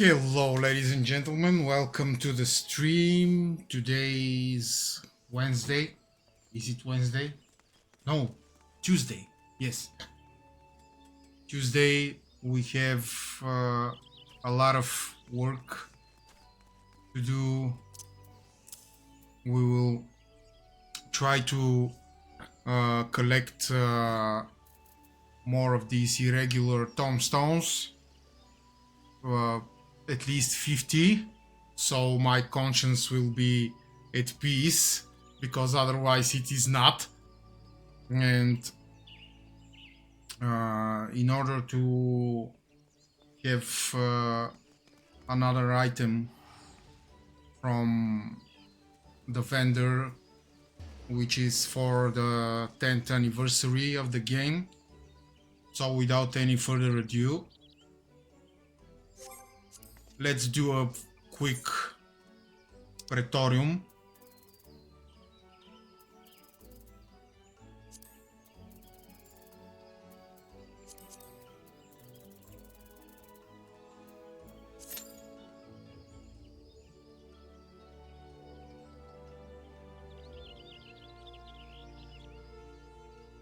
Hello, ladies and gentlemen. Welcome to the stream. Today is Wednesday. Is it Wednesday? No, Tuesday. Yes, Tuesday. We have a lot of work to do. We will try to collect more of these irregular tombstones. At least 50, so my conscience will be at peace, because otherwise it is not. And in order to have another item from the vendor, which is for the 10th anniversary of the game, so without any further ado, let's do a quick Praetorium.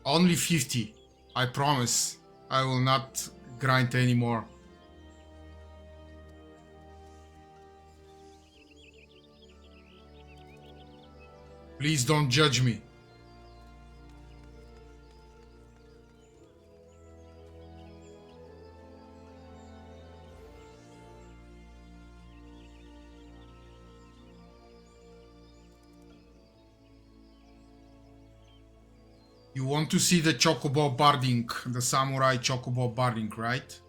Only 50, I promise. I will not grind anymore. Please don't judge me. You want to see the Chocobo Barding, the Samurai Chocobo Barding, right?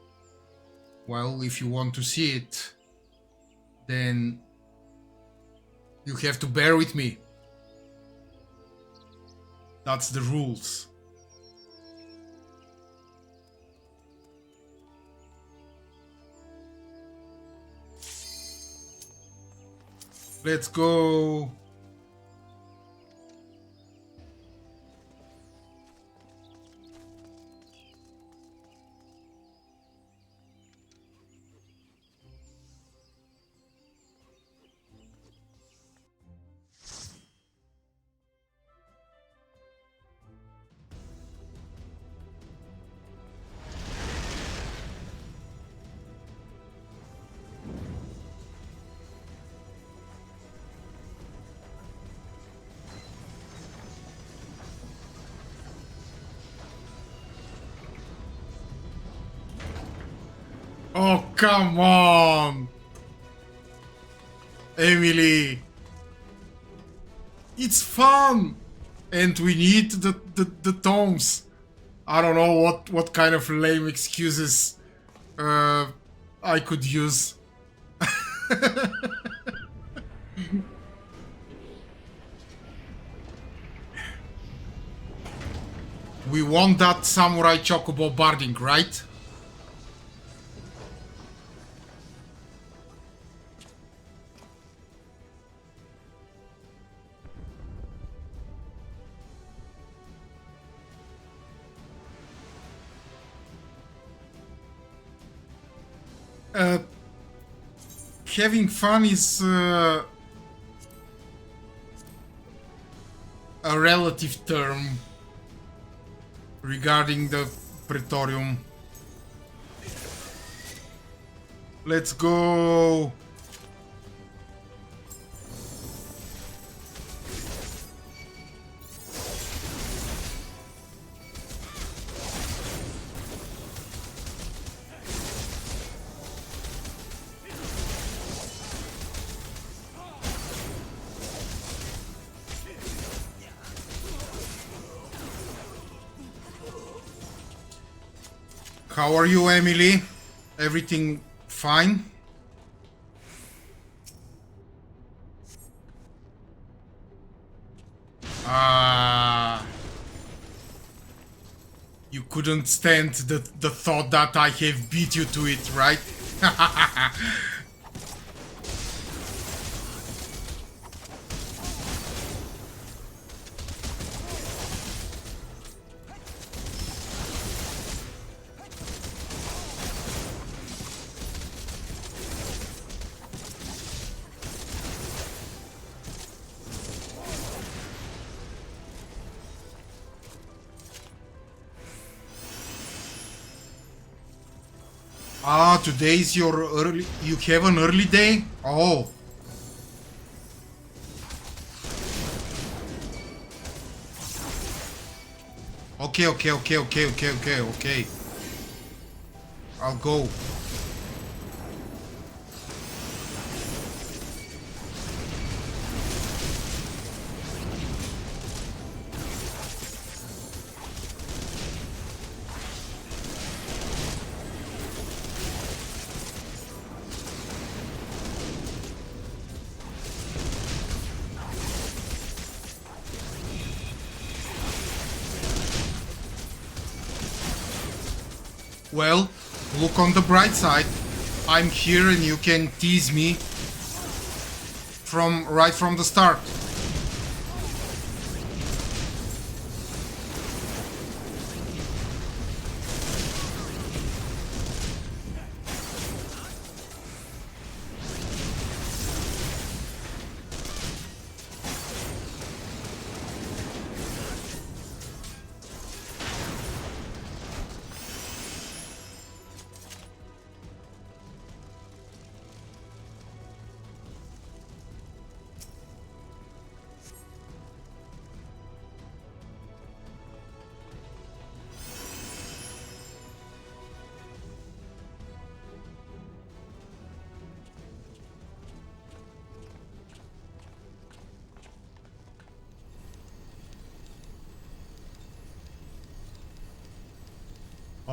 Well, if you want to see it, then you have to bear with me. That's the rules. Let's go. Oh, come on! Emily! It's fun! And we need the tomes. I don't know what kind of lame excuses I could use. We want that Samurai Chocobo Barding, right? Having fun is a relative term regarding the Praetorium. Let's go. How are you, Emily? Everything fine? You couldn't stand the thought that I have beat you to it, right? Ah, today's your early... You have an early day? Oh. Okay. I'll go. Well, look on the bright side. I'm here and you can tease me right from the start.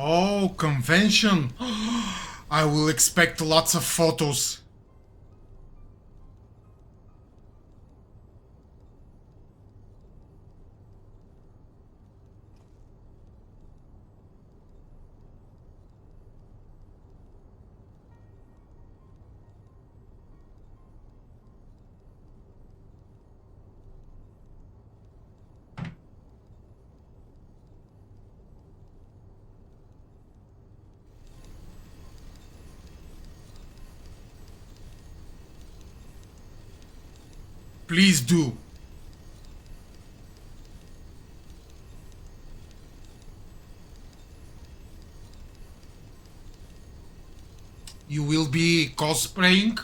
Oh, convention. I will expect lots of photos. Please do. You will be cosplaying?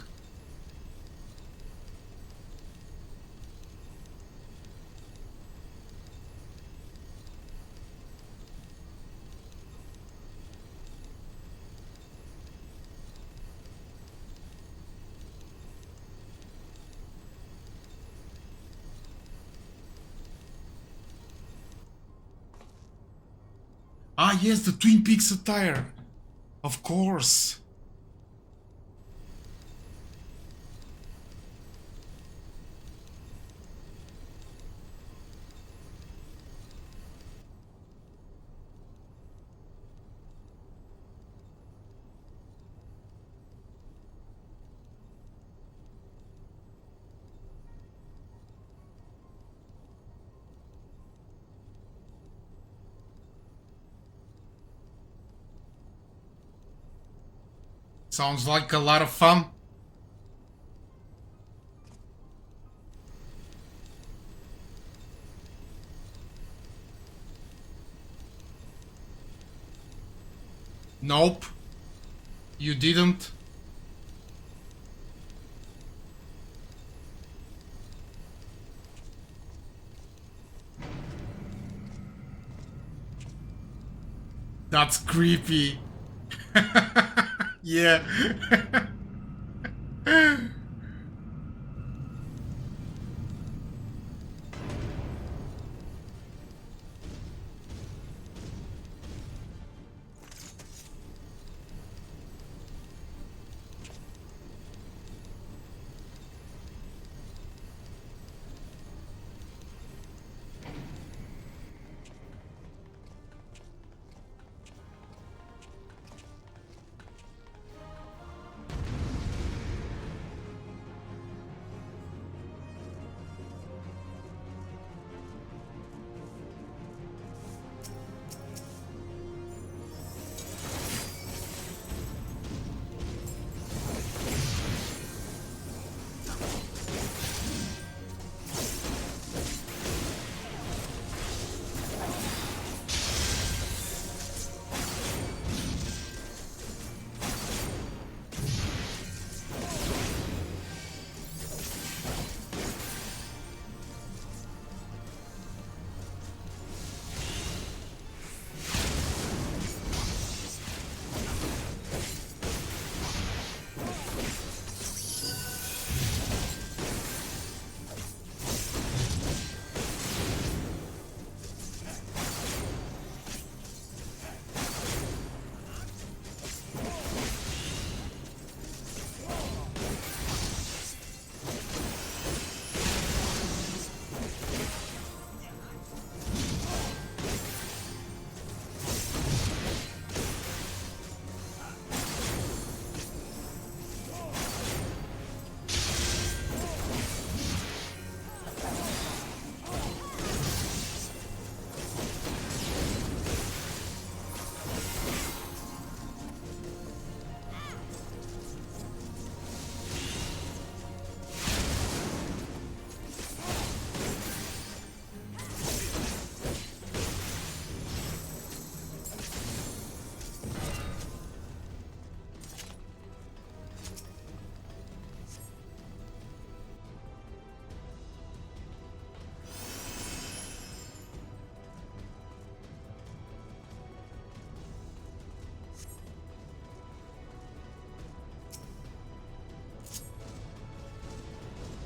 Ah, yes, the Twin Peaks attire. Of course. Sounds like a lot of fun. Nope. You didn't. That's creepy. Yeah.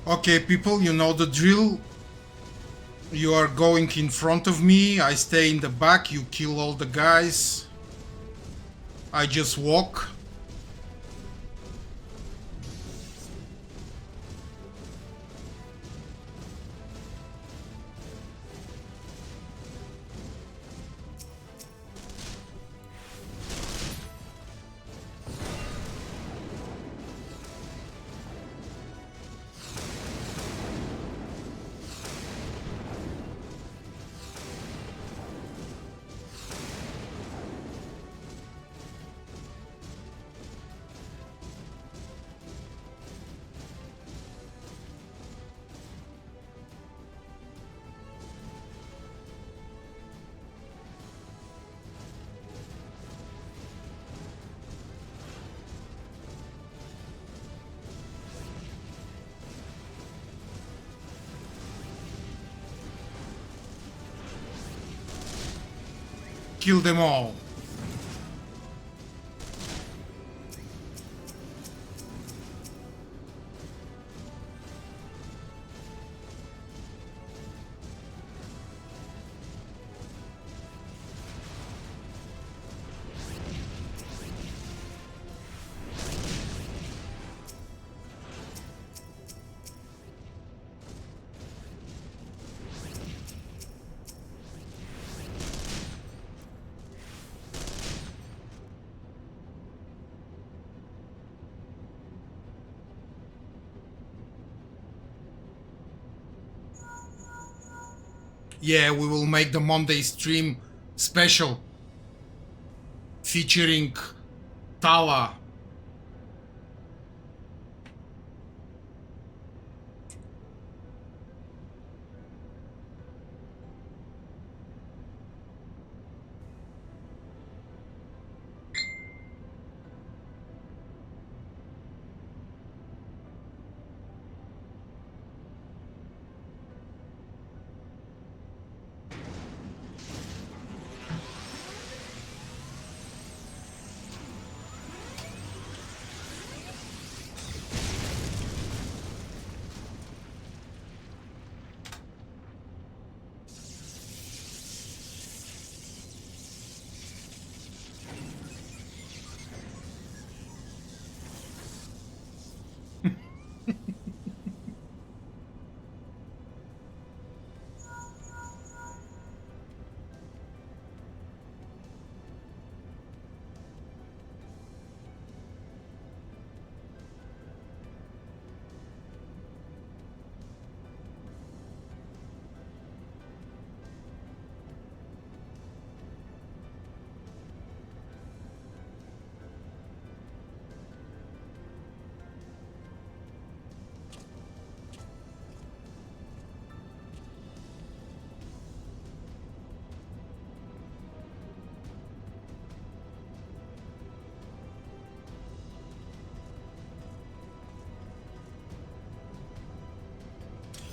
Okay, people, you know the drill. You are going in front of me, I stay in the back, you kill all the guys. I just walk. Kill them all. Yeah, we will make the Monday stream special, featuring Tala.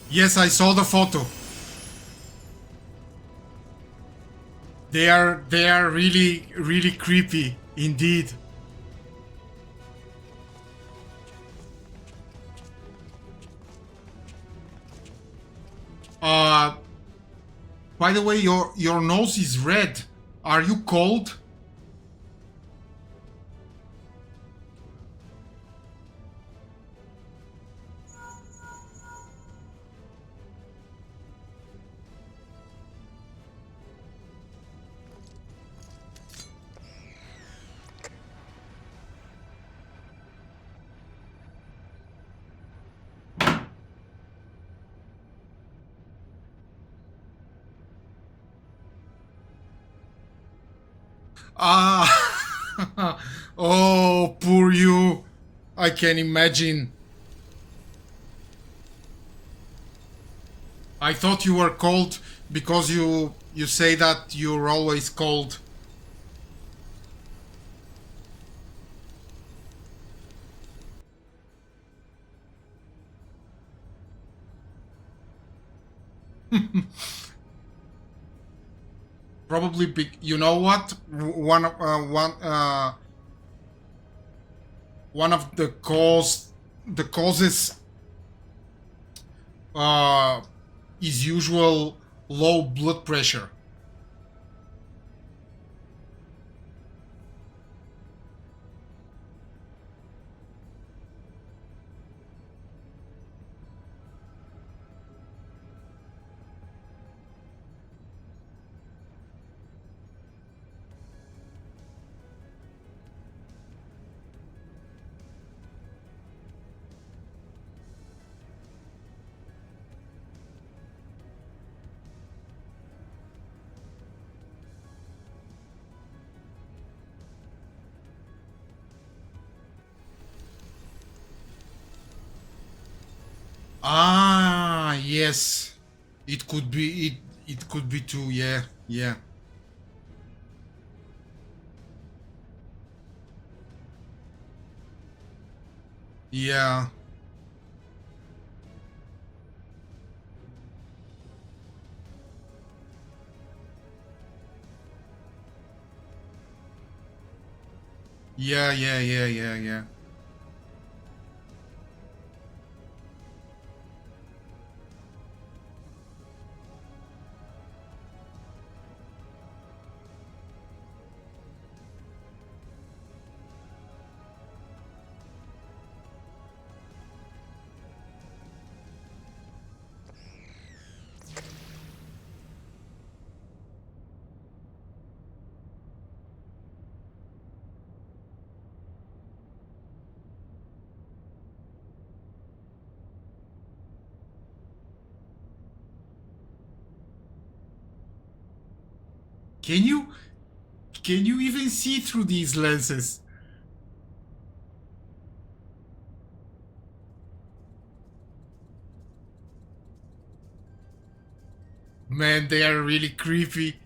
Yes, I saw the photo. They are really creepy indeed. Uh by the way, your nose is red. Are you cold? Ah, oh, poor you. I can imagine. I thought you were cold because you say that you're always cold. Probably, you know what? One of the causes uh, his usual low blood pressure. Ah, yes. It could be it could be too, yeah, yeah. Yeah. Yeah, yeah, yeah, yeah, yeah. Can you can you even see through these lenses? Man, they are really creepy.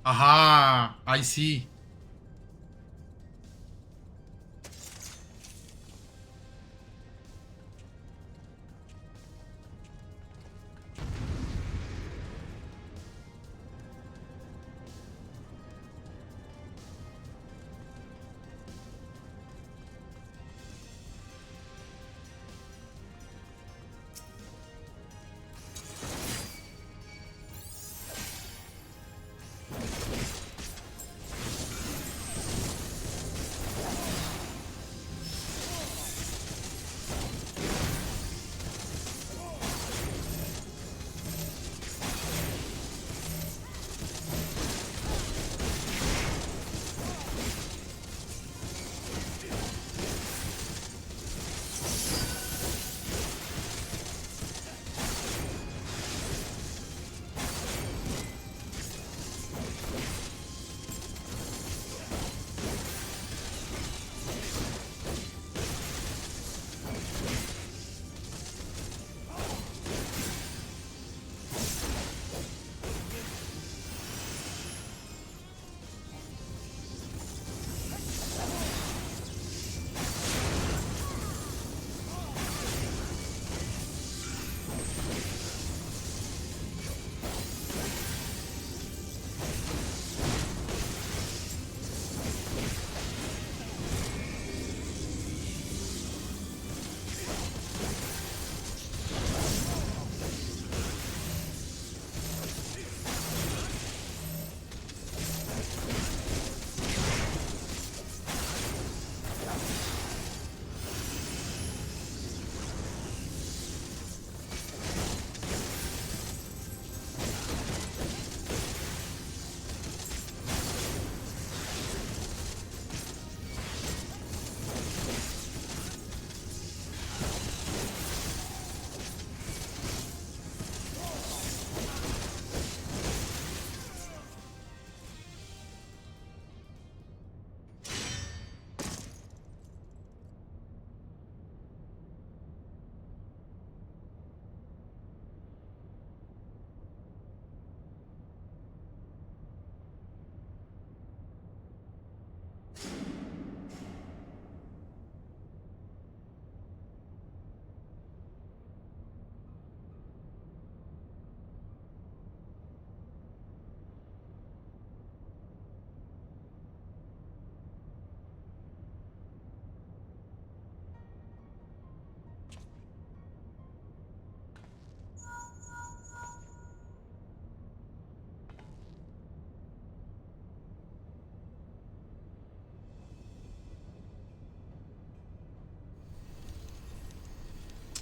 Aha, I see.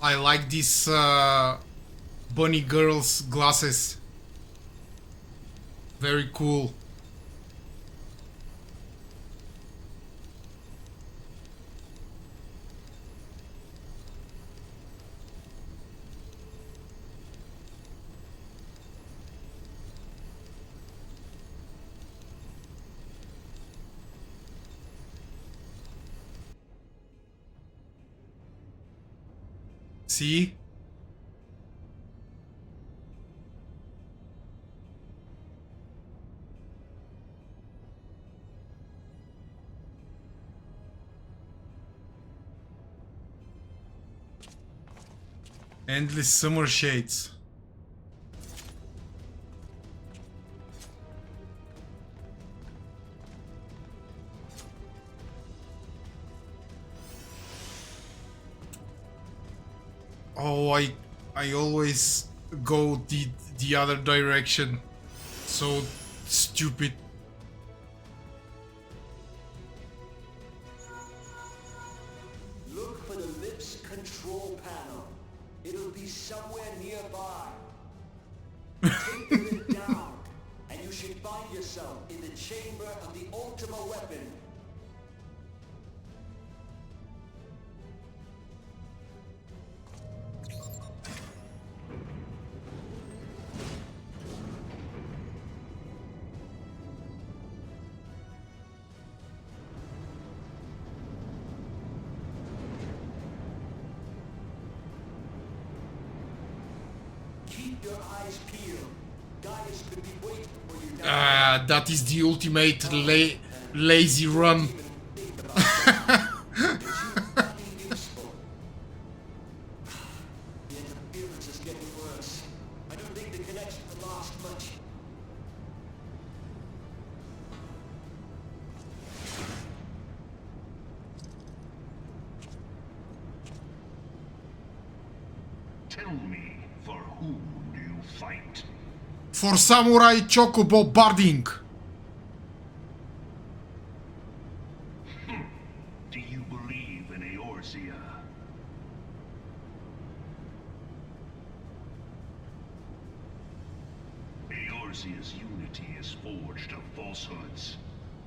I like these bunny girl's glasses. Very cool. See? Endless summer shades. Oh, I always go the other direction. So stupid. Look for the lips control panel. It'll be somewhere nearby. Take the lid down, and you should find yourself in the chamber of the Ultima weapon. Keep your eyes peeled. Gaius could be waiting for you down. That is the ultimate lazy run. The interference is getting worse. I don't think the connection will last much. Tell me, for whom do you fight? For Samurai Chocobo Barding. Do you believe in Eorzea? Eorzea's unity is forged of falsehoods.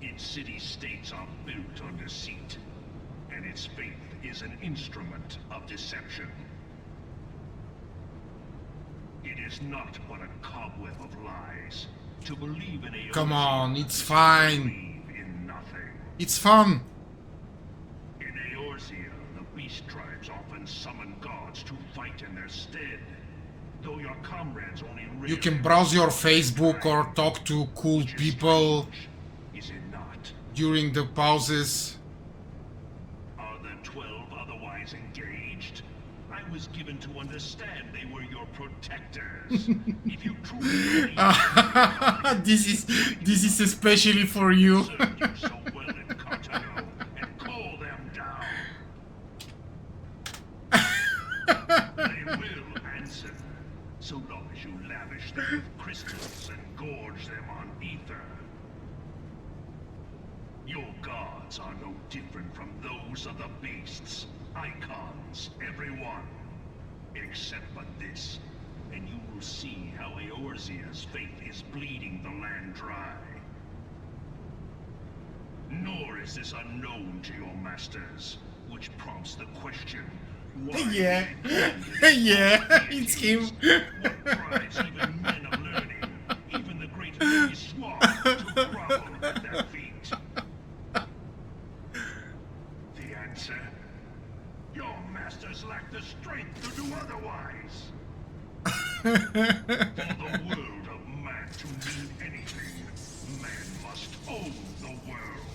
Its city-states are built on deceit, and its faith is an instrument of deception. It is not but a cobweb of lies. To believe in Eorzea, Come on, it's is to fine. believe in nothing. It's fun. In Eorzea, the beast tribes often summon gods to fight in their stead. Though your comrades only You can browse your Facebook or talk to cool people Is it not? during the pauses. Are the 12 otherwise engaged? I was given to understand they were your protectors. If you truly believe This is especially for you. served you so well in Cartano and call them down. They will answer, so long as you lavish them with crystals and gorge them on ether. Your gods are no different from those of the beasts. Icons, every one. Except for this, and you will see how Eorzea's faith is bleeding the land dry. Nor is this unknown to your masters, which prompts the question, why Yeah. did they abandon Yeah, all it's deities? him. What drives even men of learning, even the great Lady Swar, to grovel at their feet? The answer? Your masters lack the strength to do otherwise. For the world of man to mean anything, man must own the world.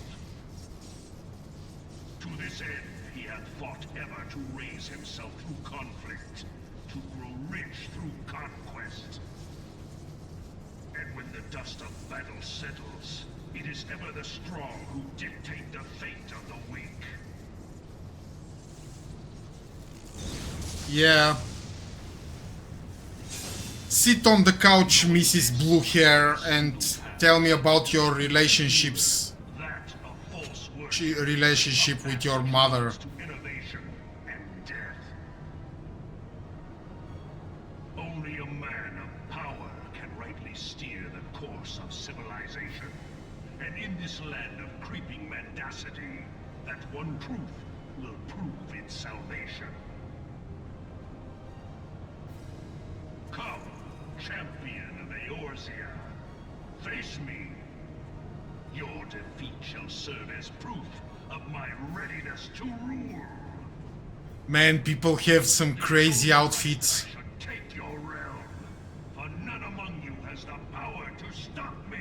To this end, he hath fought ever to raise himself through conflict, to grow rich through conquest. And when the dust of battle settles, it is ever the strong who dictate the fate of the weak. Yeah. Sit on the couch, Mrs. Blue Hair, and tell me about your relationships. That of false worship Relationship with your mother. to innovation and death. civilization. And in this land of creeping mendacity, that one truth will prove its salvation. Come, champion of Eorzea. Face me. Your defeat shall serve as proof of my readiness to rule. Man, people have some crazy outfits. I should take your realm, for none among you has the power to stop me.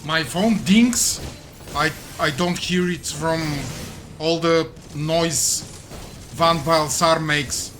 My phone dings. I don't hear it from all the noise Van Balsar makes.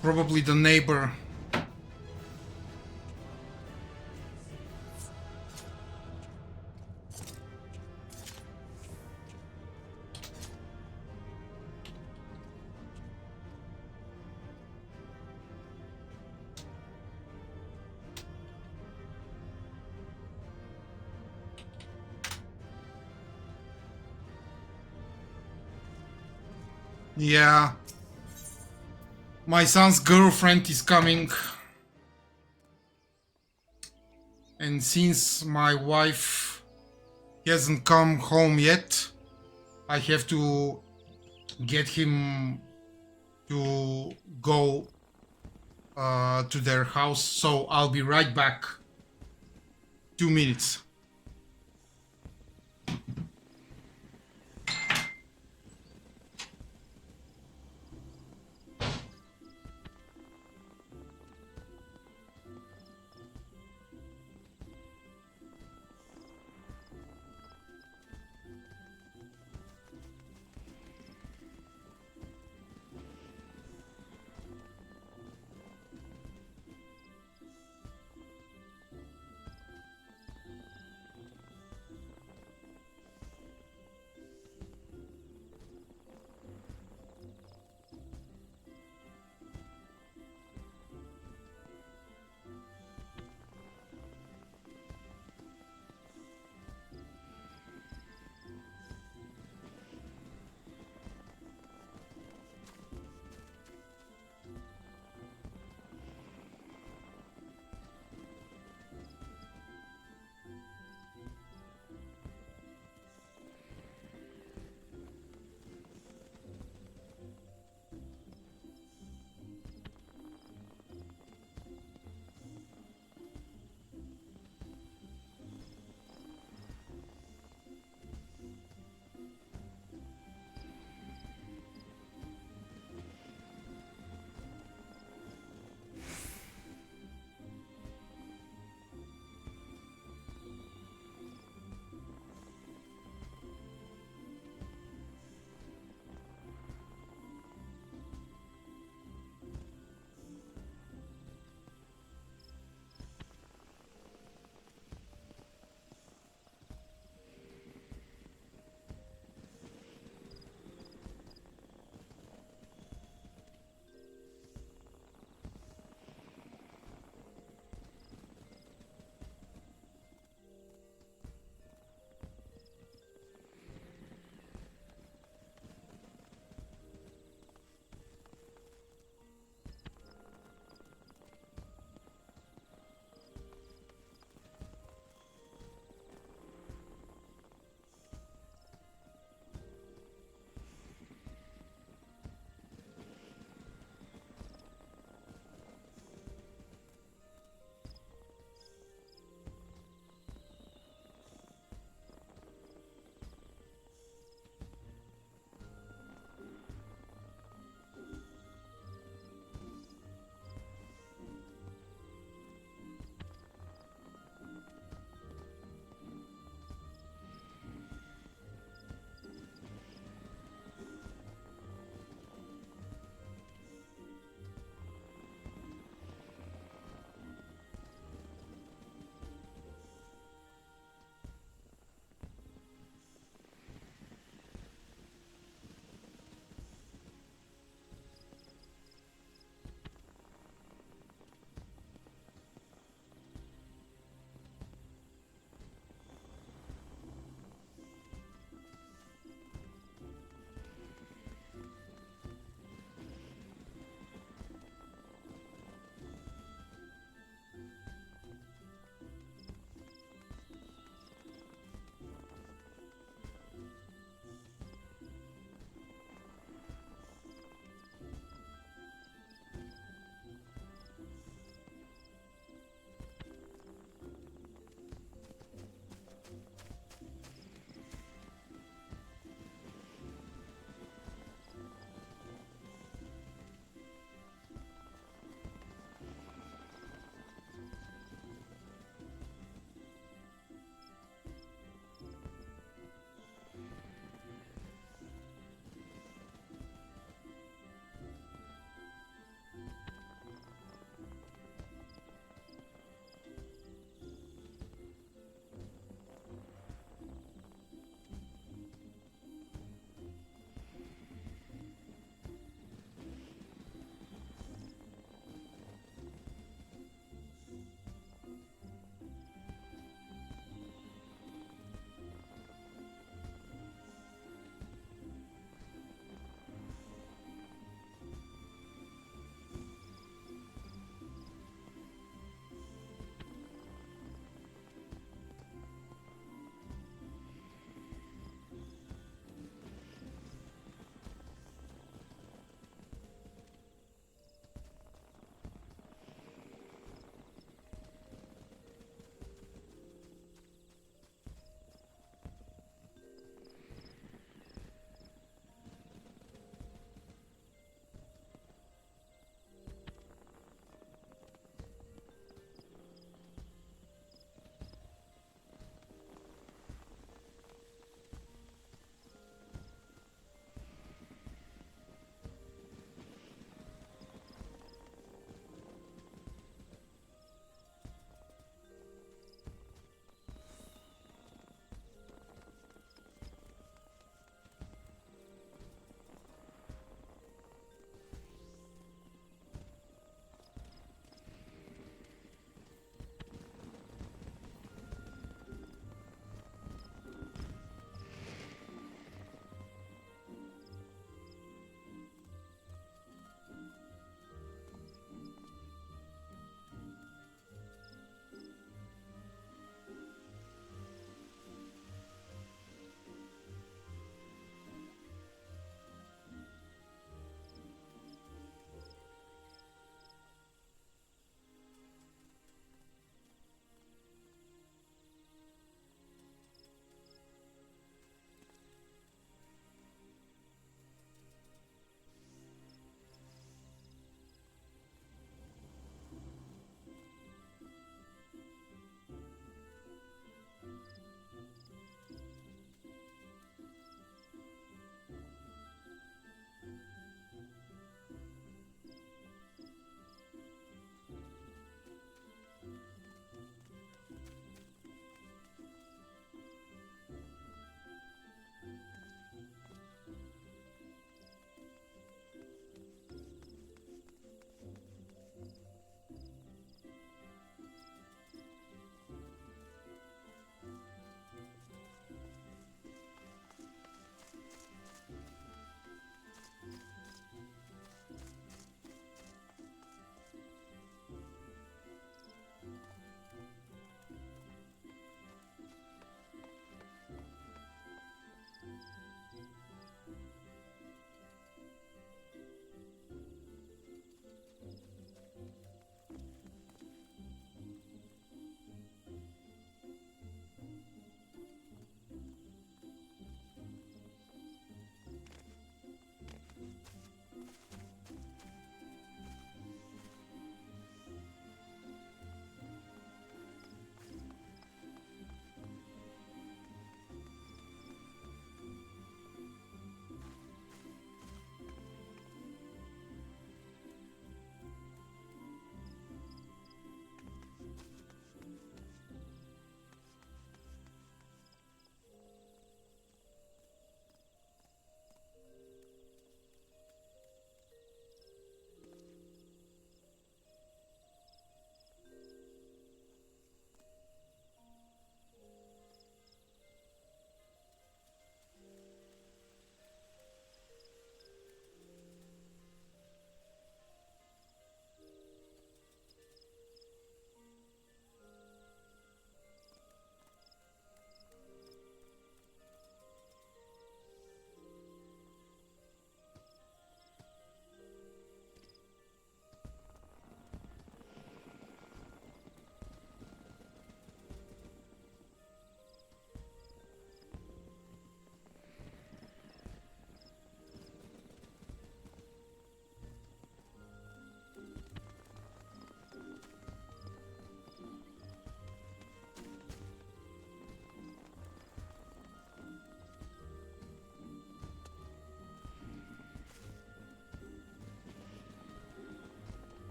Probably the neighbor. Yeah. My son's girlfriend is coming. And since my wife hasn't come home yet, I have to get him to go to their house, so I'll be right back. 2 minutes.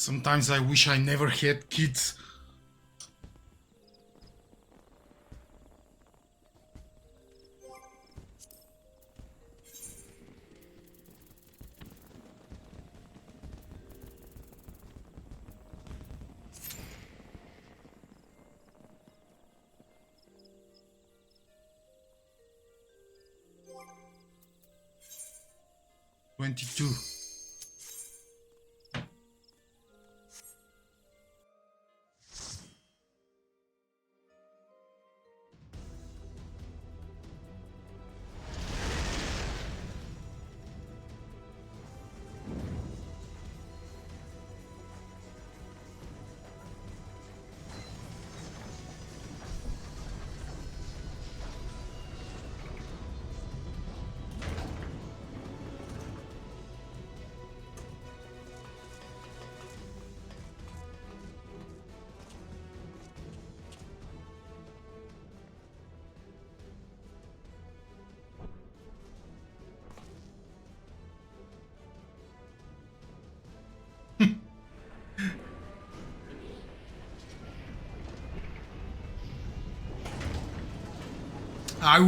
Sometimes I wish I never had kids. $22. I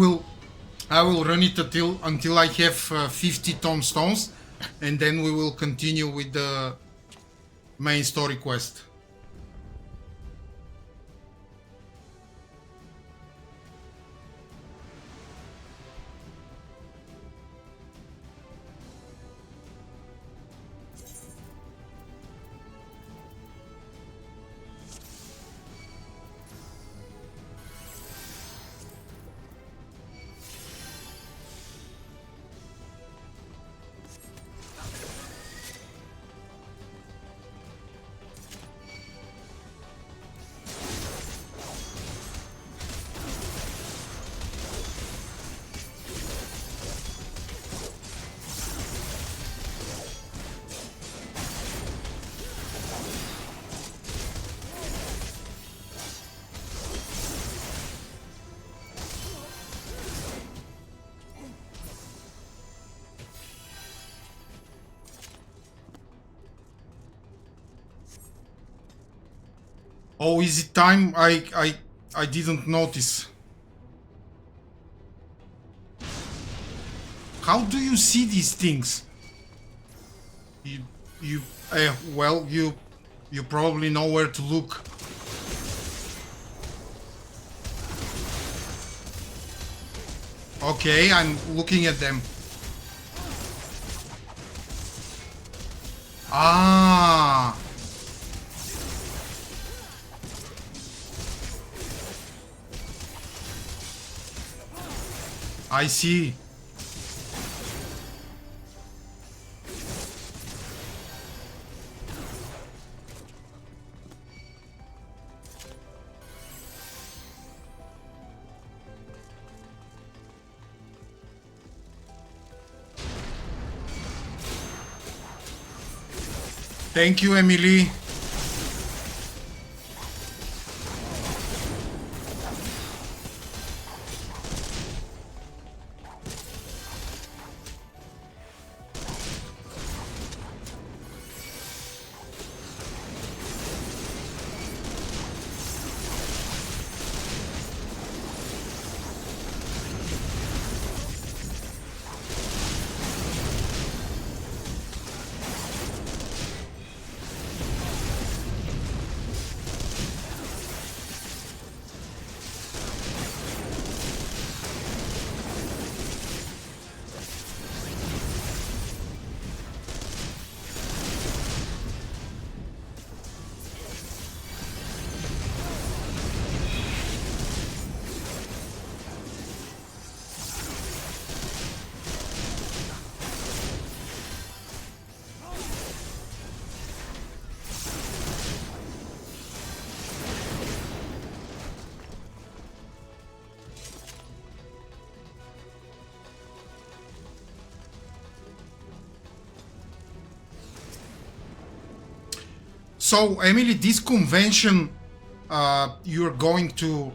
will run it until I have 50 tombstones, and then we will continue with the main story quest. Oh, is it time? I didn't notice. How do you see these things? Well, you probably know where to look. Okay, I'm looking at them. Ah. I see. Thank you, Emily. So, Emily, this convention you're going to,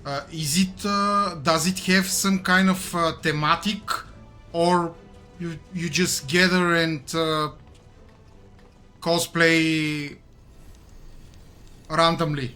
does it have some kind of thematic, or you just gather and cosplay randomly.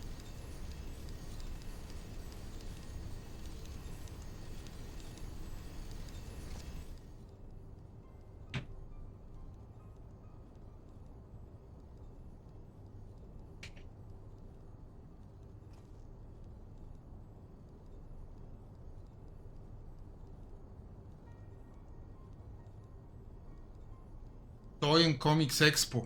Toy and Comics Expo.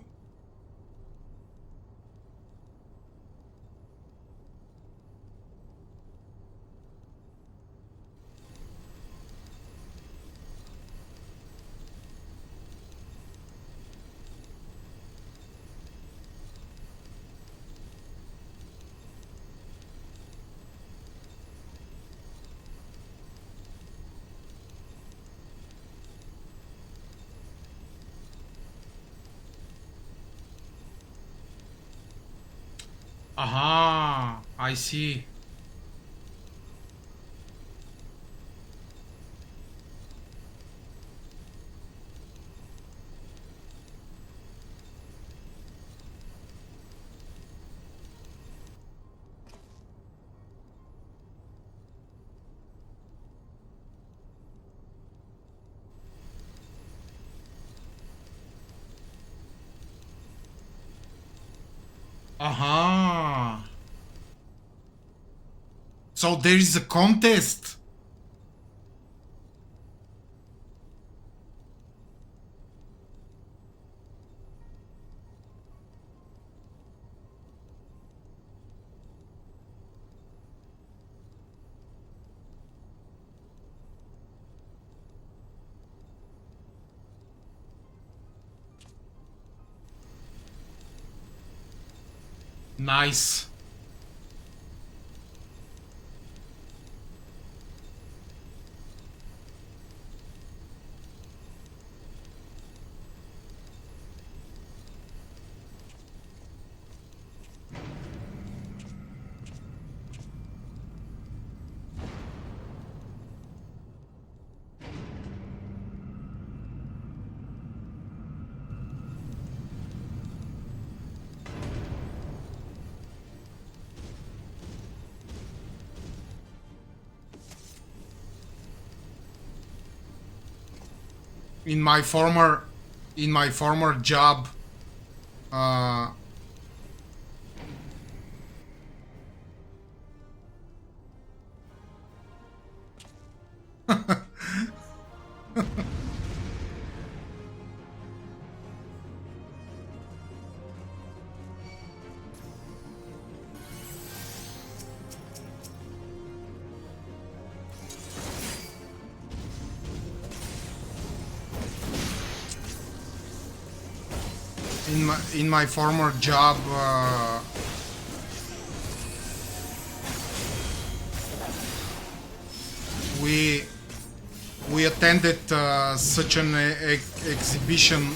Aha, I see. Aha. So there is a contest. Nice. In my former job, uh, in my former job, we attended such an exhibition,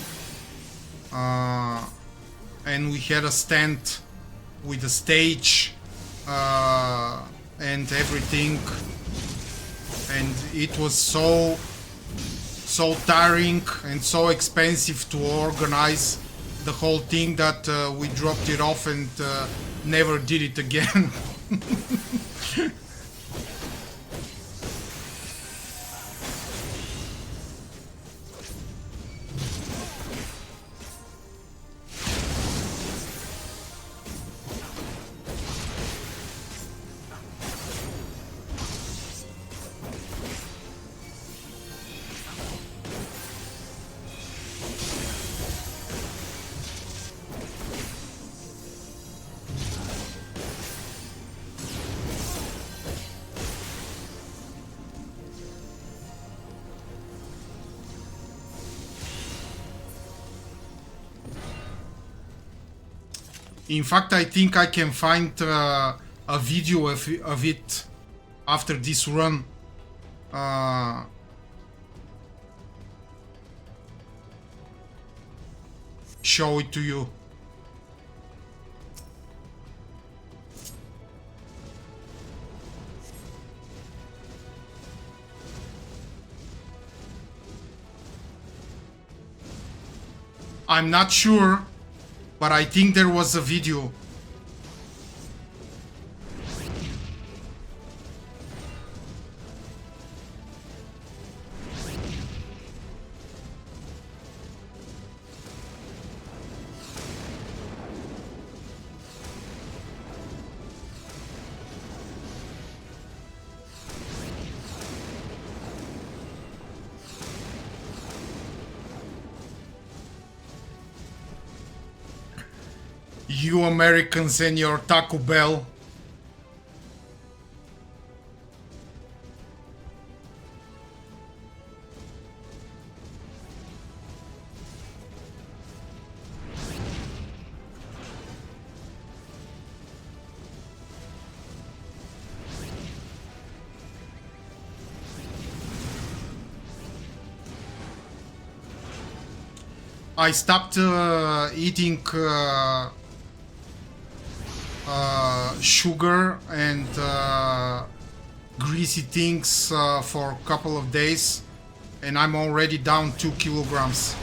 and we had a stand with a stage and everything, and it was so tiring and so expensive to organize the whole thing that we dropped it off and never did it again. In fact, I think I can find a video of it after this run. Show it to you. I'm not sure But I think there was a video. You Americans and your Taco Bell. I stopped eating sugar and greasy things for a couple of days, and I'm already down 2 kilograms.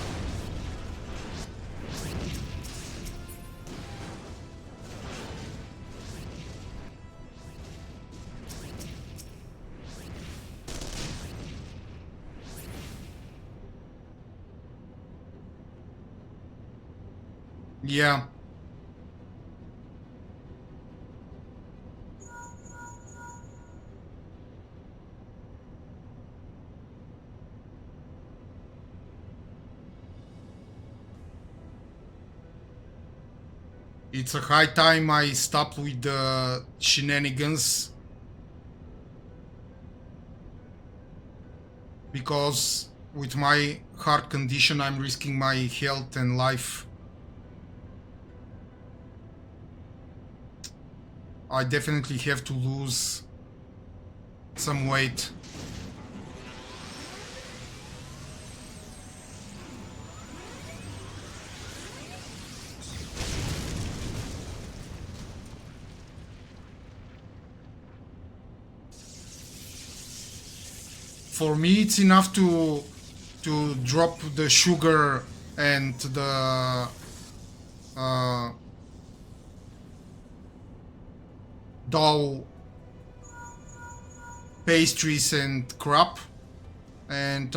Yeah. It's a high time I stopped with the shenanigans, because with my heart condition I'm risking my health and life. I definitely have to lose some weight. For me, it's enough to drop the sugar and the dough pastries and crap, and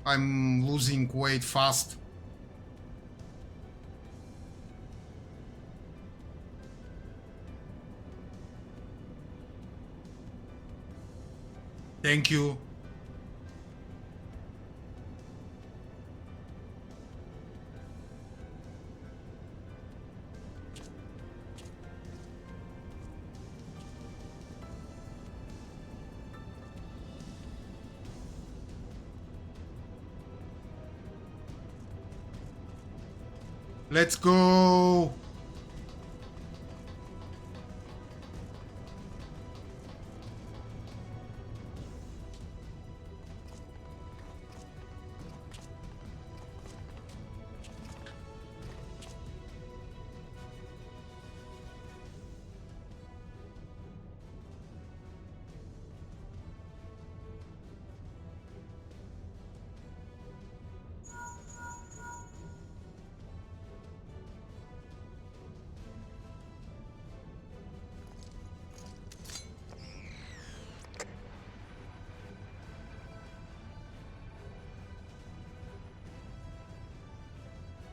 I'm losing weight fast. Thank you. Let's go.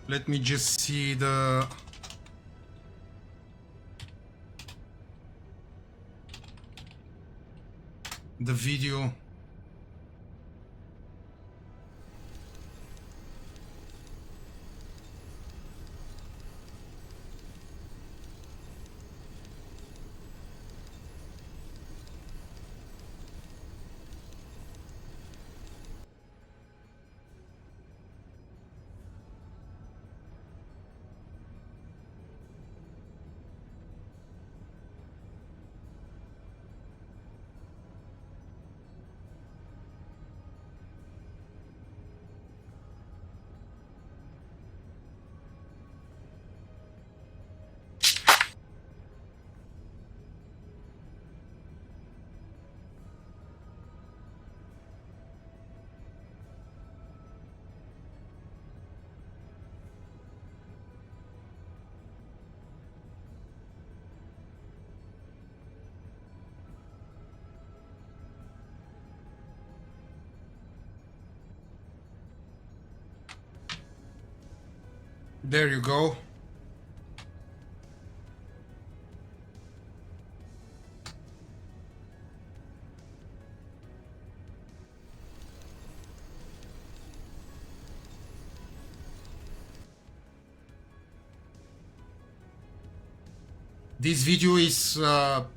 Let me just see the video. There you go. This video is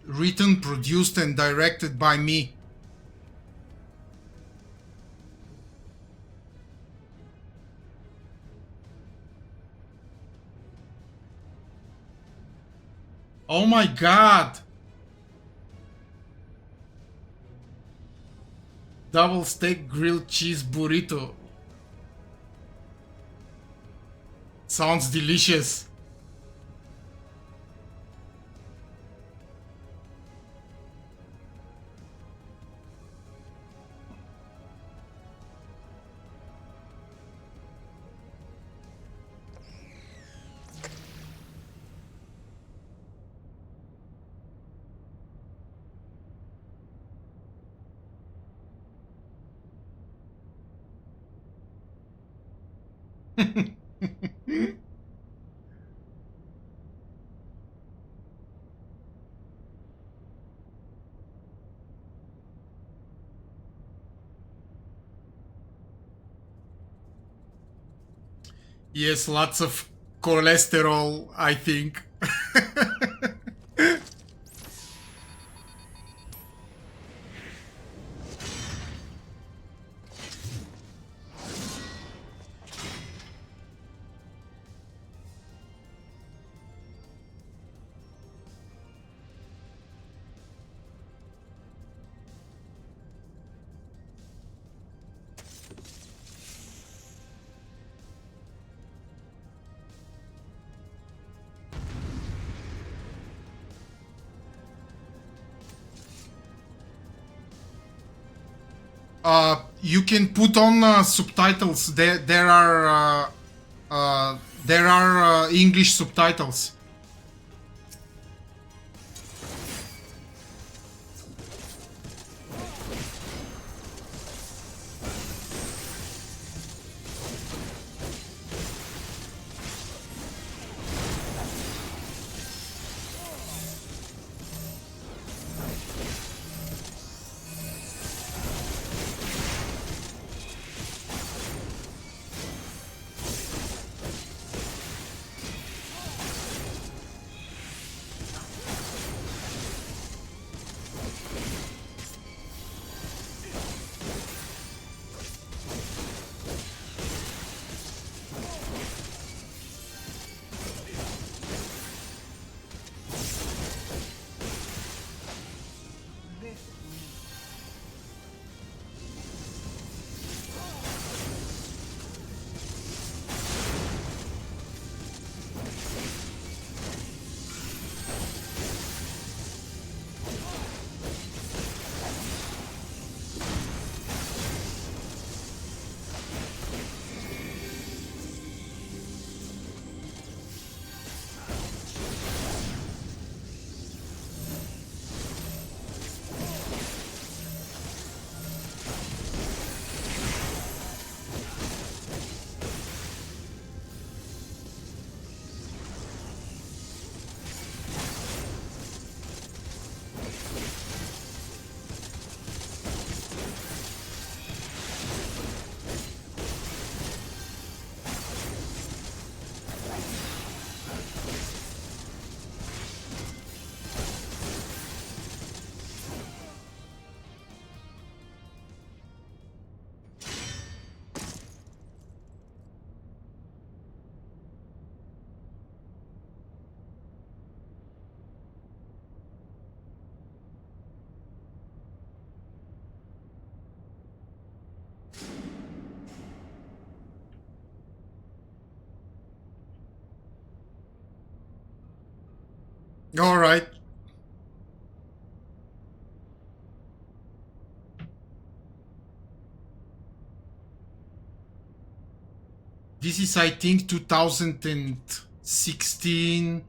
written, produced, and directed by me. Oh my god! Double steak grilled cheese burrito. Sounds delicious. Yes, lots of cholesterol, I think. You can put on subtitles. There are English subtitles. All right. This is, I think, 2016.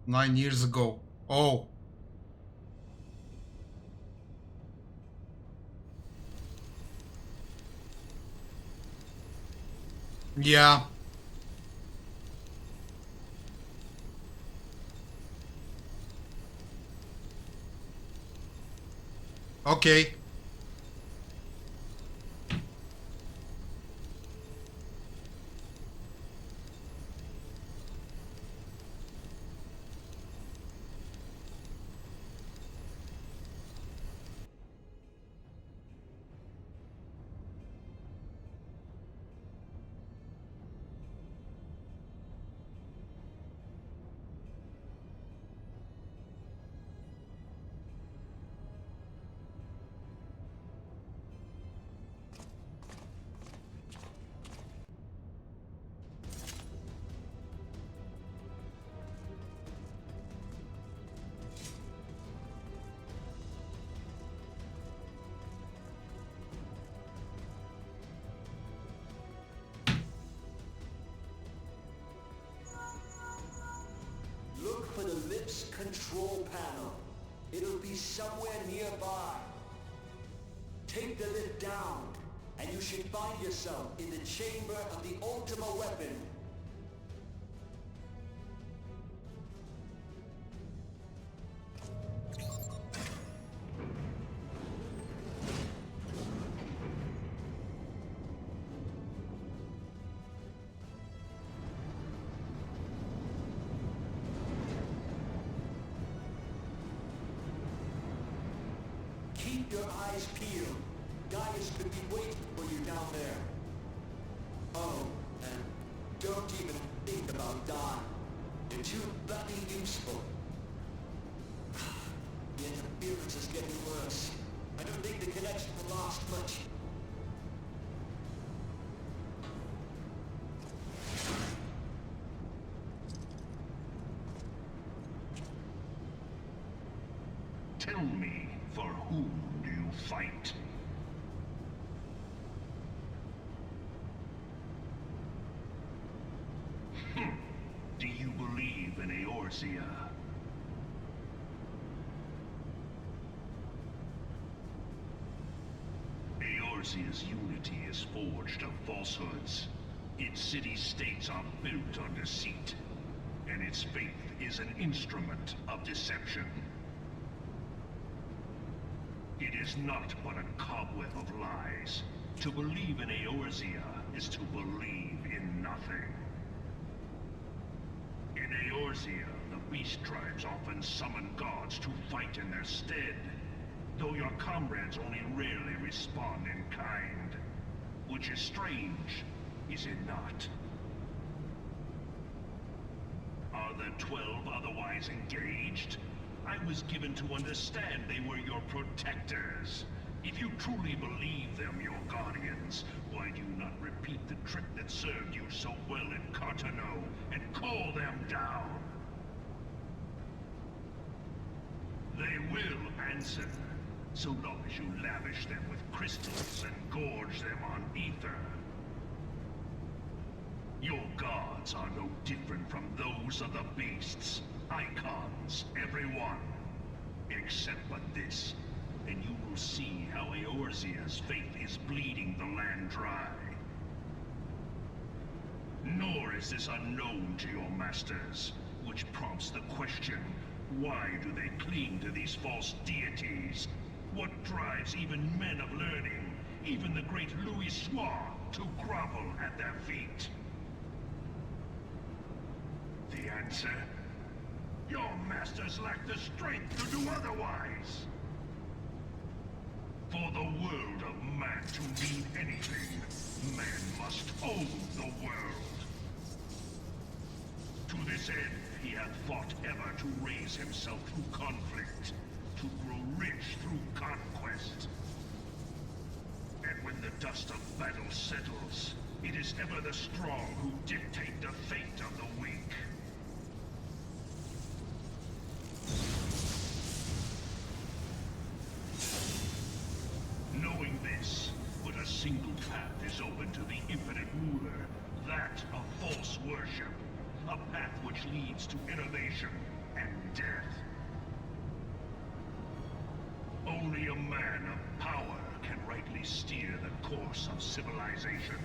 Nine years ago. Oh. Yeah. Okay. Look for the lips control panel. It'll be somewhere nearby. Take the lid down, and you should find yourself in the chamber of the Ultima weapon. Keep your eyes peeled. Gaius could be waiting for you down there. Oh, and don't even think about dying. You're too bloody useful. The interference is getting worse. I don't think the connection will last much. Tell me, for whom do you fight? Do you believe in Eorzea? Eorzea's unity is forged of falsehoods. Its city-states are built on deceit, and its faith is an instrument of deception. It is not but a cobweb of lies. To believe in Eorzea is to believe in nothing. In Eorzea, the beast tribes often summon gods to fight in their stead, though your comrades only rarely respond in kind. Which is strange, is it not? Are the 12 otherwise engaged? I was given to understand they were your protectors. If you truly believe them your guardians, why do you not repeat the trick that served you so well in Cartano and call them down? They will answer, so long as you lavish them with crystals and gorge them on ether. Your gods are no different from those of the beasts. Icons, every one. Except but this, and you will see how Eorzea's faith is bleeding the land dry. Nor is this unknown to your masters, which prompts the question, why do they cling to these false deities? What drives even men of learning, even the great Louis Soir, to grovel at their feet? The answer? Your masters lack the strength to do otherwise. For the world of man to mean anything, man must own the world. To this end, he hath fought ever to raise himself through conflict, to grow rich through conquest. And when the dust of battle settles, it is ever the strong who dictate the fate of the weak. Knowing this, but a single path is open to the infinite ruler, that of false worship, a path which leads to innovation and death. Only a man of power can rightly steer the course of civilization,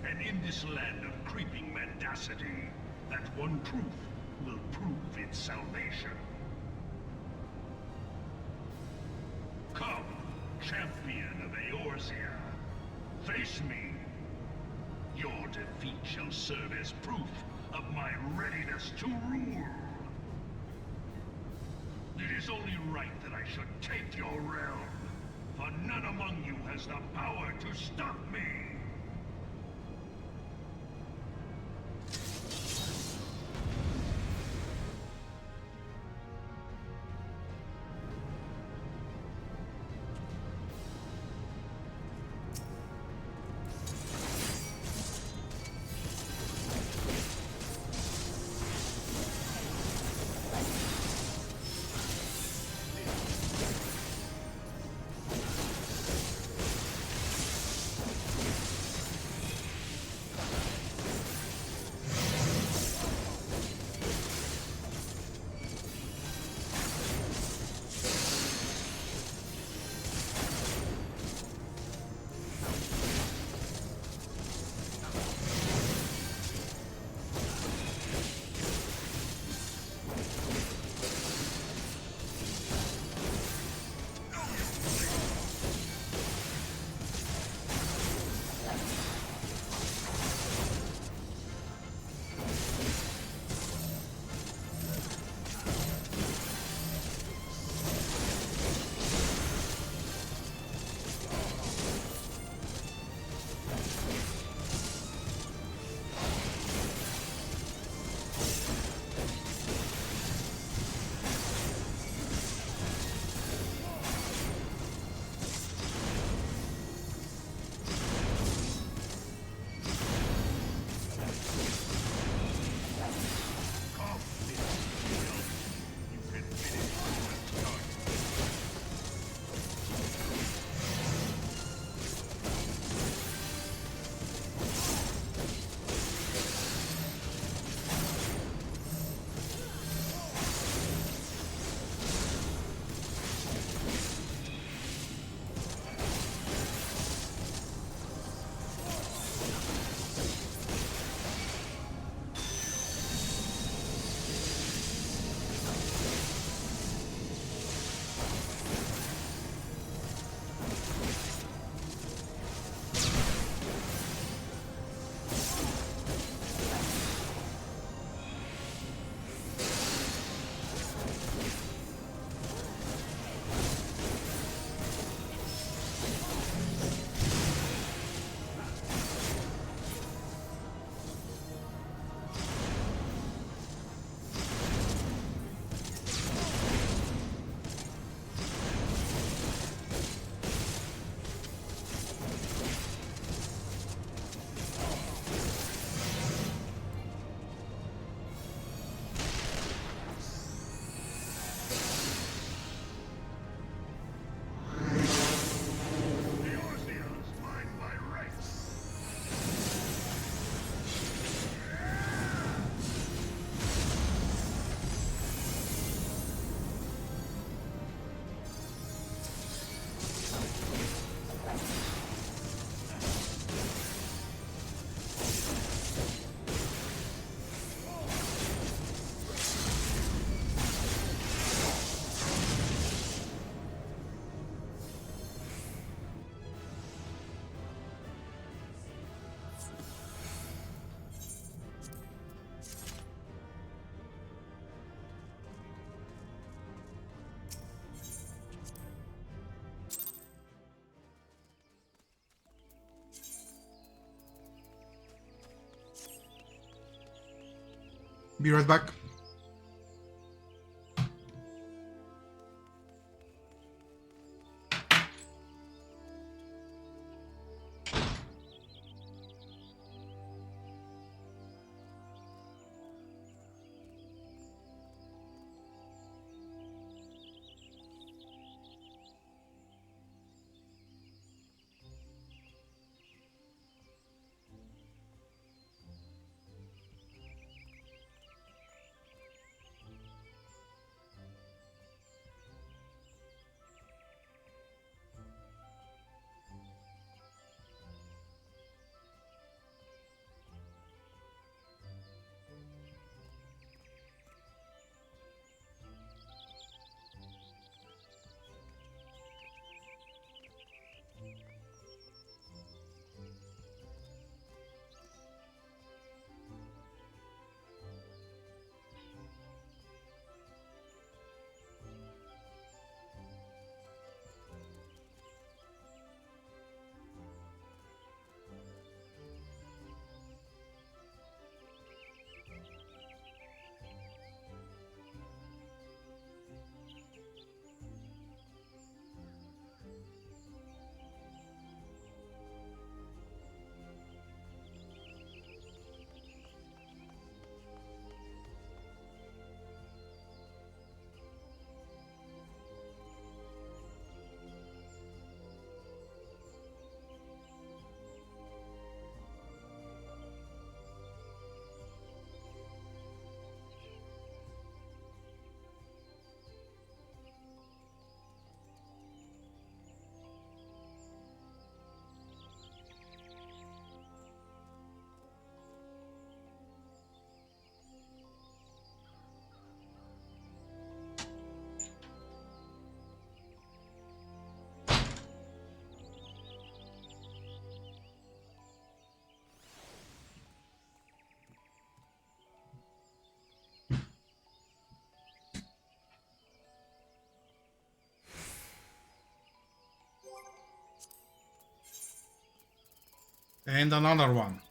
And in this land of creeping mendacity, that one truth will prove its salvation. Come, champion of Eorzea. Face me. Your defeat shall serve as proof of my readiness to rule. It is only right that I should take your realm, for none among you has the power to stop me. Be right back. And another one.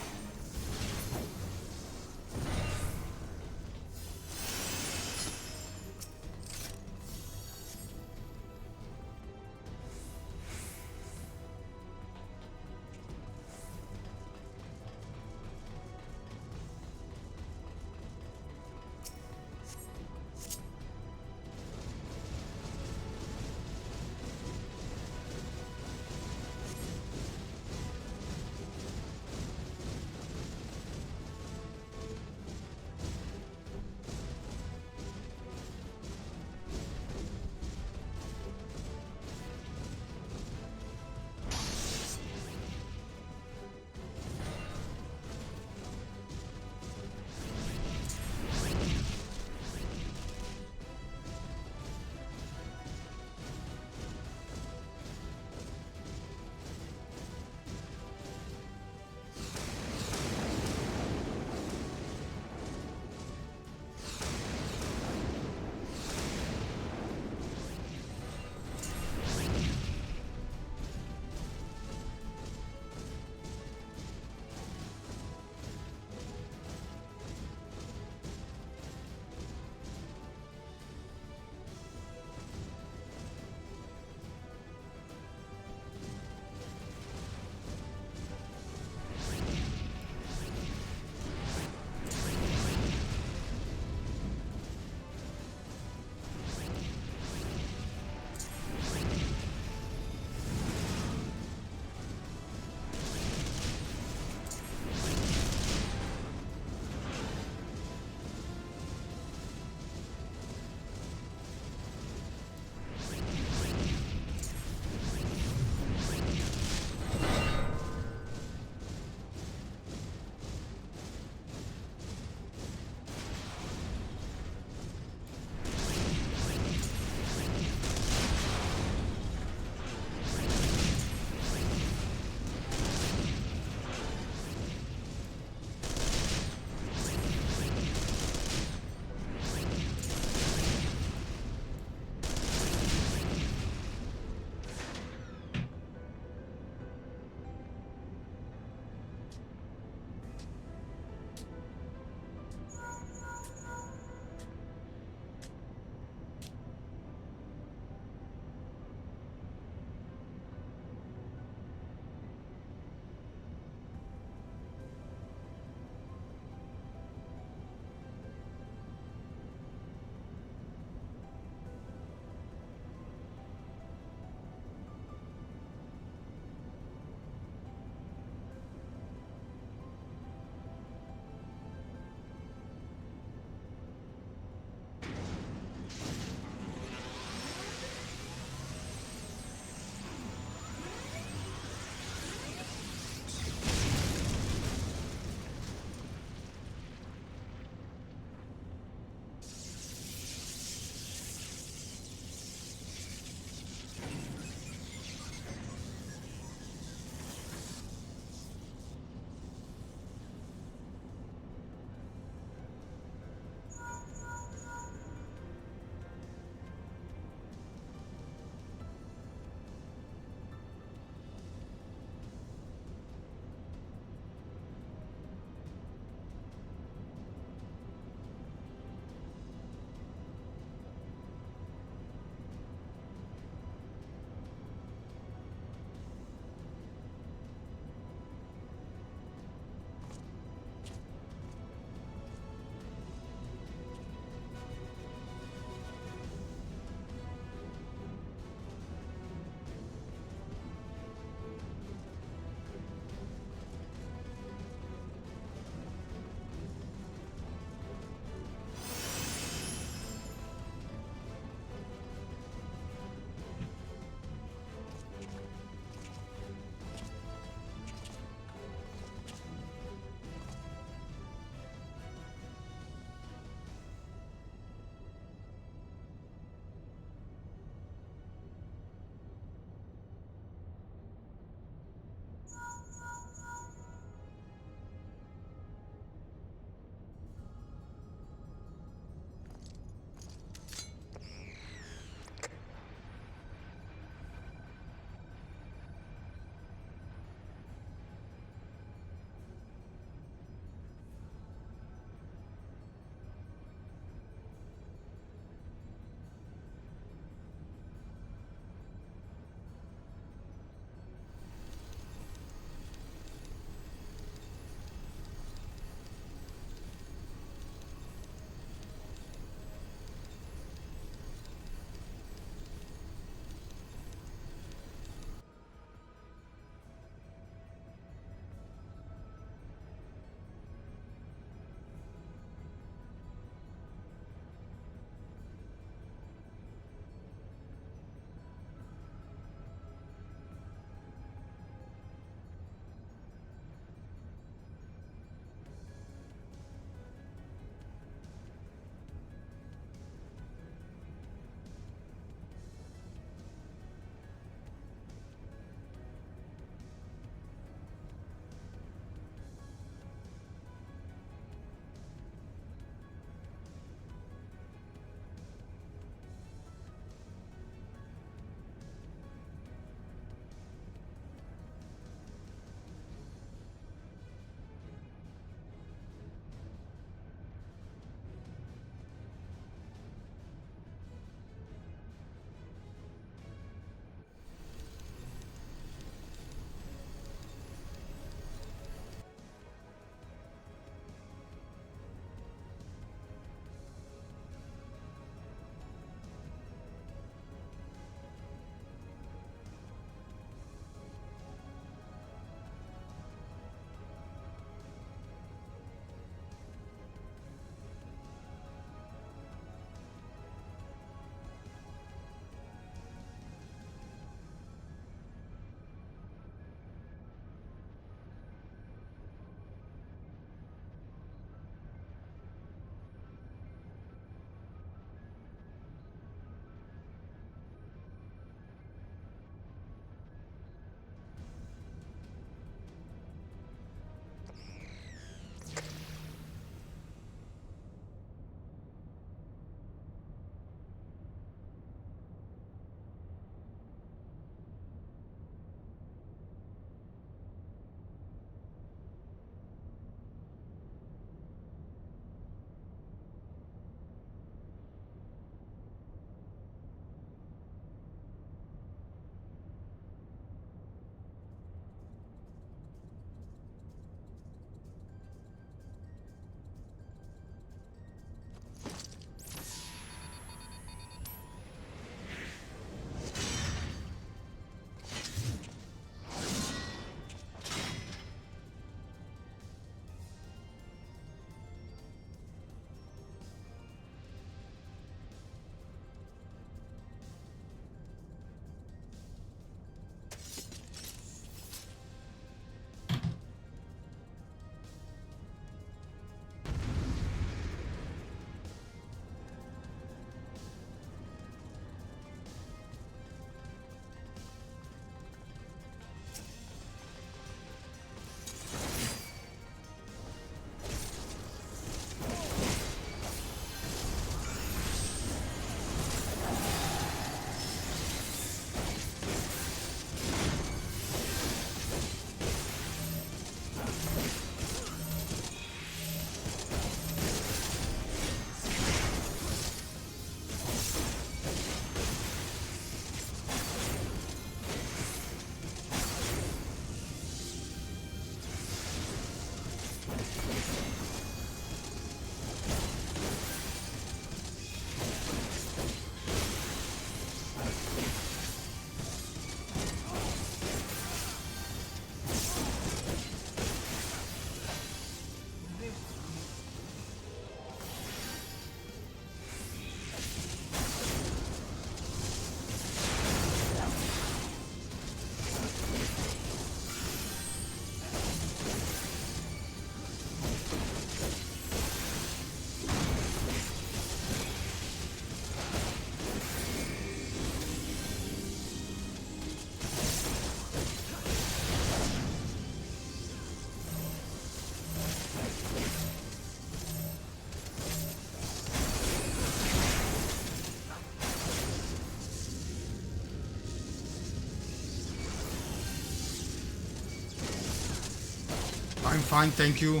I'm fine, thank you.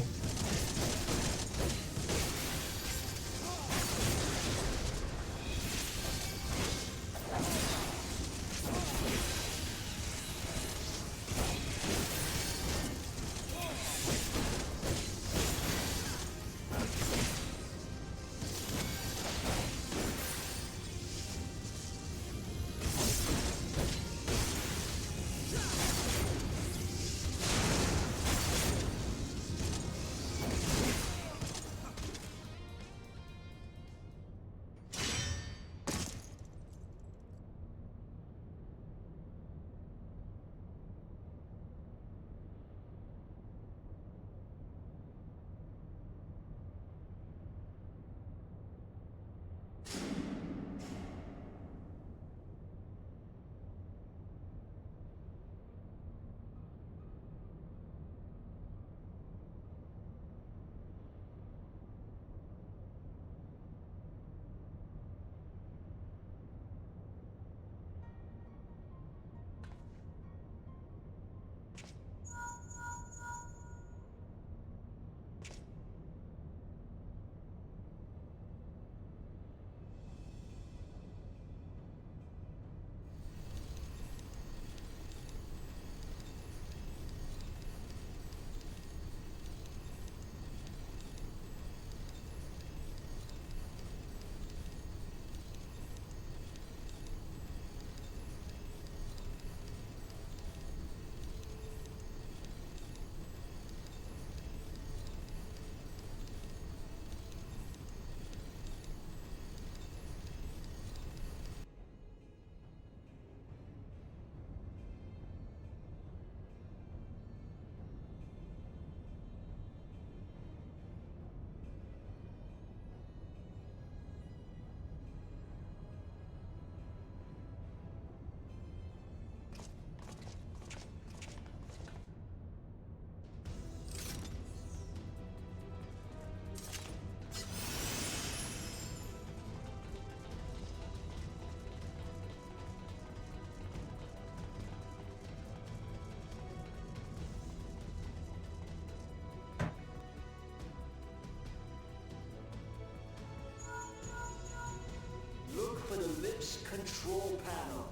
Look for the lips control panel.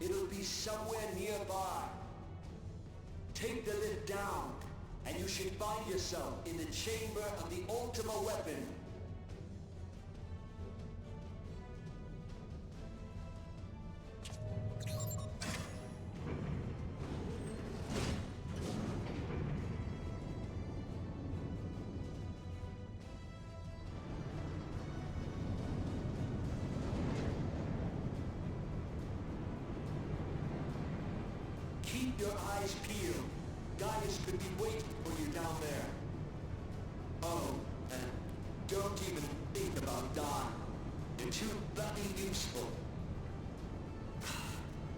It'll be somewhere nearby. Take the lid down, and you should find yourself in the chamber of the Ultima weapon. Keep your eyes peeled. Gaius could be waiting for you down there. Oh, and don't even think about dying. You're too bloody useful.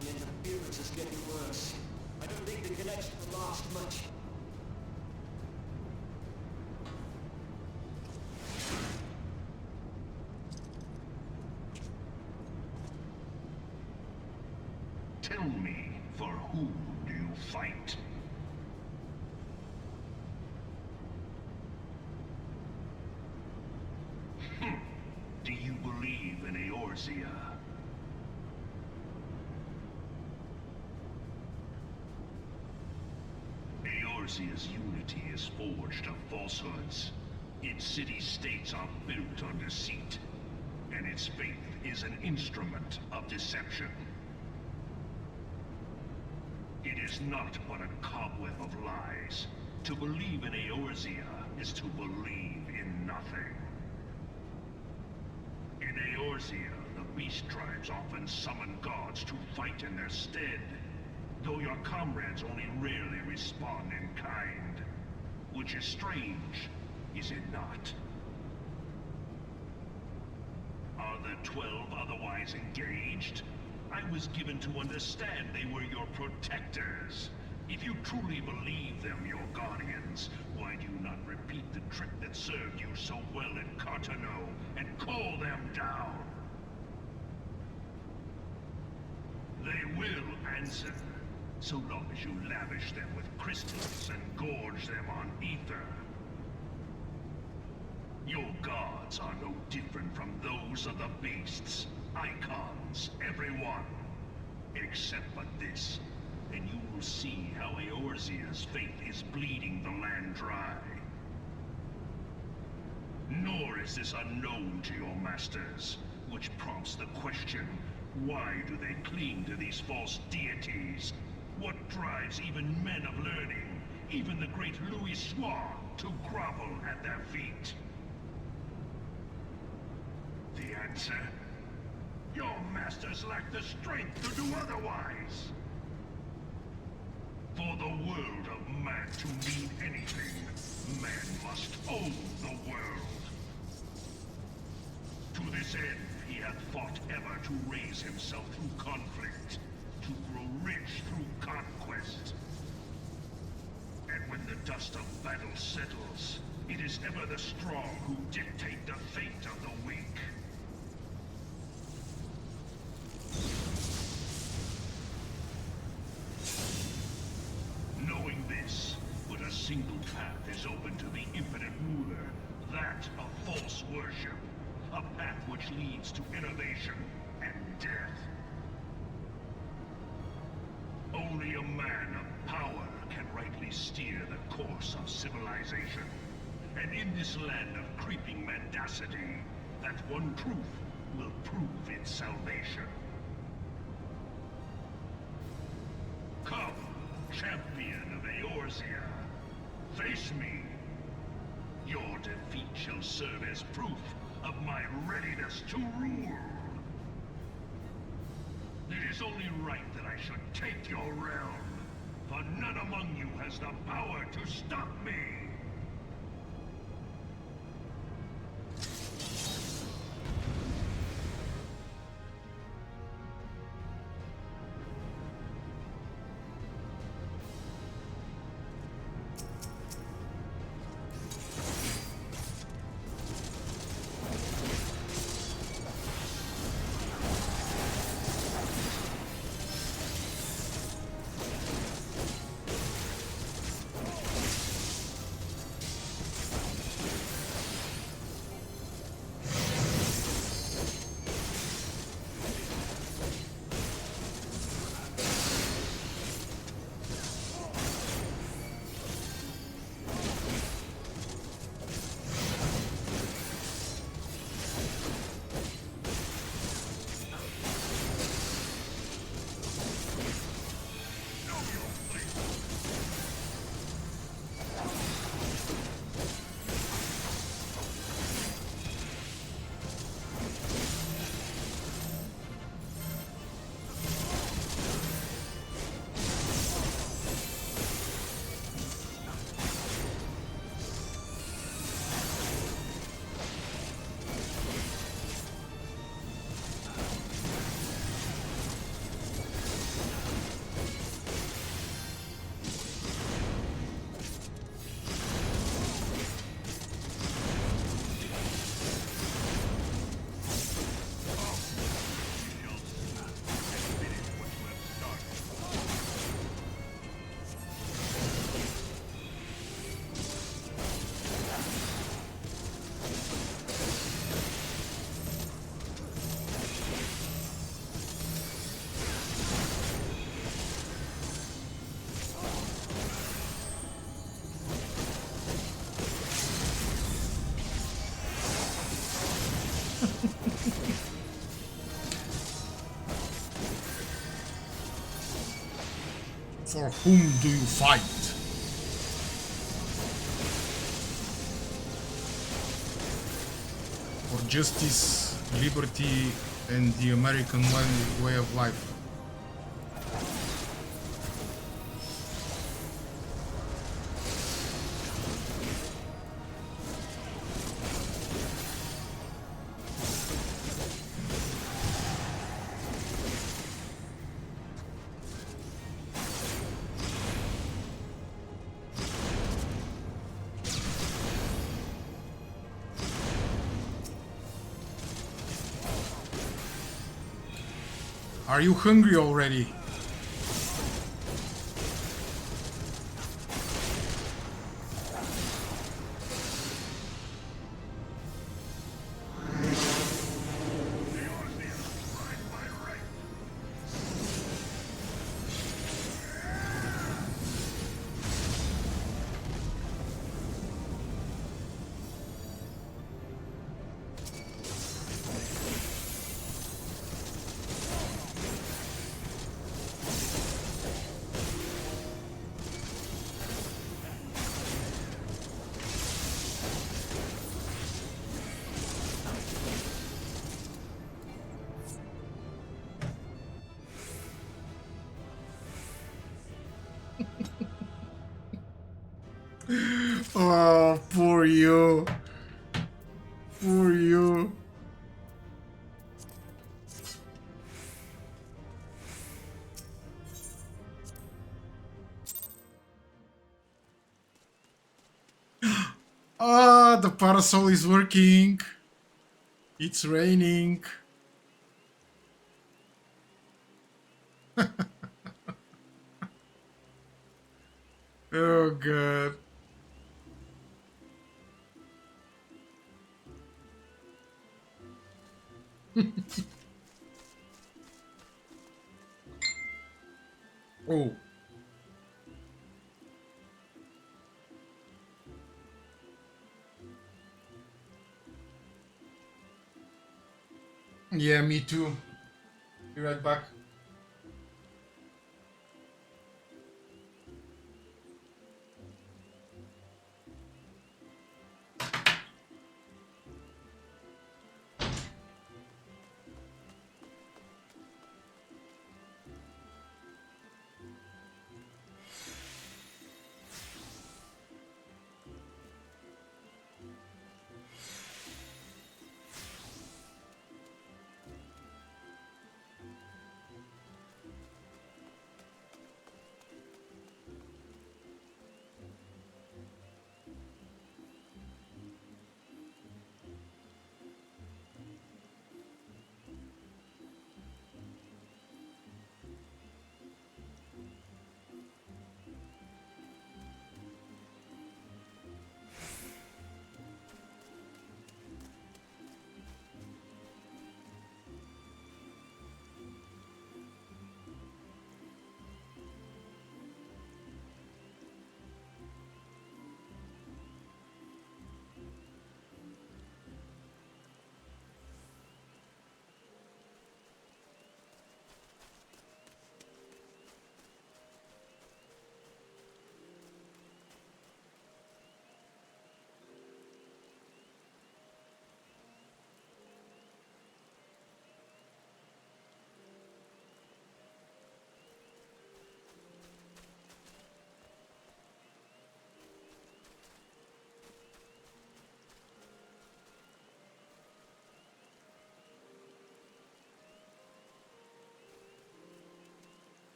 The interference is getting worse. I don't think the connection will last much. Tell me, for whom do you fight? Do you believe in Eorzea? Eorzea's unity is forged of falsehoods. Its city-states are built on deceit, and its faith is an instrument of deception. It is not but a cobweb of lies. To believe in Eorzea is to believe in nothing. In Eorzea, the beast tribes often summon gods to fight in their stead, though your comrades only rarely respond in kind. Which is strange, is it not? Are the 12 otherwise engaged? I was given to understand they were your protectors. If you truly believe them your guardians, why do you not repeat the trick that served you so well in Cartano and call them down? They will answer. so long as you lavish them with crystals and gorge them on ether. Your gods are no different from those of the beasts. Icons, every one. Except for this, and you will see how Eorzea's faith is bleeding the land dry. Nor is this unknown to your masters, which prompts the question, why do they cling to these false deities? What drives even men of learning, even the great Louis Swan, to grovel at their feet? The answer? Your masters lack the strength to do otherwise. For the world of man to mean anything, man must own the world. To this end, he hath fought ever to raise himself through conflict, to grow rich through conquest. And when the dust of battle settles, it is ever the strong who dictate the fate of the weak. Knowing this, but a single path is open to the infinite ruler, that of false worship, a path which leads to innovation and death. Only a man of power can rightly steer the course of civilization. And in this land of creeping mendacity, that one truth will prove its salvation. Come, champion of Eorzea, face me. Your defeat shall serve as proof of my readiness to rule. It is only right that I should take your realm, for none among you has the power to stop me. For whom do you fight? For justice, liberty, and the American way of life. Are you hungry already? Oh, poor you. Poor you. Ah, the parasol is working. It's raining. Oh, God. Oh. Yeah, me too. Be right back.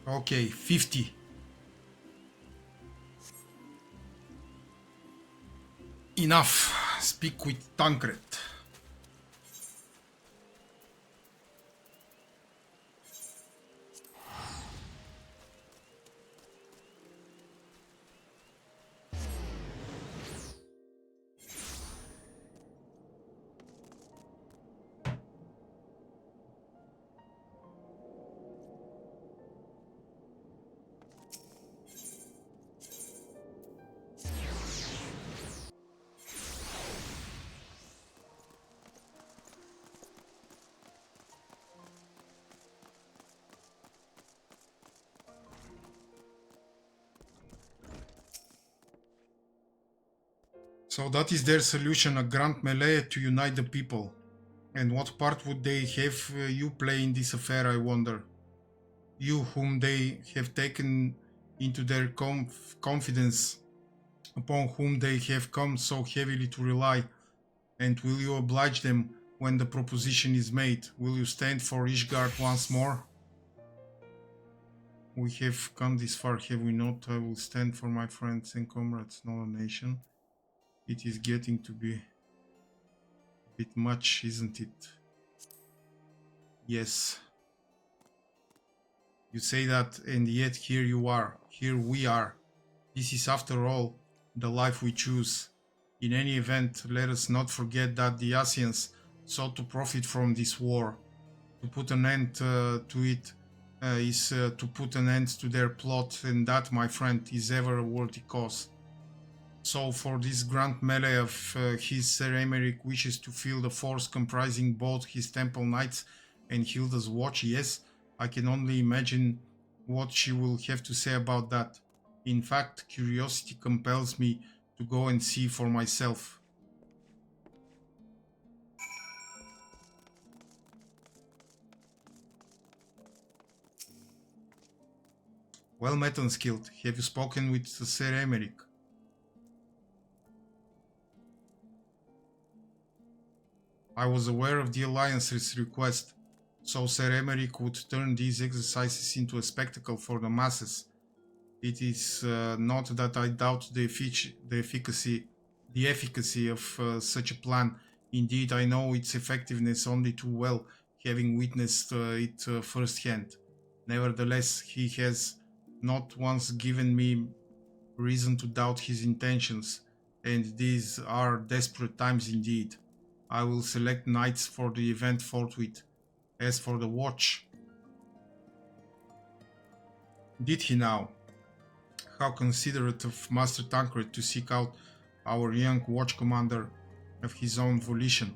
Okay, 50. Enough. Speak with Tancred. So that is their solution, a grand melee to unite the people. And what part would they have you play in this affair, I wonder? You whom they have taken into their confidence, upon whom they have come so heavily to rely. And will you oblige them when the proposition is made? Will you stand for Ishgard once more? We have come this far, have we not? I will stand for my friends and comrades, not a nation. It is getting to be a bit much, isn't it? Yes. You say that, and yet here you are. Here we are. This is, after all, the life we choose. In any event, let us not forget that the Asians sought to profit from this war. To put an end to it is to put an end to their plot, and that, my friend, is ever a worthy cause. So for this grand melee of his, Sir Emeric wishes to field a force comprising both his temple knights and Hilda's watch. Yes, I can only imagine what she will have to say about that. In fact, curiosity compels me to go and see for myself. Well met, Unskilled. Have you spoken with Sir Emeric? I was aware of the Alliance's request, so Sir Emeric would turn these exercises into a spectacle for the masses. It is not that I doubt the efficacy of such a plan. Indeed, I know its effectiveness only too well, having witnessed it firsthand. Nevertheless, he has not once given me reason to doubt his intentions, and these are desperate times indeed. I will select knights for the event forthwith. As for the watch... Did he now? How considerate of Master Tancred to seek out our young watch commander of his own volition.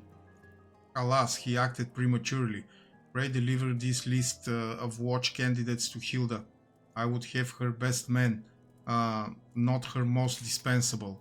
Alas, he acted prematurely. Pray deliver this list of watch candidates to Hilda. I would have her best men, not her most dispensable.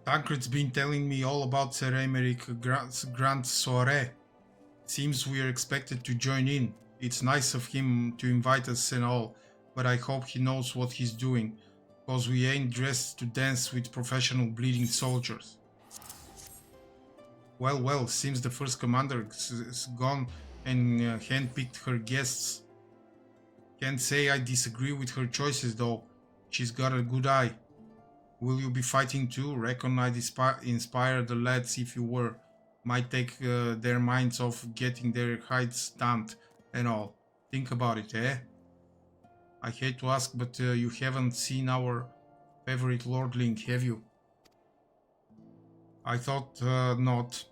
Tancred's been telling me all about Sir Emeric Grand Soiree. Seems we are expected to join in. It's nice of him to invite us and all, but I hope he knows what he's doing, cause we ain't dressed to dance with professional bleeding soldiers. Well, seems the first commander is gone and handpicked her guests. Can't say I disagree with her choices though. She's got a good eye. Will you be fighting too? Reckon I'd inspire the lads if you were. Might take their minds off getting their hides tanned and all. Think about it, eh? I hate to ask, but you haven't seen our favorite lordling, have you? I thought not.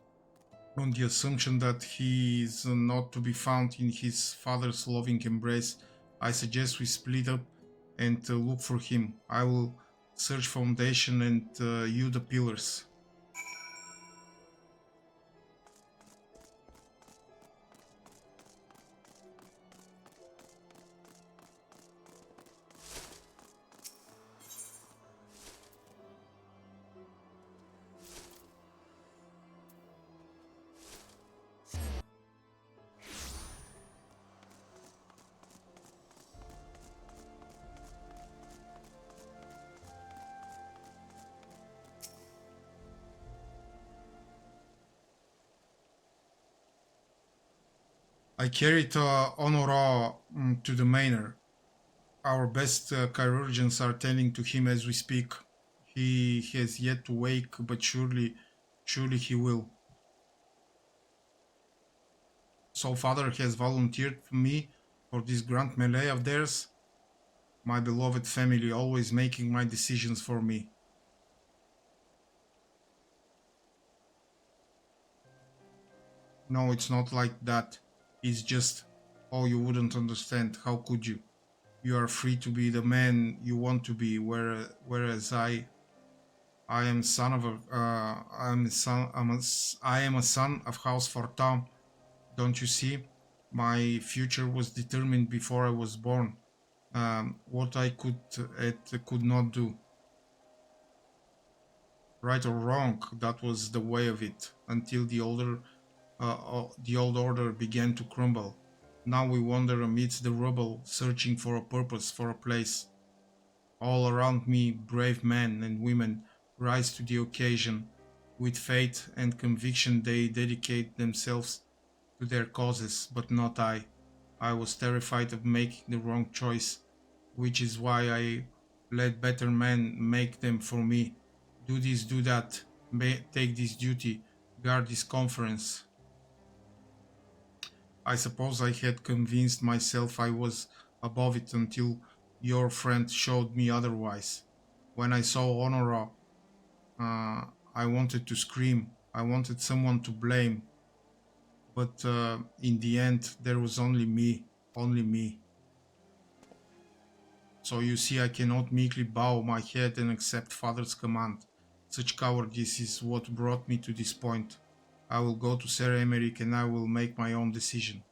On the assumption that he is not to be found in his father's loving embrace, I suggest we split up and look for him. I will search foundation and you the pillars. I carried Honora to the manor. Our best chirurgeons are tending to him as we speak. He has yet to wake, but surely he will. So father has volunteered me for this grand melee of theirs. My beloved family always making my decisions for me. No, it's not like that. It's just, oh, you wouldn't understand. How could you? You are free to be the man you want to be, whereas I am son of a, I am a son of House Fortin. Don't you see? My future was determined before I was born. What I could not do. Right or wrong, that was the way of it until the old order began to crumble. Now we wander amidst the rubble, searching for a purpose, for a place. All around me, brave men and women rise to the occasion. With faith and conviction, they dedicate themselves to their causes, but not I. I was terrified of making the wrong choice, which is why I let better men make them for me. Do this, do that, take this duty, guard this conference. I suppose I had convinced myself I was above it until your friend showed me otherwise. When I saw Honora, I wanted to scream. I wanted someone to blame. But in the end, there was only me. Only me. So you see, I cannot meekly bow my head and accept father's command. Such cowardice is what brought me to this point. I will go to Sir Emerick and I will make my own decision.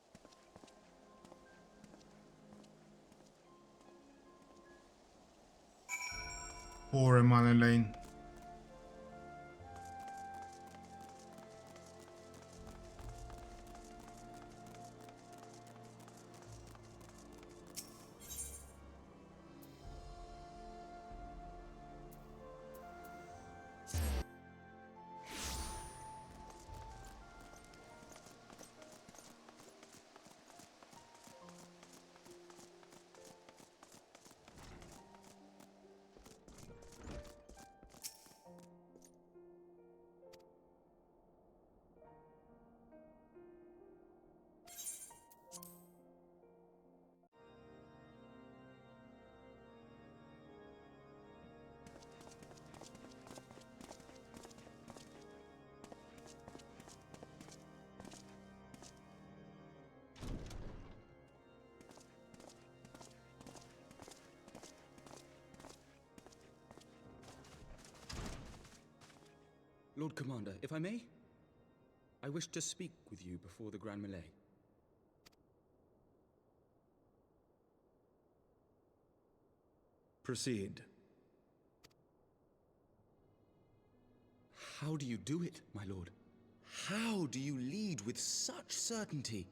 Poor Emanuelaine. Lord Commander, if I may? I wish to speak with you before the Grand Melee. Proceed. How do you do it, my lord? How do you lead with such certainty,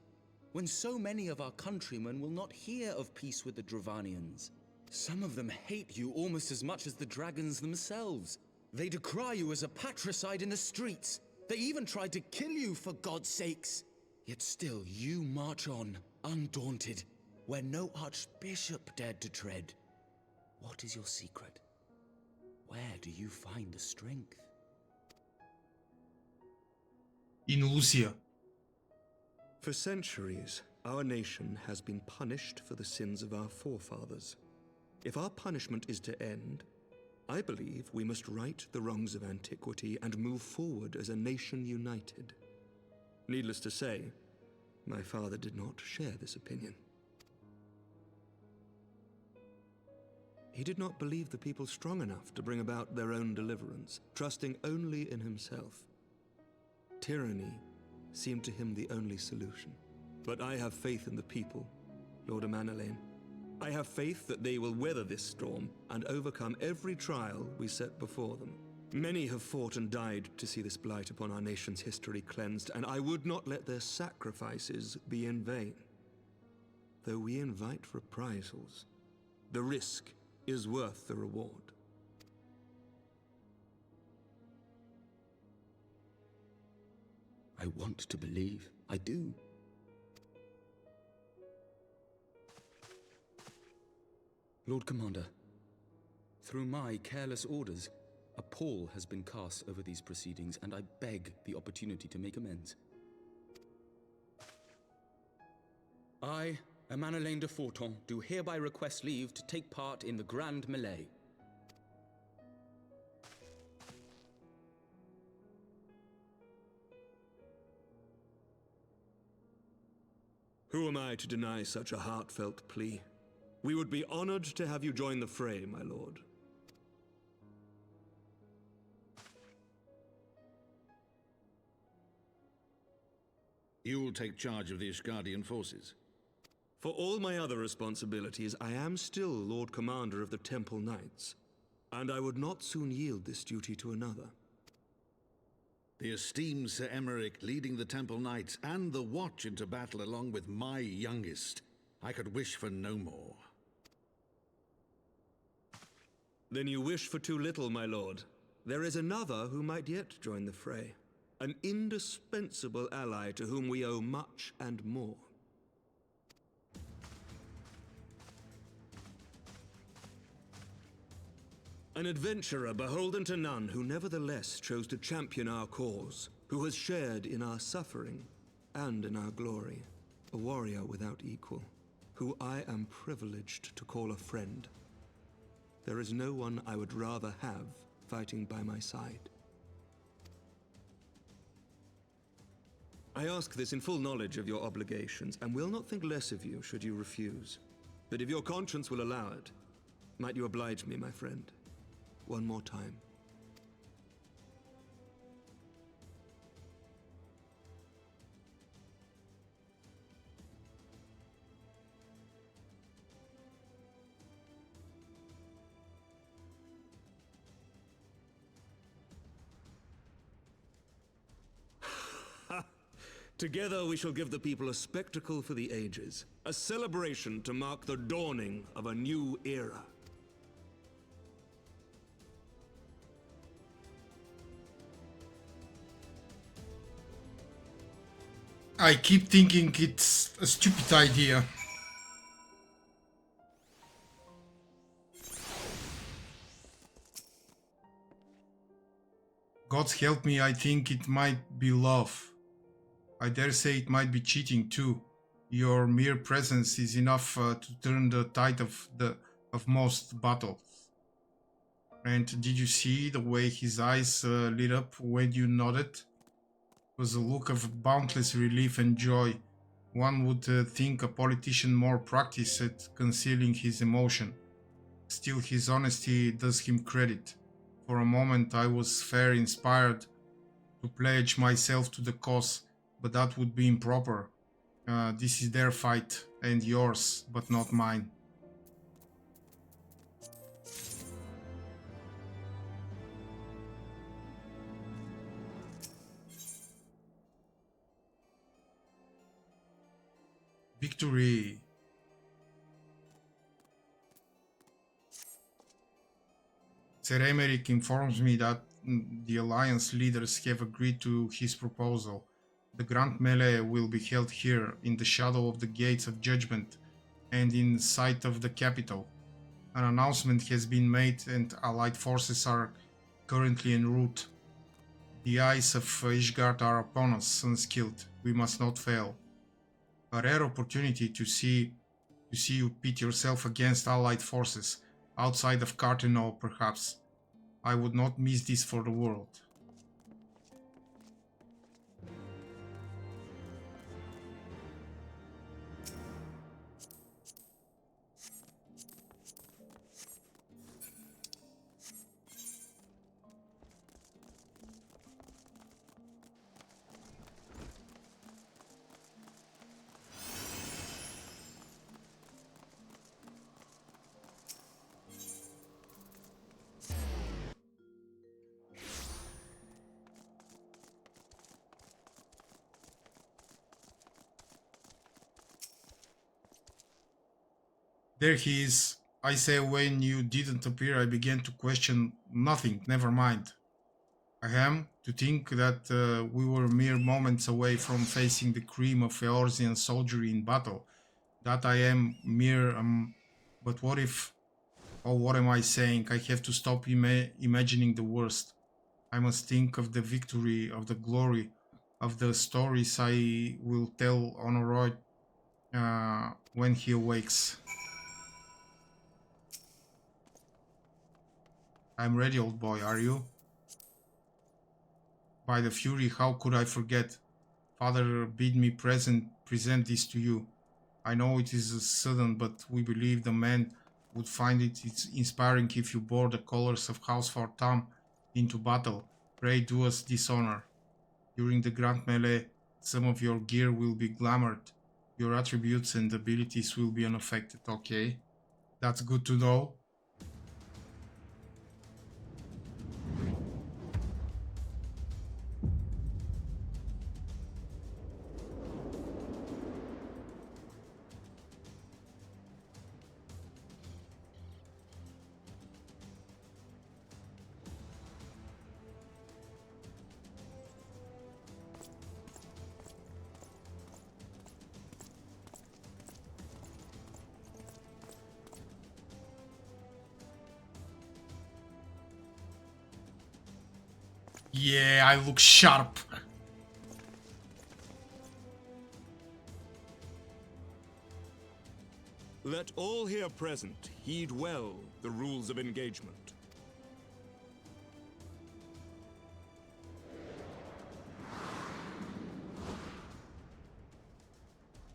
when so many of our countrymen will not hear of peace with the Dravanians? Some of them hate you almost as much as the dragons themselves. They decry you as a patricide in the streets. They even tried to kill you, for God's sakes. Yet still you march on, undaunted, where no archbishop dared to tread. What is your secret? Where do you find the strength? In Lucia. For centuries, our nation has been punished for the sins of our forefathers. If our punishment is to end, I believe we must right the wrongs of antiquity and move forward as a nation united. Needless to say, my father did not share this opinion. He did not believe the people strong enough to bring about their own deliverance, trusting only in himself. Tyranny seemed to him the only solution. But I have faith in the people, Lord Amanalain. I have faith that they will weather this storm and overcome every trial we set before them. Many have fought and died to see this blight upon our nation's history cleansed, and I would not let their sacrifices be in vain. Though we invite reprisals, the risk is worth the reward. I want to believe. I do. Lord Commander, through my careless orders, a pall has been cast over these proceedings, and I beg the opportunity to make amends. I, Amanalain de Forton, do hereby request leave to take part in the Grand Melee. Who am I to deny such a heartfelt plea? We would be honored to have you join the fray, my lord. You will take charge of the Ishgardian forces. For all my other responsibilities, I am still Lord Commander of the Temple Knights, and I would not soon yield this duty to another. The esteemed Sir Emeric leading the Temple Knights and the Watch into battle along with my youngest. I could wish for no more. Then you wish for too little, my lord. There is another who might yet join the fray. An indispensable ally to whom we owe much and more. An adventurer beholden to none who nevertheless chose to champion our cause, who has shared in our suffering and in our glory. A warrior without equal, who I am privileged to call a friend. There is no one I would rather have fighting by my side. I ask this in full knowledge of your obligations, and will not think less of you should you refuse. But if your conscience will allow it, might you oblige me, my friend, one more time? Together we shall give the people a spectacle for the ages, a celebration to mark the dawning of a new era. I keep thinking it's a stupid idea. God help me, I think it might be love. I dare say it might be cheating too. Your mere presence is enough to turn the tide of most battles. And did you see the way his eyes lit up when you nodded? It was a look of boundless relief and joy. One would think a politician more practiced at concealing his emotion. Still, his honesty does him credit. For a moment I was fair inspired to pledge myself to the cause, but that would be improper. This is their fight and yours, but not mine. Victory! Sir Emeric informs me that the Alliance leaders have agreed to his proposal. The Grand Melee will be held here, in the shadow of the Gates of Judgment and in sight of the capital. An announcement has been made and allied forces are currently en route. The eyes of Ishgard are upon us, unskilled. We must not fail. A rare opportunity to see you pit yourself against allied forces, outside of Carthenau perhaps. I would not miss this for the world. There he is. I say when you didn't appear, I began to question nothing. Never mind. I am to think that we were mere moments away from facing the cream of Eorzean soldiery in battle. That I am mere. But what if? Oh, what am I saying? I have to stop imagining the worst. I must think of the victory, of the glory, of the stories I will tell Honoroy when he awakes. I'm ready, old boy, are you? By the Fury, how could I forget? Father bid me present this to you. I know it is sudden, but we believe the man would find it inspiring if you bore the colors of Havensward Tam into battle. Pray do us this honor. During the Grand Melee, some of your gear will be glamored. Your attributes and abilities will be unaffected. Okay, that's good to know. Yeah, I look sharp. Let all here present heed well the rules of engagement.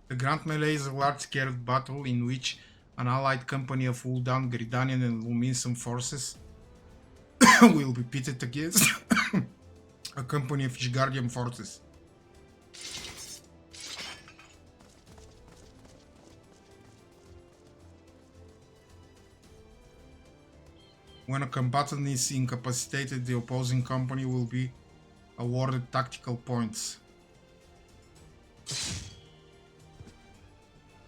The Grand Melee is a large-scale battle in which an allied company of Ul'dan, Gridanian and Luminsum forces will be pitted against a company of Ishgardian forces. When a combatant is incapacitated, the opposing company will be awarded tactical points.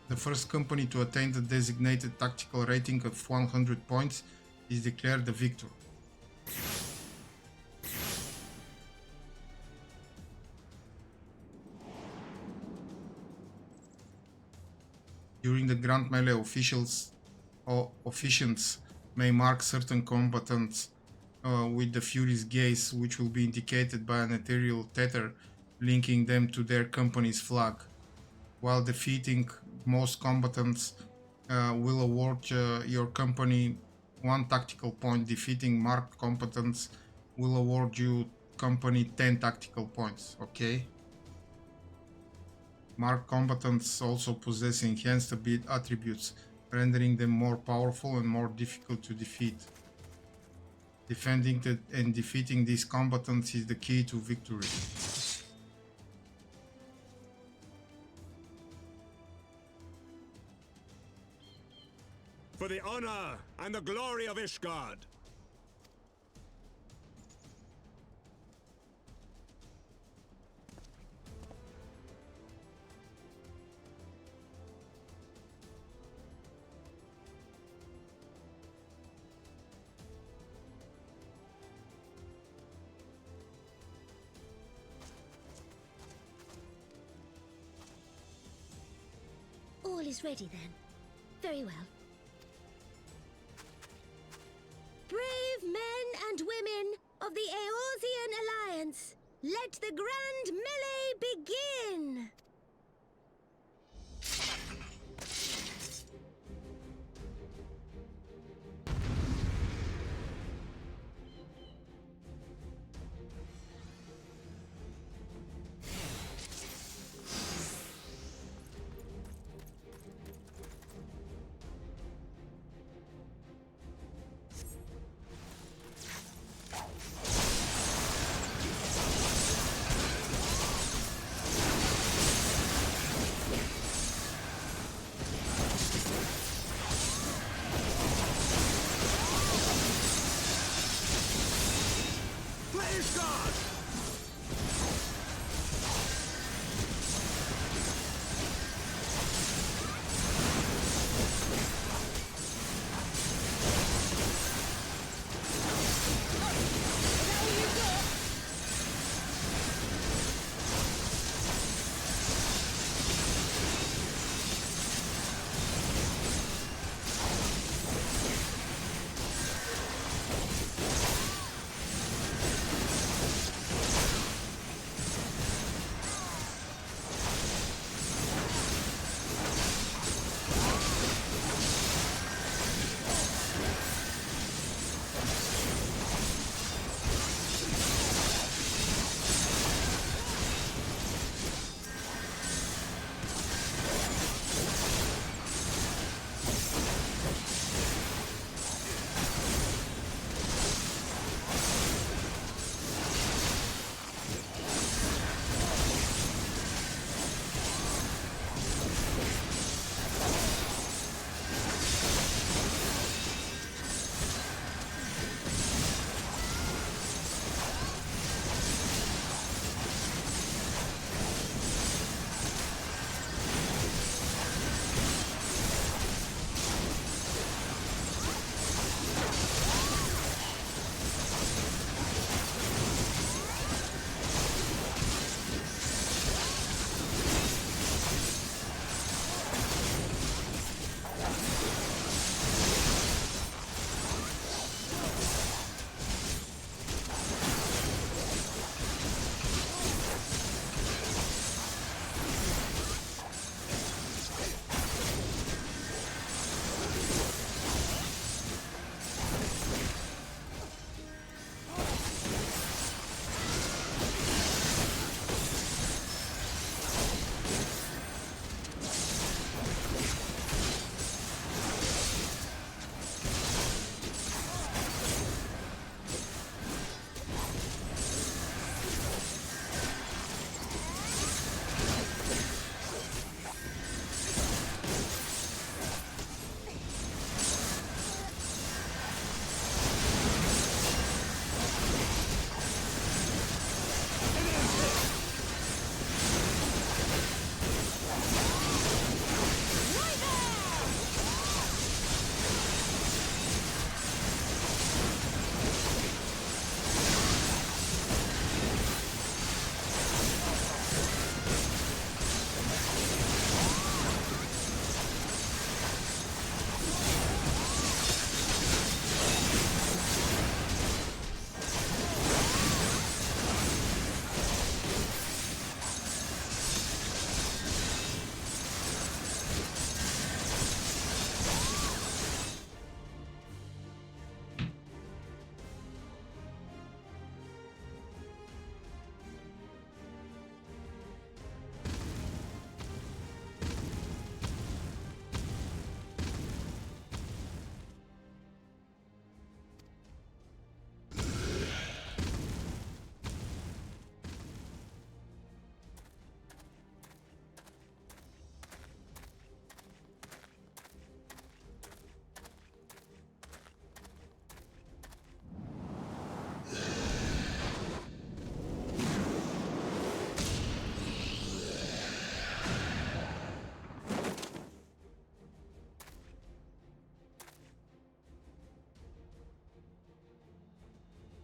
The first company to attain the designated tactical rating of 100 points is declared the victor. During the Grand Melee, officiants may mark certain combatants with the Fury's gaze, which will be indicated by an ethereal tether linking them to their company's flag. While defeating most combatants will award your company 1 tactical point. Defeating marked combatants will award you company 10 tactical points. Okay. Marked combatants also possess enhanced attributes, rendering them more powerful and more difficult to defeat. Defending and defeating these combatants is the key to victory. For the honor and the glory of Ishgard! All is ready then. Very well. Brave men and women of the Eorzean Alliance, let the Grand Melee begin!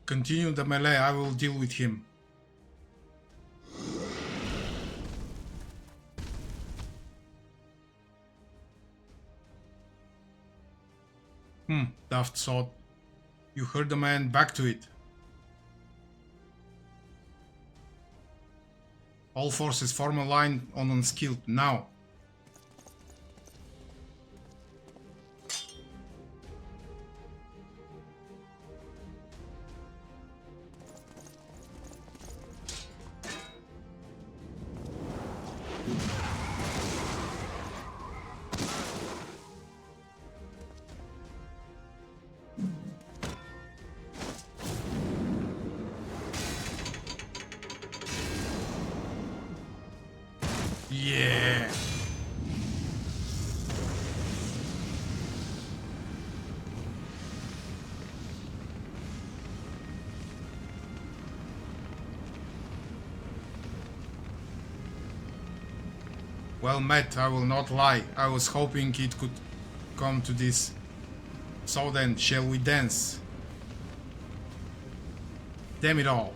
continue the melee. I will deal with him. Daft thought. You heard the man. Back to it. All forces form a line on unskilled. Now. Yeah. Well met, I will not lie. I was hoping it could come to this. So then, shall we dance? Damn it all.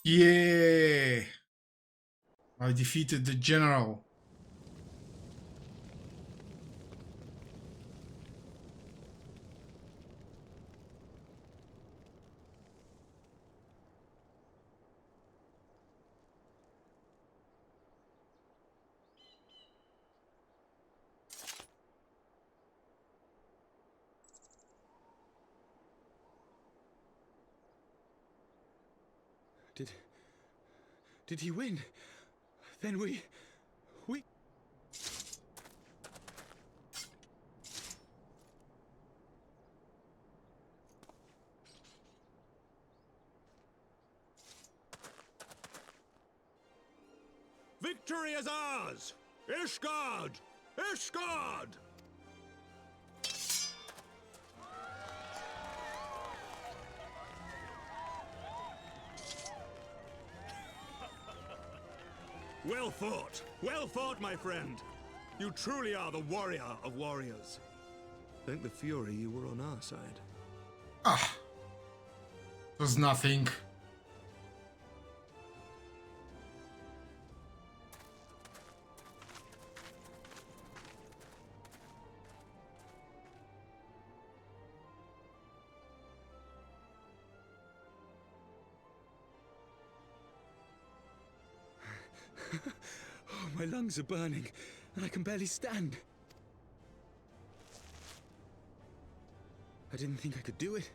Yeah! I defeated the general. Did he win? Then we... Victory is ours! Ishgard! Ishgard! Well fought! Well fought, my friend! You truly are the warrior of warriors. Thank the Fury you were on our side. Ah, it was nothing. Oh, my lungs are burning, and I can barely stand. I didn't think I could do it,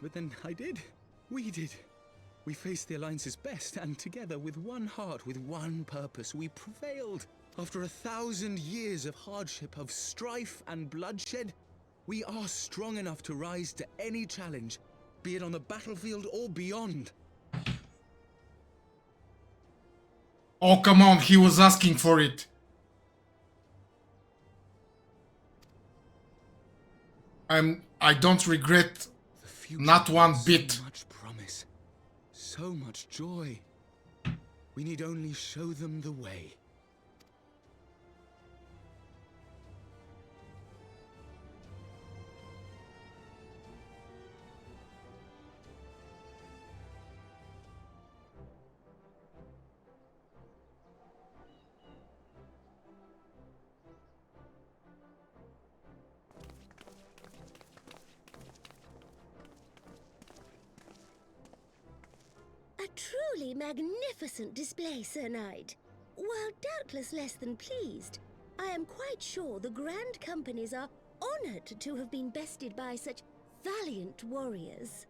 but then I did. We did. We faced the Alliance's best, and together, with one heart, with one purpose, we prevailed. After 1,000 years of hardship, of strife and bloodshed, we are strong enough to rise to any challenge, be it on the battlefield or beyond. Oh, come on, he was asking for it. I don't regret The future not one holds bit. So much promise, so much joy. We need only show them the way. A truly magnificent display, Sir Knight. While doubtless less than pleased, I am quite sure the Grand Companies are honored to have been bested by such valiant warriors.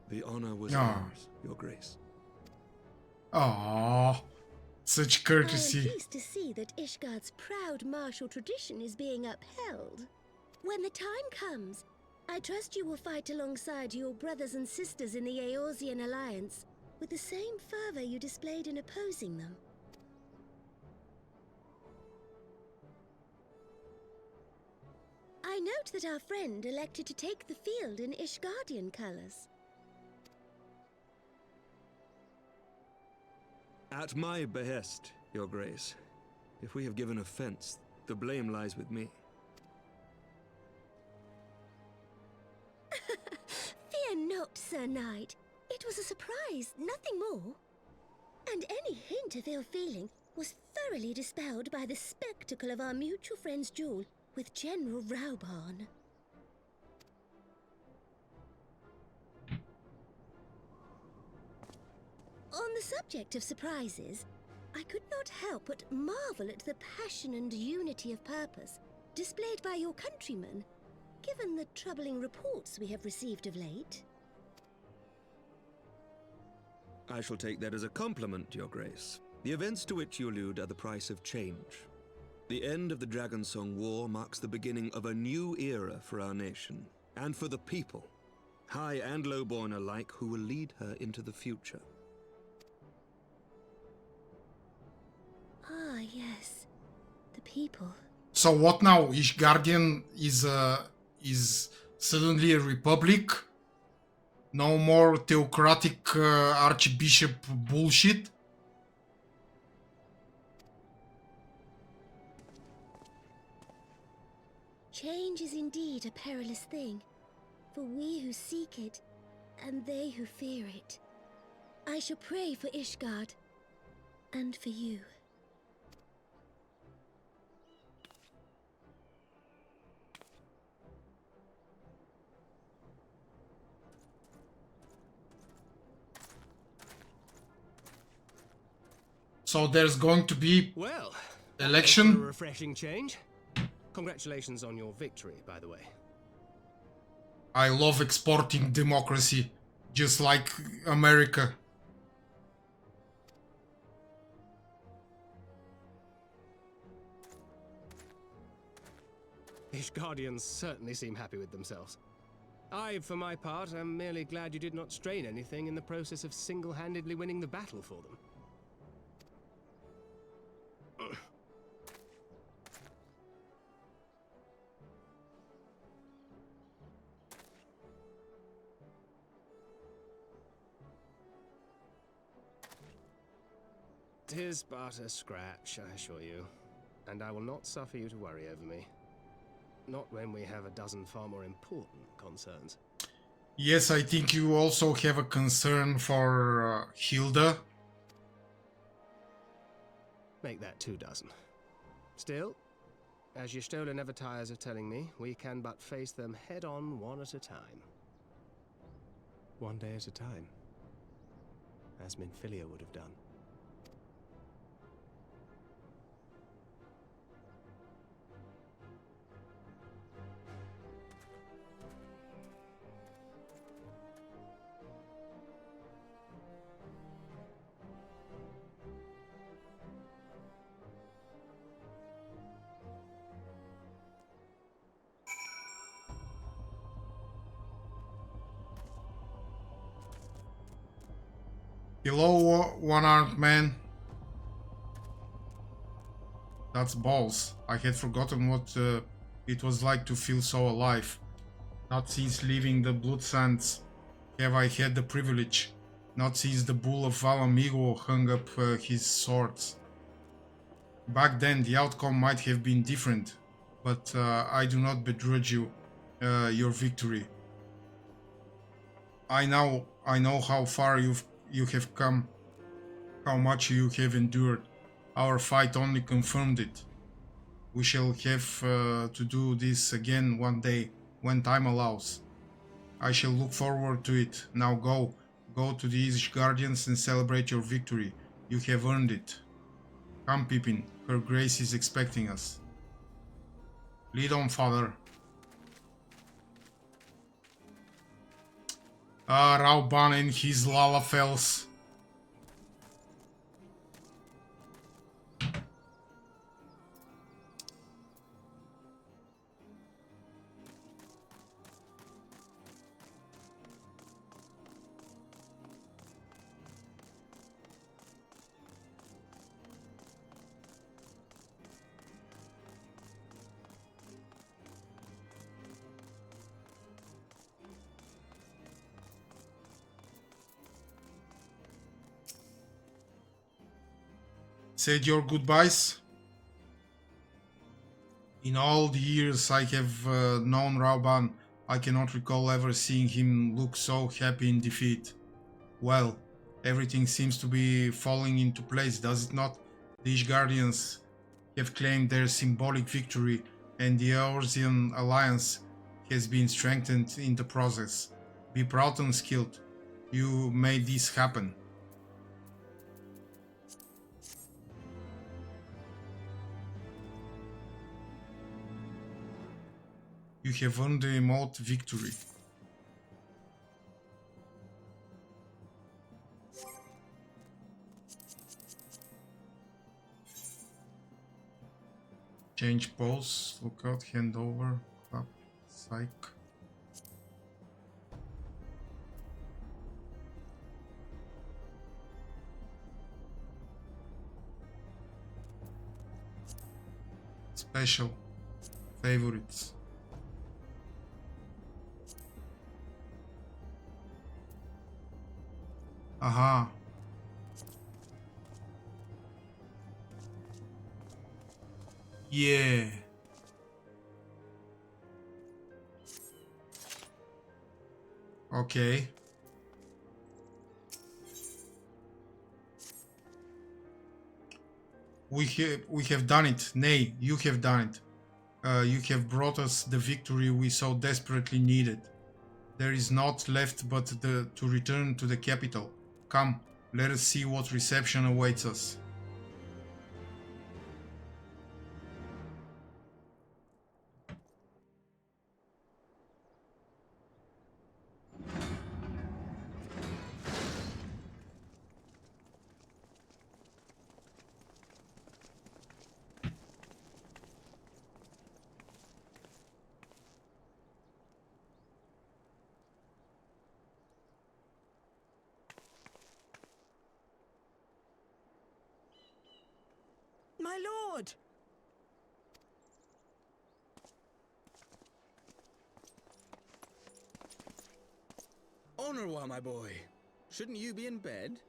The honor was Ah. ours, Your Grace. Oh, such I am courtesy. pleased to see that Ishgard's proud martial tradition is being upheld. When the time comes, I trust you will fight alongside your brothers and sisters in the Eorzean Alliance with the same fervor you displayed in opposing them. I note that our friend elected to take the field in Ishgardian colors. At my behest, Your Grace. If we have given offense, the blame lies with me. Fear not, Sir Knight. It was a surprise, nothing more. And any hint of ill feeling was thoroughly dispelled by the spectacle of our mutual friend's duel with General Raubarn. On the subject of surprises, I could not help but marvel at the passion and unity of purpose displayed by your countrymen, given the troubling reports we have received of late. I shall take that as a compliment, Your Grace. The events to which you allude are the price of change. The end of the Dragonsong War marks the beginning of a new era for our nation, and for the people, high and lowborn alike, who will lead her into the future. Ah, yes. The people. So what now? Ishgardian is suddenly a republic? No more theocratic archbishop bullshit? Change is indeed a perilous thing, for we who seek it, and they who fear it. I shall pray for Ishgard, and for you. So there's going to be Well, election? a refreshing change. Congratulations on your victory, by the way. I love exporting democracy, just like America. Ishgardians certainly seem happy with themselves. I, for my part, am merely glad you did not strain anything in the process of single-handedly winning the battle for them. It is but a scratch, I assure you. And I will not suffer you to worry over me. Not when we have a dozen far more important concerns. Yes, I think you also have a concern for Hilda. Make that 2 dozen. Still, as Y'shtola never tires of telling me, we can but face them head-on one at a time. One day at a time. As Minfilia would have done. Hello, one-armed man. That's balls. I had forgotten what it was like to feel so alive. Not since leaving the Blood Sands have I had the privilege. Not since the Bull of Valamigo hung up his swords. Back then the outcome might have been different, but I do not begrudge you your victory. I know how far you have come, how much you have endured. Our fight only confirmed it. We shall have to do this again one day, when time allows. I shall look forward to it. Now go to the East Guardians and celebrate your victory. You have earned it. Come, Pippin, her grace is expecting us. Lead on, father. Rauban and his Lalafels. Said your goodbyes. In all the years I have known Rauban, I cannot recall ever seeing him look so happy in defeat. Well, everything seems to be falling into place, does it not? The Ishgardians have claimed their symbolic victory, and the Eorzean alliance has been strengthened in the process. Be proud and skilled. You made this happen. You have earned the emote victory. Change pose, lookout, hand over, clap, psych. Special favorites. Aha. Yeah. Okay. We have done it. Nay, you have done it. You have brought us the victory we so desperately needed. There is naught left but to return to the capital. Come, let us see what reception awaits us. My lord! Honorwa, my boy. Shouldn't you be in bed?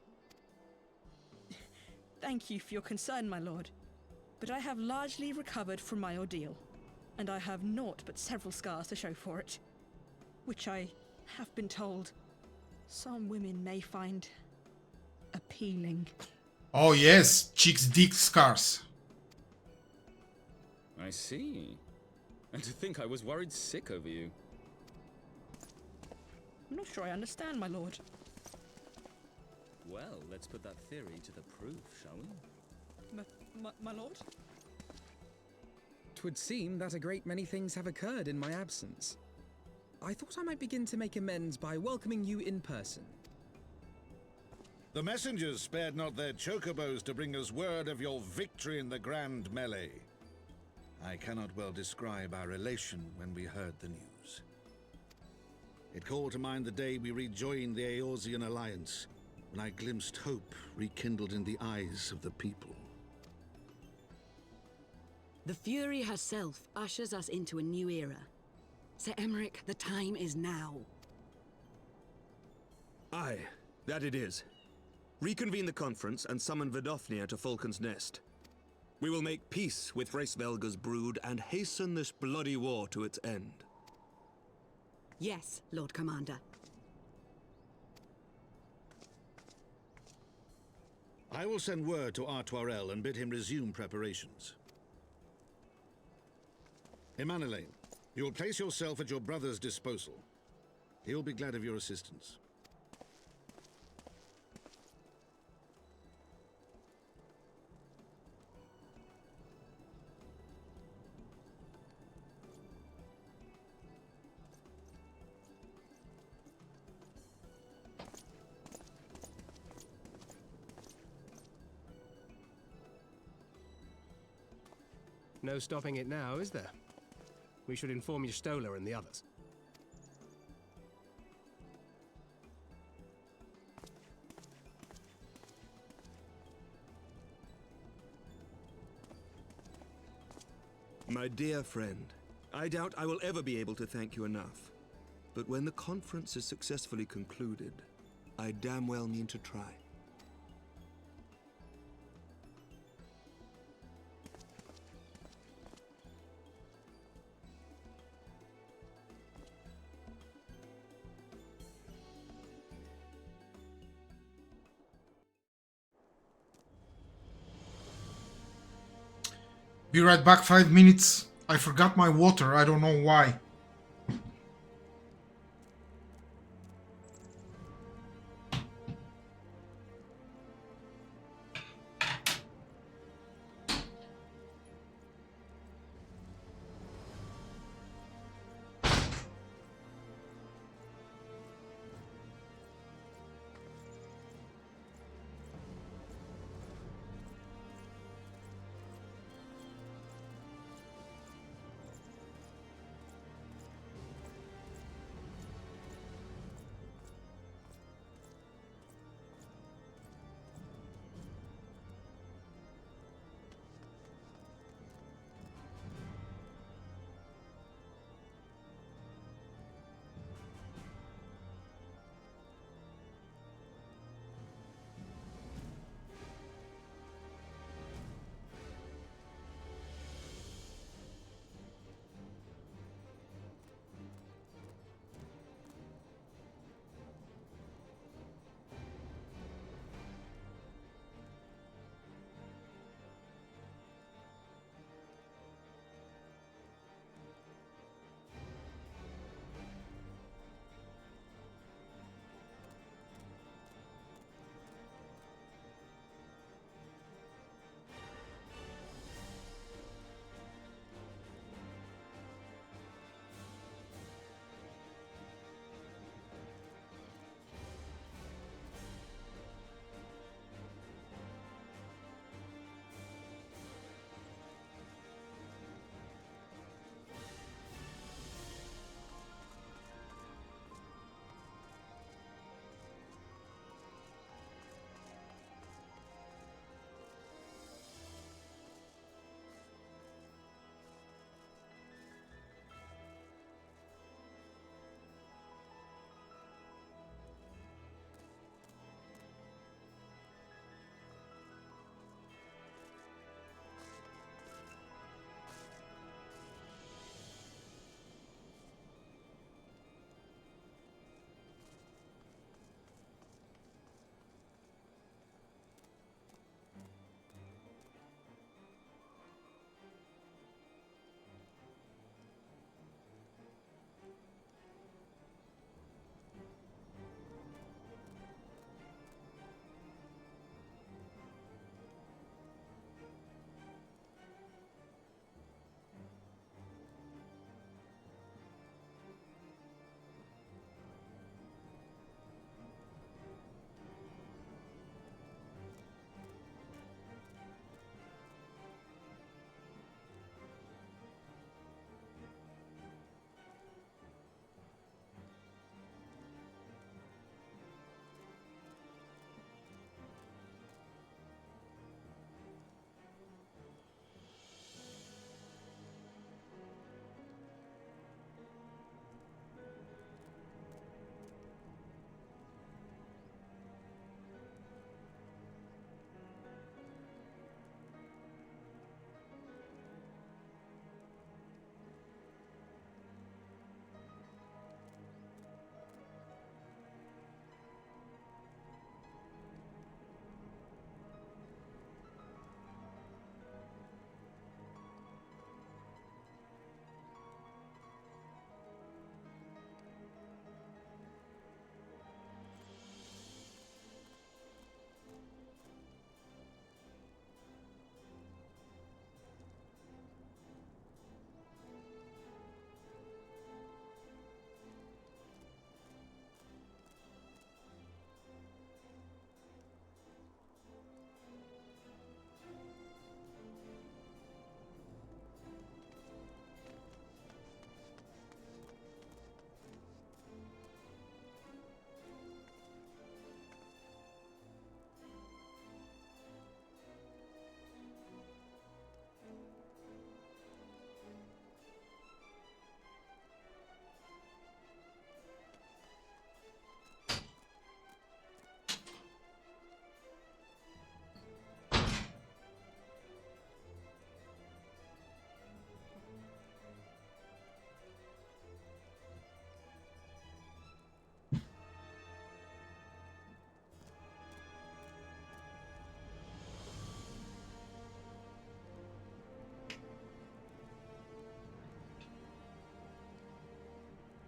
Thank you for your concern, my lord. But I have largely recovered from my ordeal, and I have naught but several scars to show for it, which I have been told some women may find appealing. Oh yes, chicks' dick scars. I see. And to think I was worried sick over you. I'm not sure I understand, my lord. Well, let's put that theory to the proof, shall we? My lord? 'Twould seem that a great many things have occurred in my absence. I thought I might begin to make amends by welcoming you in person. The messengers spared not their chocobos to bring us word of your victory in the grand melee. I cannot well describe our elation when we heard the news. It called to mind the day we rejoined the Eorzean Alliance, when I glimpsed hope rekindled in the eyes of the people. The Fury herself ushers us into a new era. Sir Emmerich, the time is now. Aye, that it is. Reconvene the conference and summon Vidofnir to Falcon's Nest. We will make peace with Hraesvelga's brood and hasten this bloody war to its end. Yes, Lord Commander. I will send word to Artoirel and bid him resume preparations. Emmanuel, you will place yourself at your brother's disposal. He will be glad of your assistance. No stopping it now, is there? We should inform Stola and the others. My dear friend, I doubt I will ever be able to thank you enough. But when the conference is successfully concluded, I damn well mean to try. Be right back, 5 minutes. I forgot my water, I don't know why.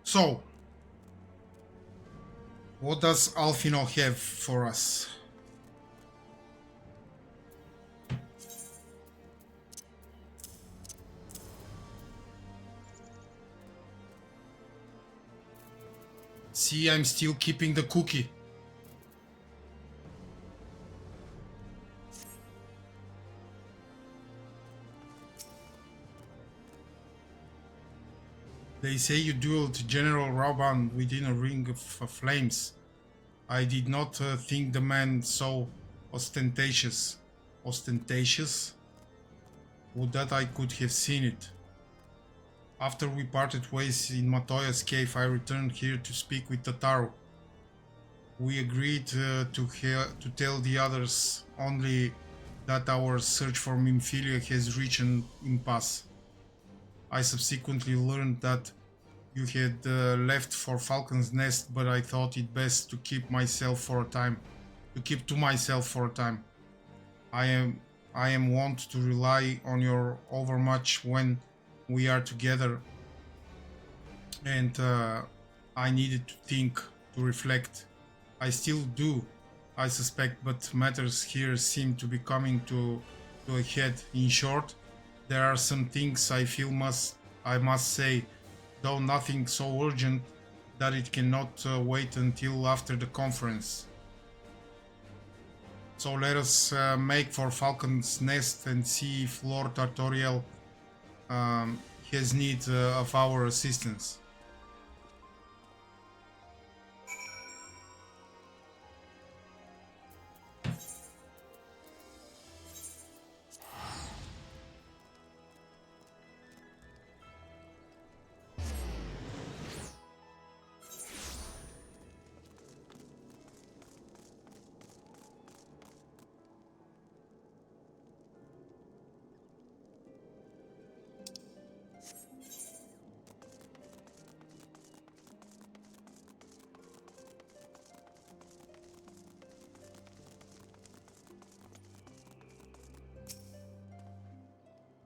So, what does Alfino have for us? See, I'm still keeping the cookie. They say you dueled General Rauban within a ring of flames. I did not think the man so ostentatious. Ostentatious? Would that I could have seen it. After we parted ways in Matoya's cave, I returned here to speak with Tataru. We agreed to tell the others only that our search for Nymphelia has reached an impasse. I subsequently learned that you had left for Falcon's Nest, but I thought it best to keep to myself for a time. I am wont to rely on your overmuch when we are together, and I needed to think, to reflect. I still do, I suspect, but matters here seem to be coming to a head. In short, there are some things I feel I must say, though nothing so urgent that it cannot wait until after the conference. So let us make for Falcon's Nest and see if Lord Artoriel has need of our assistance.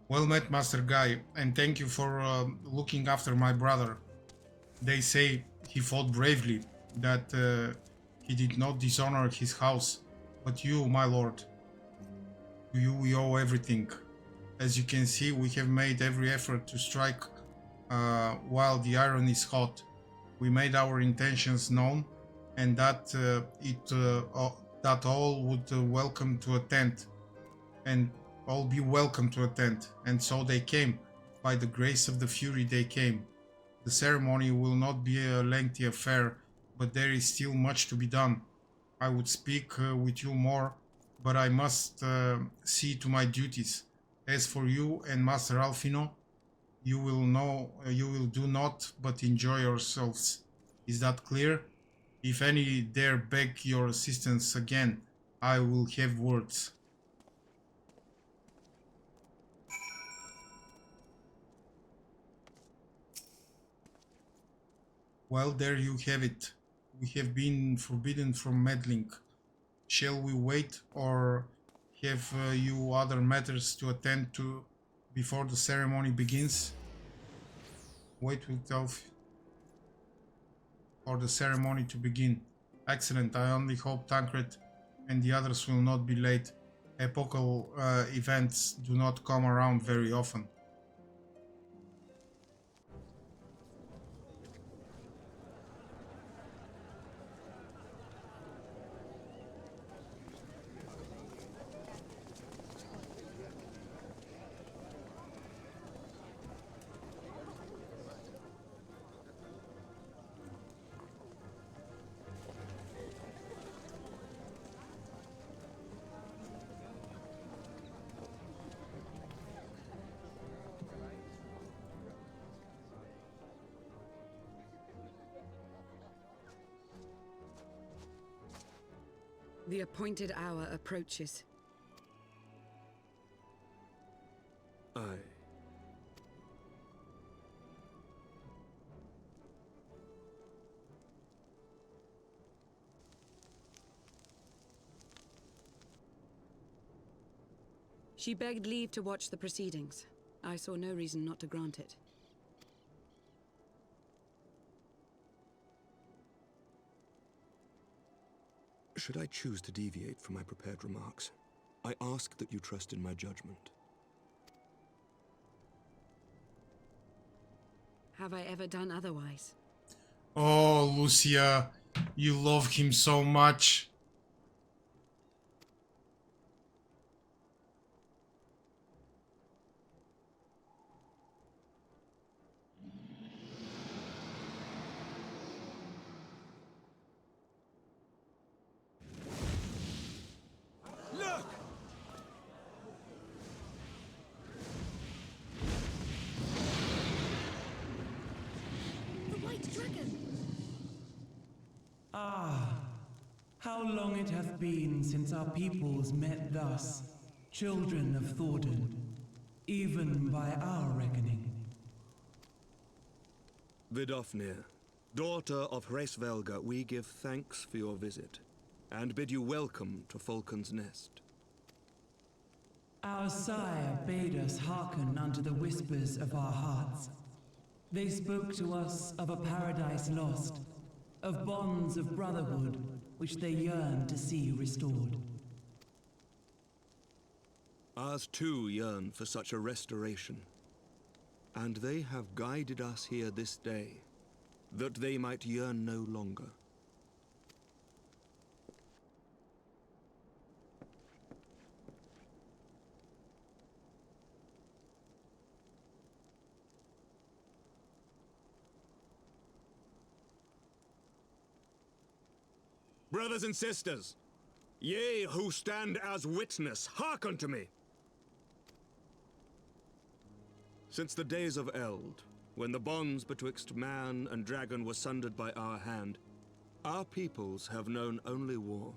Well met, Master Guy, and thank you for looking after my brother. They say he fought bravely, that he did not dishonor his house, but you, my lord, to you we owe everything. As you can see, we have made every effort to strike while the iron is hot. We made our intentions known, and that that all would welcome to attend, and all be welcome to attend. And so they came. By the grace of the Fury they came. The ceremony will not be a lengthy affair, but there is still much to be done. I would speak with you more, but I must see to my duties. As for you and Master Alfino, you will do not but enjoy yourselves. Is that clear? If any dare beg your assistance again, I will have words. Well, there you have it. We have been forbidden from meddling. Shall we wait, or have you other matters to attend to before the ceremony begins? Wait for the ceremony to begin. Excellent. I only hope Tancred and the others will not be late. Epochal events do not come around very often. The appointed hour approaches. Aye. She begged leave to watch the proceedings. I saw no reason not to grant it. Should I choose to deviate from my prepared remarks, I ask that you trust in my judgment. Have I ever done otherwise? Oh, Lucia, you love him so much. Look! The White Dragon! Ah, how long it hath been since our peoples met thus, children of Thordan, even by our reckoning. Vidofnir, daughter of Hraesvelga, we give thanks for your visit, and bid you welcome to Falcon's Nest. Our sire bade us hearken unto the whispers of our hearts. They spoke to us of a paradise lost, of bonds of brotherhood which they yearned to see restored. Ours too yearn for such a restoration, and they have guided us here this day, that they might yearn no longer. Brothers and sisters, ye who stand as witness, hearken to me. Since the days of Eld, when the bonds betwixt man and dragon were sundered by our hand, our peoples have known only war.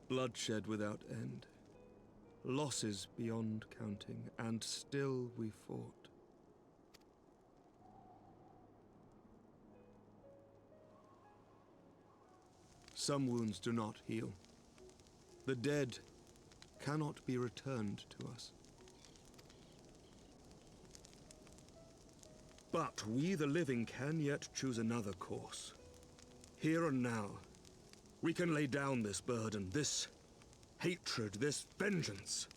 Bloodshed without end, losses beyond counting, and still we fought. Some wounds do not heal. The dead cannot be returned to us. But we, the living, can yet choose another course. Here and now, we can lay down this burden, this hatred, this vengeance.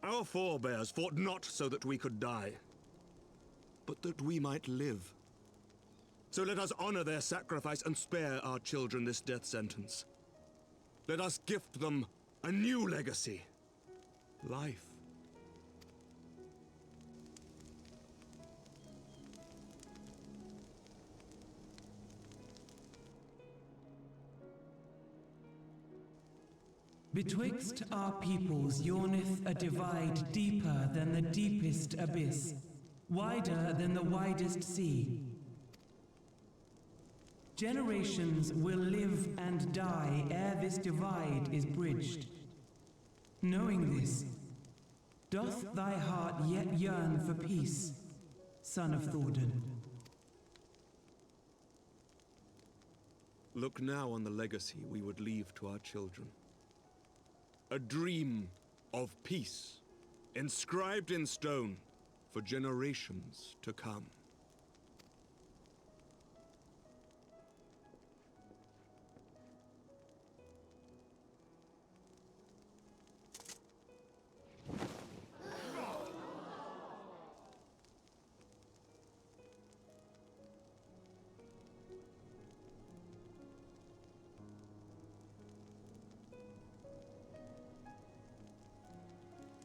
Our forebears fought not so that we could die, but that we might live. So let us honor their sacrifice and spare our children this death sentence. Let us gift them a new legacy. Life. Betwixt our peoples yawneth a divide deeper than the deepest abyss, wider than the widest sea. Generations will live and die ere this divide is bridged. Knowing this, doth thy heart yet yearn for peace, son of Thordan? Look now on the legacy we would leave to our children. A dream of peace, inscribed in stone for generations to come.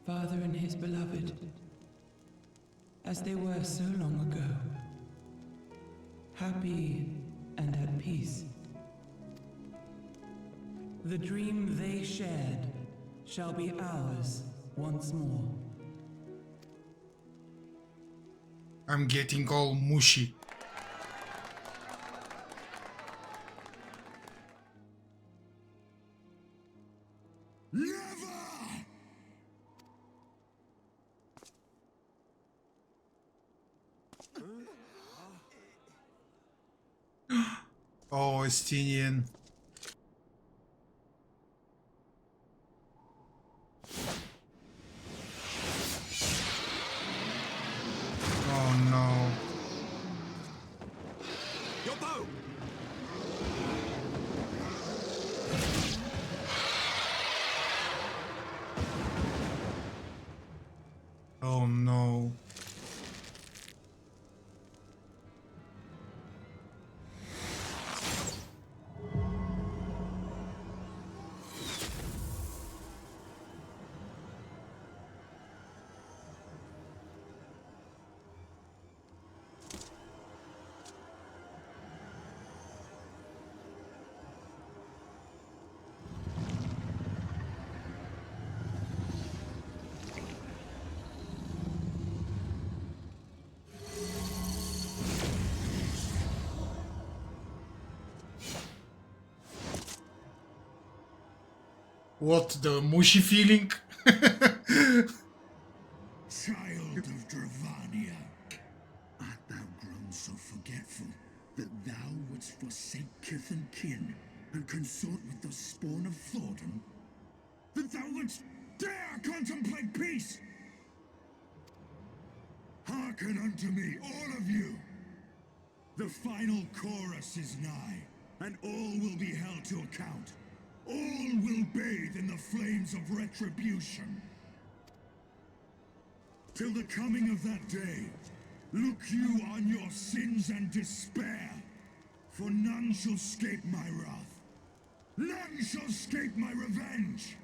Father and his beloved, as they were so long ago, happy and at peace. The dream they shared shall be ours once more. I'm getting all mushy. Oh, Estinian. Oh no. Oh no. What, the mushy feeling? Child of Dravania, art thou grown so forgetful that thou wouldst forsake kith and kin and consort with the spawn of Thornton? That thou wouldst dare contemplate peace? Hearken unto me, all of you! The final chorus is nigh, and all will be held to account. All will bathe in the flames of retribution. Till the coming of that day, look you on your sins and despair, for none shall escape my wrath. None shall escape my revenge!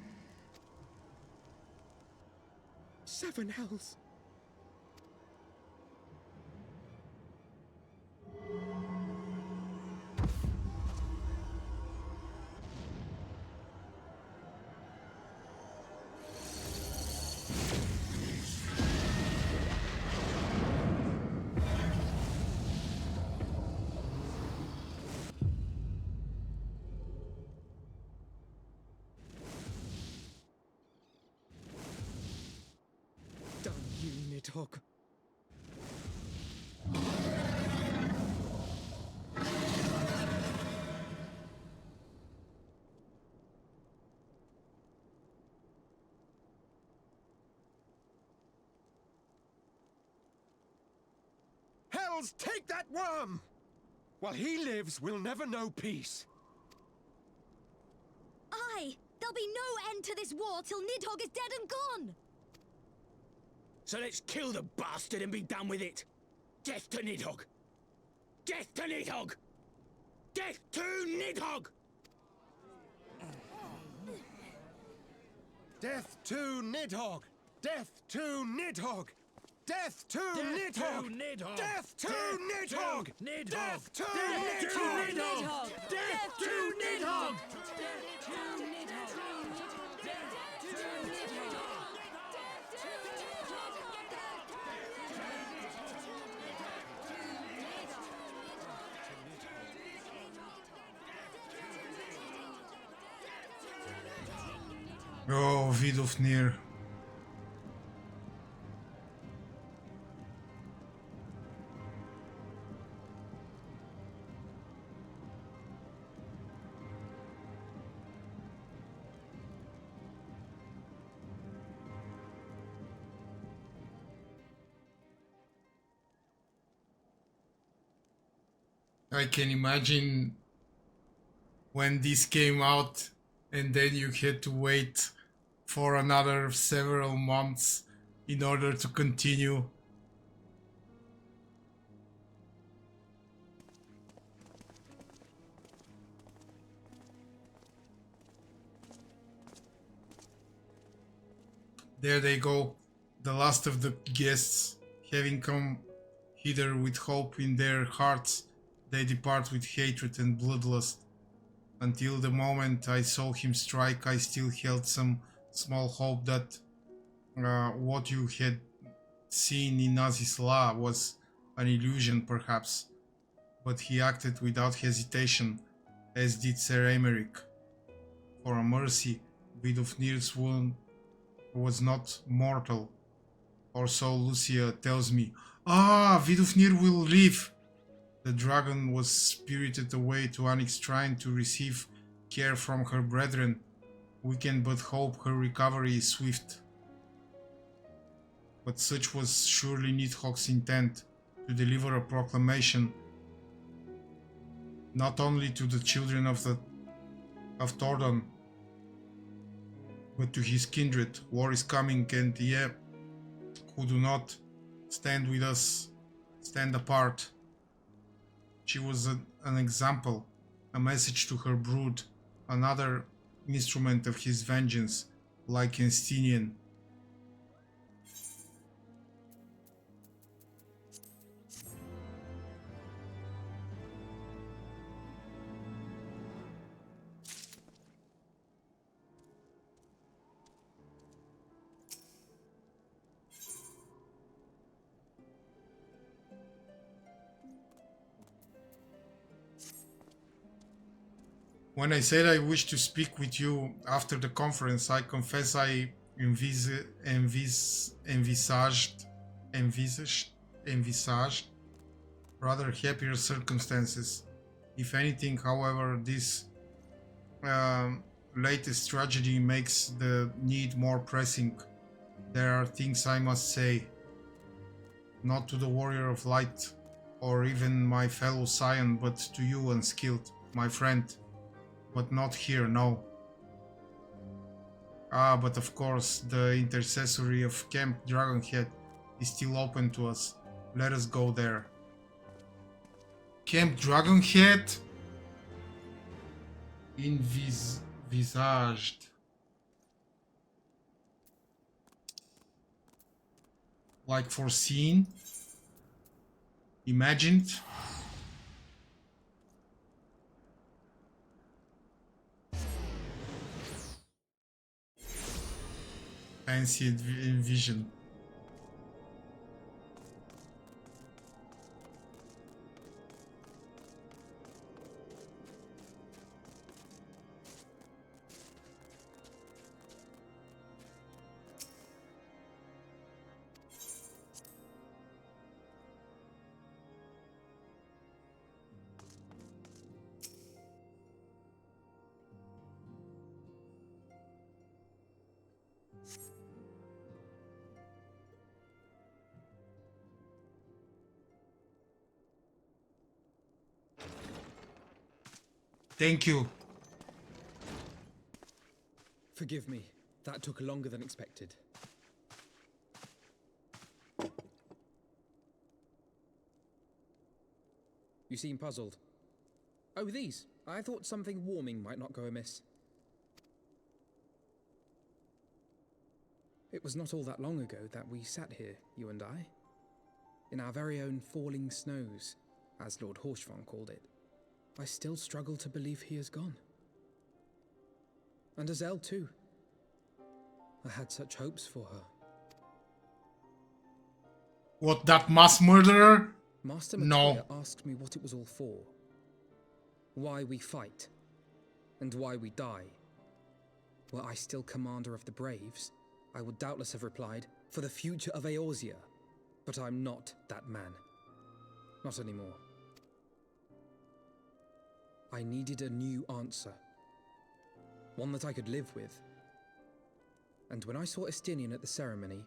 Seven hells. Damn you, Nidhogg. Hells, take that worm! While he lives, we'll never know peace. Aye! There'll be no end to this war till Nidhogg is dead and gone! So let's kill the bastard and be done with it. Death to Nidhogg! Death to Nidhogg! Death to Nidhogg! Death to Nidhogg! Death to Nidhogg! Death to Nidhogg! Death to Nidhogg! Death to Nidhogg! Death to Nidhogg! Oh, Vidofnir. I can imagine when this came out and then you had to wait for another several months in order to continue. There they go, the last of the guests, having come hither with hope in their hearts, they depart with hatred and bloodlust. Until the moment I saw him strike, I still held some small hope that what you had seen in Azizla was an illusion, perhaps. But he acted without hesitation, as did Sir Emeric. For a mercy, Vidofnir's wound was not mortal, or so Lucia tells me. Ah, Vidofnir will live! The dragon was spirited away to Onyx Shrine to receive care from her brethren. We can but hope her recovery is swift. But such was surely Nidhogg's intent, to deliver a proclamation not only to the children of Tordon, but to his kindred. War is coming, and yeah, who do not stand with us stand apart. She was an example, a message to her brood, another instrument of his vengeance, like Estinian. When I said I wish to speak with you after the conference, I confess I envisaged rather happier circumstances. If anything, however, this latest tragedy makes the need more pressing. There are things I must say, not to the warrior of light or even my fellow scion, but to you, unskilled, my friend. But not here, no. But of course, the intercessory of Camp Dragonhead is still open to us. Let us go there. Camp Dragonhead? Envisaged. Like foreseen? Imagined? Fancy envision. Thank you. Forgive me. That took longer than expected. You seem puzzled. Oh, these. I thought something warming might not go amiss. It was not all that long ago that we sat here, you and I. In our very own falling snows, as Lord Horshvon called it. I still struggle to believe he is gone. And Azelle too. I had such hopes for her. What, that mass murderer? Master No. Matoya asked me what it was all for. Why we fight. And why we die. Were I still commander of the Braves, I would doubtless have replied, for the future of Eorzea. But I'm not that man. Not anymore. I needed a new answer. One that I could live with. And when I saw Estinian at the ceremony,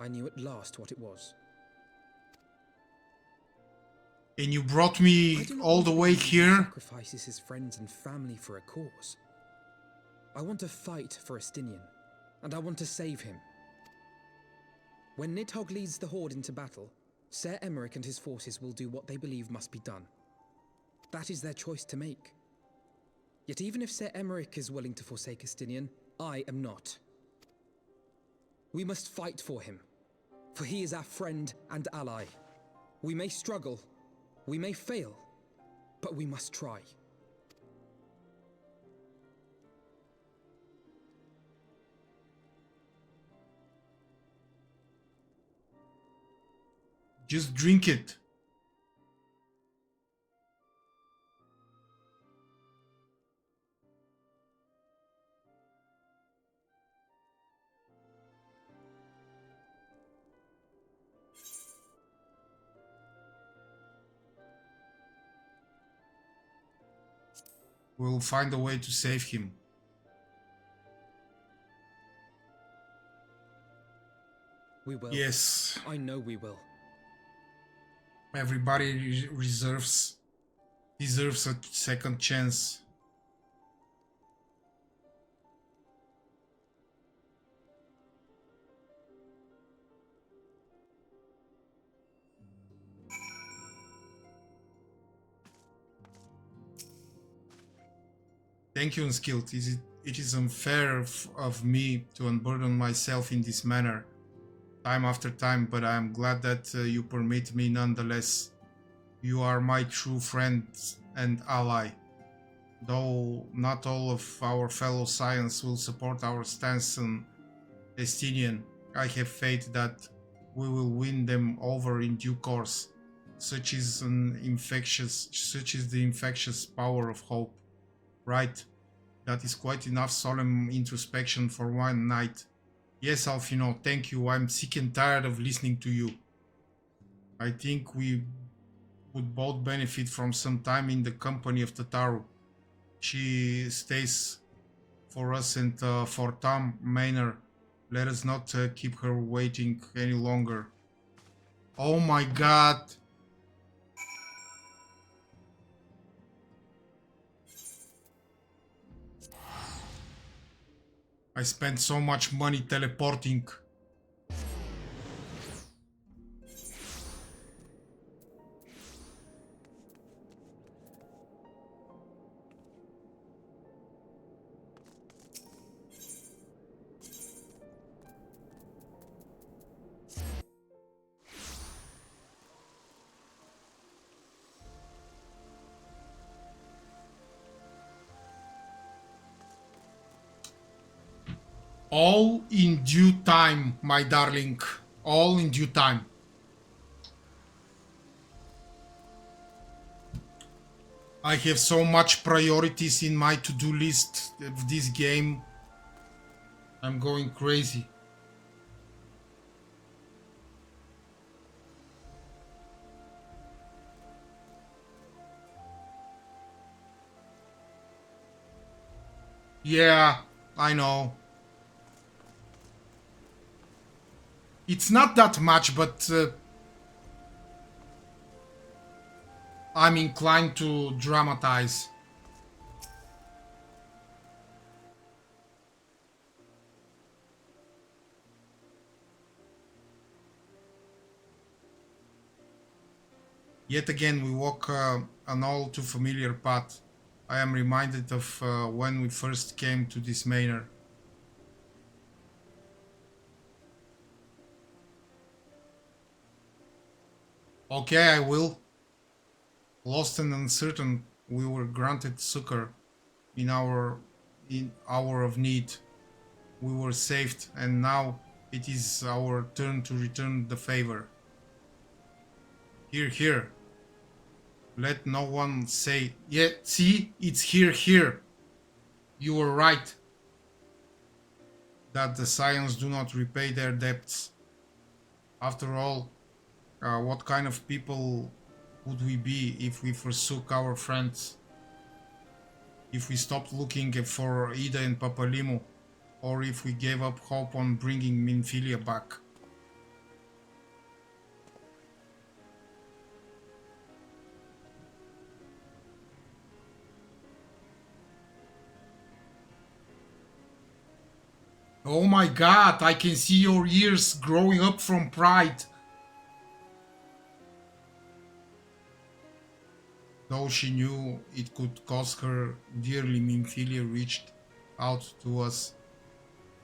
I knew at last what it was. And you brought me all the way here? Sacrifices his friends and family for a cause. I want to fight for Estinian, and I want to save him. When Nidhogg leads the Horde into battle, Ser Emeric and his forces will do what they believe must be done. That is their choice to make. Yet even if Ser Emeric is willing to forsake Estinian, I am not. We must fight for him, for he is our friend and ally. We may struggle, we may fail, but we must try. Just drink it. We'll find a way to save him. We will. Yes. I know we will. Everybody deserves a second chance. Thank you, Unskilled. It is unfair of me to unburden myself in this manner, time after time, but I am glad that you permit me nonetheless. You are my true friend and ally. Though not all of our fellow Scions will support our stance on Estinian, I have faith that we will win them over in due course. Such is the infectious power of hope. Right, that is quite enough solemn introspection for one night. Yes, Alfino, thank you. I'm sick and tired of listening to you. I think we would both benefit from some time in the company of Tataru. She stays for us and for Tom Maynard. Let us not keep her waiting any longer. Oh my god! I spent so much money teleporting. All in due time, my darling. All in due time. I have so much priorities in my to-do list of this game. I'm going crazy. Yeah, I know. It's not that much, but I'm inclined to dramatize. Yet again, we walk an all too familiar path. I am reminded of when we first came to this manor. Okay, I will. Lost and uncertain, we were granted succor in our hour of need. We were saved, and now it is our turn to return the favor. Here, here. Let no one say, yeah, see, it's here, here. You were right. That the Scions do not repay their debts. After all, what kind of people would we be if we forsook our friends? If we stopped looking for Ida and Papalimu, or if we gave up hope on bringing Minfilia back? Oh my god, I can see your ears growing up from pride. Though she knew it could cost her dearly, Minfilia reached out to us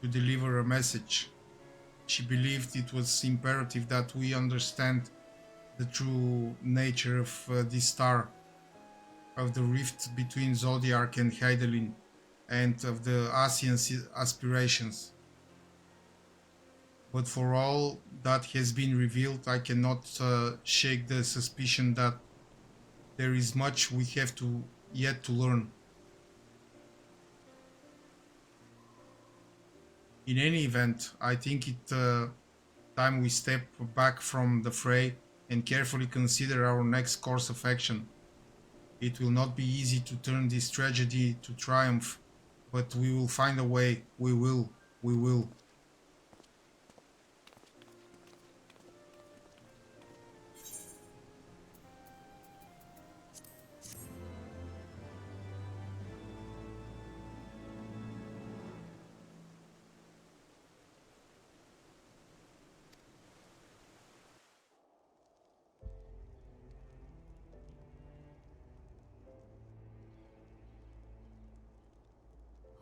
to deliver a message. She believed it was imperative that we understand the true nature of this star, of the rift between Zodiac and Hydaelyn, and of the Asian's aspirations. But for all that has been revealed, I cannot shake the suspicion that there is much we have yet to learn. In any event, I think it's time we step back from the fray and carefully consider our next course of action. It will not be easy to turn this tragedy to triumph, but we will find a way. We will. We will.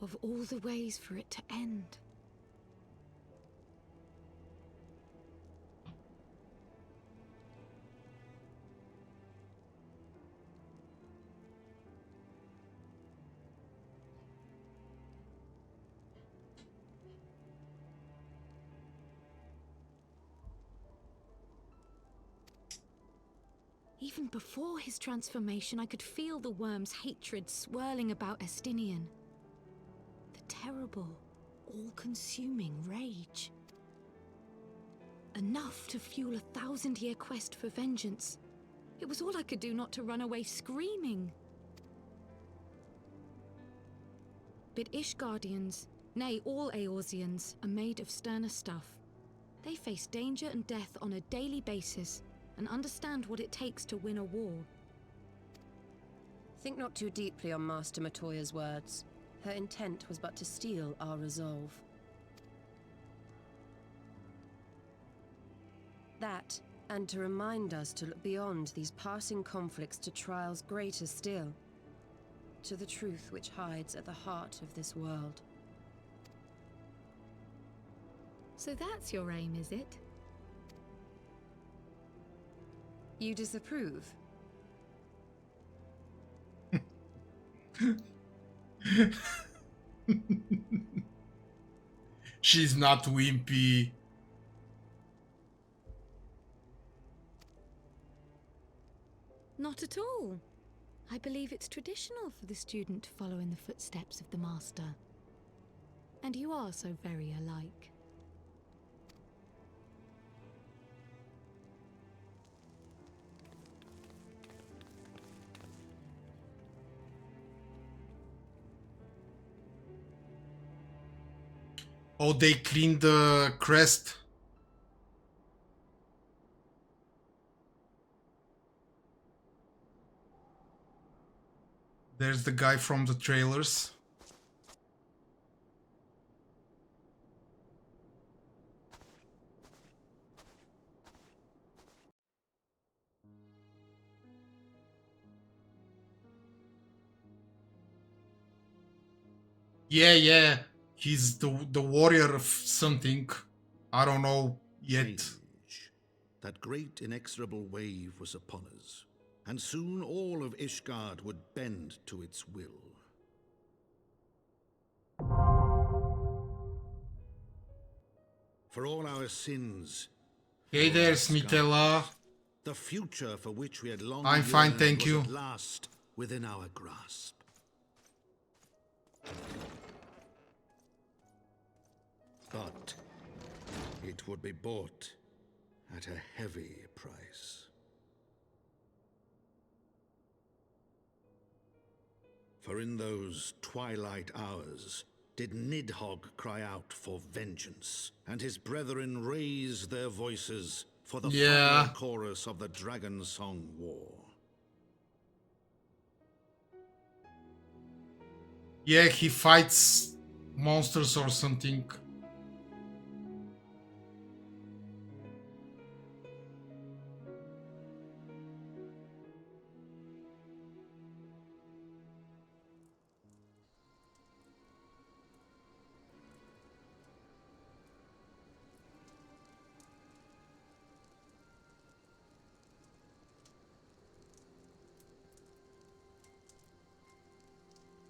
of all the ways for it to end. Even before his transformation, I could feel the worm's hatred swirling about Estinian. The terrible, all-consuming rage. Enough to fuel a 1000-year quest for vengeance. It was all I could do not to run away screaming. But Ishgardians, nay, all Eorzeans, are made of sterner stuff. They face danger and death on a daily basis, and understand what it takes to win a war. Think not too deeply on Master Matoya's words. Her intent was but to steal our resolve. That, and to remind us to look beyond these passing conflicts to trials greater still, to the truth which hides at the heart of this world. So that's your aim, is it? You disapprove? She's not wimpy. Not at all. I believe it's traditional for the student to follow in the footsteps of the master. And you are so very alike. Oh, they cleaned the crest. There's the guy from the trailers. Yeah. He's the warrior of something. I don't know yet. Change. That great inexorable wave was upon us, and soon all of Ishgard would bend to its will. For all our sins. Hey there, Smitella. The future for which we had long I'm fine, yearned thank was you. at last within our grasp. But it would be bought at a heavy price. For in those twilight hours did Nidhogg cry out for vengeance, and his brethren raise their voices for the final chorus of the Dragon Song War. Yeah, he fights monsters or something.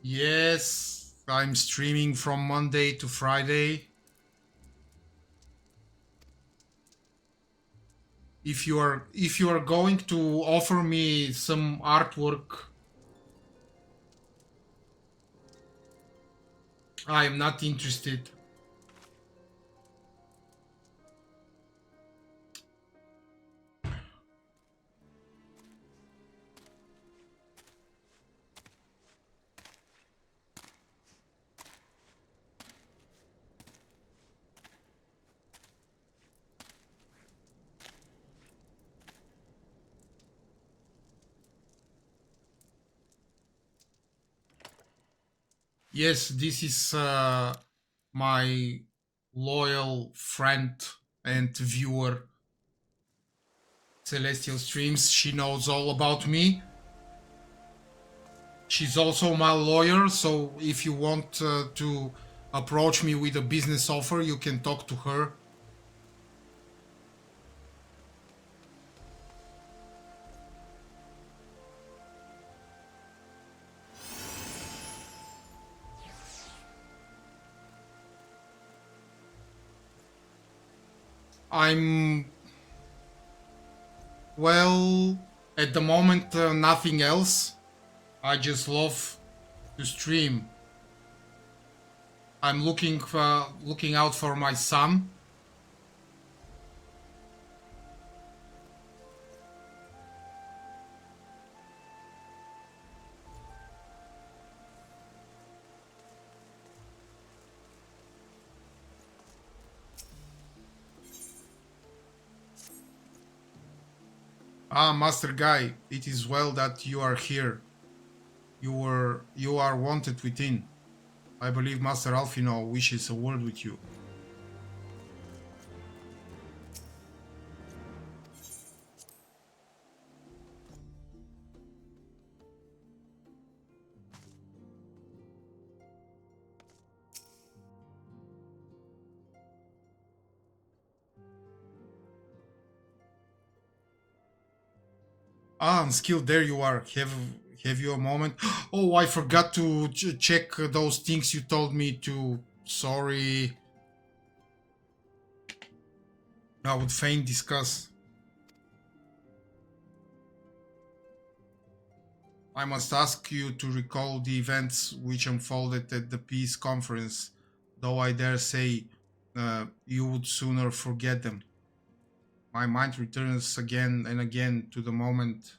Yes, I'm streaming from Monday to Friday. If you are going to offer me some artwork, I am not interested. Yes, this is my loyal friend and viewer, Celestial Streams. She knows all about me. She's also my lawyer, so if you want to approach me with a business offer, you can talk to her. Well, at the moment, nothing else. I just love to stream. I'm looking out for my son. Ah, Master Guy, it is well that you are here. You are wanted within. I believe Master Alfino wishes a word with you. Ah, Unskilled, there you are. Have you a moment? Oh, I forgot to check those things you told me to. Sorry. I would fain discuss. I must ask you to recall the events which unfolded at the peace conference, though I dare say you would sooner forget them. My mind returns again and again to the moment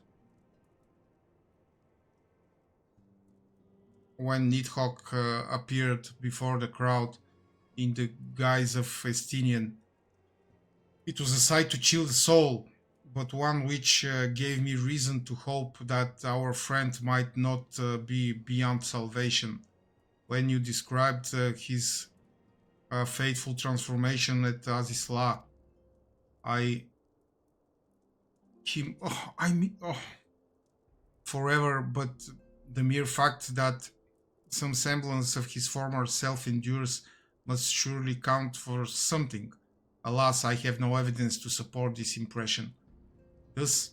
when Nidhogg appeared before the crowd in the guise of Estinian. It was a sight to chill the soul, but one which gave me reason to hope that our friend might not be beyond salvation. When you described his fateful transformation at Azisla, forever, but the mere fact that some semblance of his former self endures must surely count for something. Alas, I have no evidence to support this impression. Thus,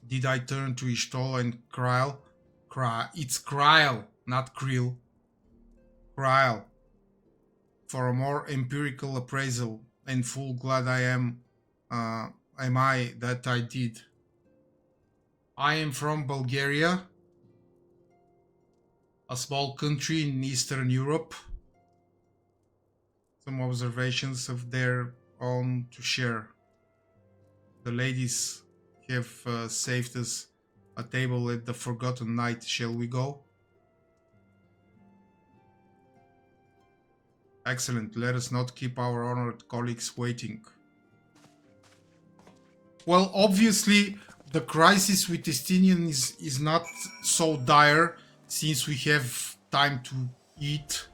did I turn to Ishtola and Kryl? It's Kryl, not Krill. Kryl. For a more empirical appraisal, and full glad am I that I did. I am from Bulgaria, a small country in Eastern Europe. Some observations of their own to share. The ladies have saved us a table at the Forgotten Night. Shall we go? Excellent. Let us not keep our honored colleagues waiting. Well, obviously, the crisis with Estinian is not so dire since we have time to eat.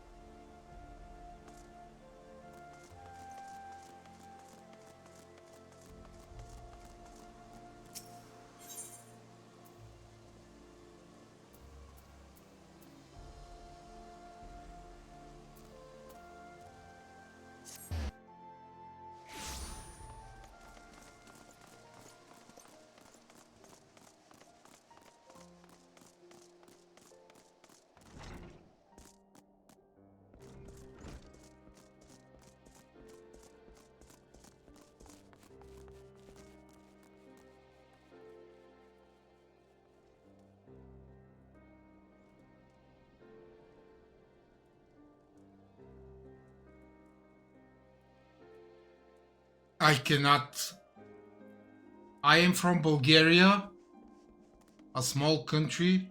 I cannot. I am from Bulgaria, a small country.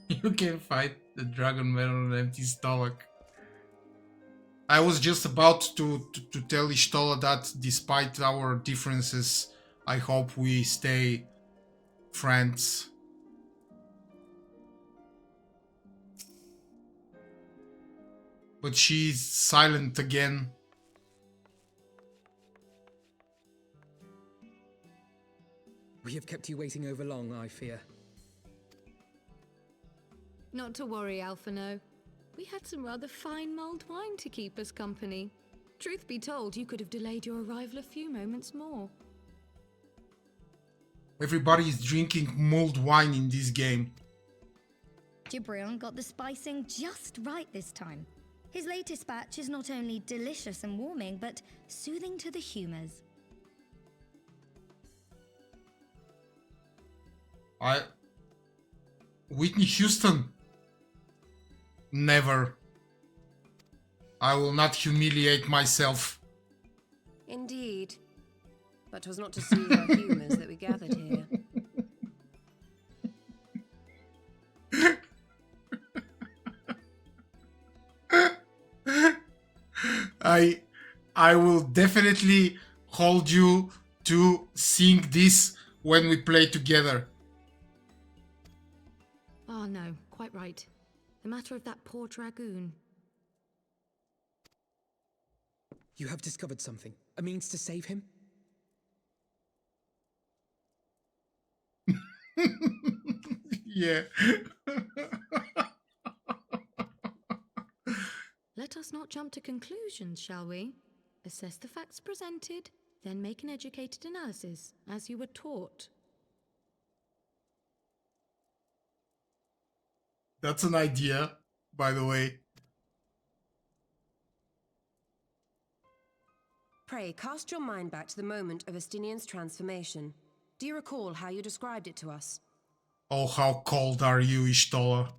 You can fight the dragon man on an empty stomach. I was just about to tell Ishtola that despite our differences, I hope we stay friends. But she's silent again. We have kept you waiting over long, I fear. Not to worry, Alphino. We had some rather fine mulled wine to keep us company. Truth be told, you could have delayed your arrival a few moments more. Everybody is drinking mulled wine in this game. Gibrion got the spicing just right this time. His latest batch is not only delicious and warming, but soothing to the humors. Whitney Houston. Never. I will not humiliate myself. Indeed. But 'twas not to soothe our humours that we gathered here. I will definitely hold you to sing this when we play together. Ah, no, quite right. The matter of that poor dragoon. You have discovered something. A means to save him? Yeah. Let us not jump to conclusions, shall we? Assess the facts presented, then make an educated analysis, as you were taught. That's an idea, by the way. Pray, cast your mind back to the moment of Estinian's transformation. Do you recall how you described it to us? Oh, how cold are you, Ishtola?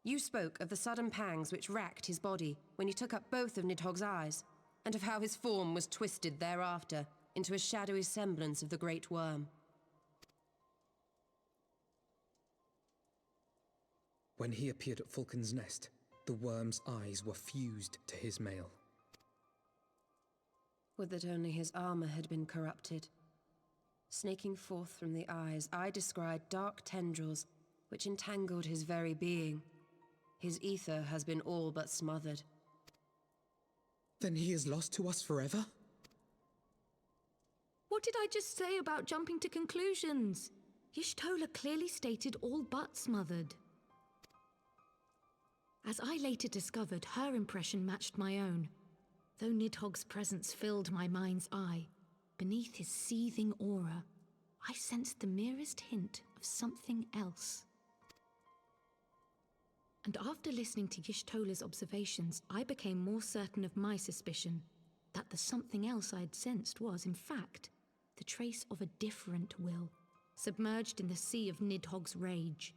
You spoke of the sudden pangs which racked his body when you took up both of Nidhogg's eyes, and of how his form was twisted thereafter into a shadowy semblance of the Great Worm. When he appeared at Falcon's Nest, the worm's eyes were fused to his mail. Would that only his armor had been corrupted. Snaking forth from the eyes, I descried dark tendrils which entangled his very being. His ether has been all but smothered. Then he is lost to us forever? What did I just say about jumping to conclusions? Y'shtola clearly stated all but smothered. As I later discovered, her impression matched my own. Though Nidhogg's presence filled my mind's eye, beneath his seething aura, I sensed the merest hint of something else. And after listening to Y'shtola's observations, I became more certain of my suspicion that the something else I had sensed was, in fact, the trace of a different will, submerged in the sea of Nidhogg's rage.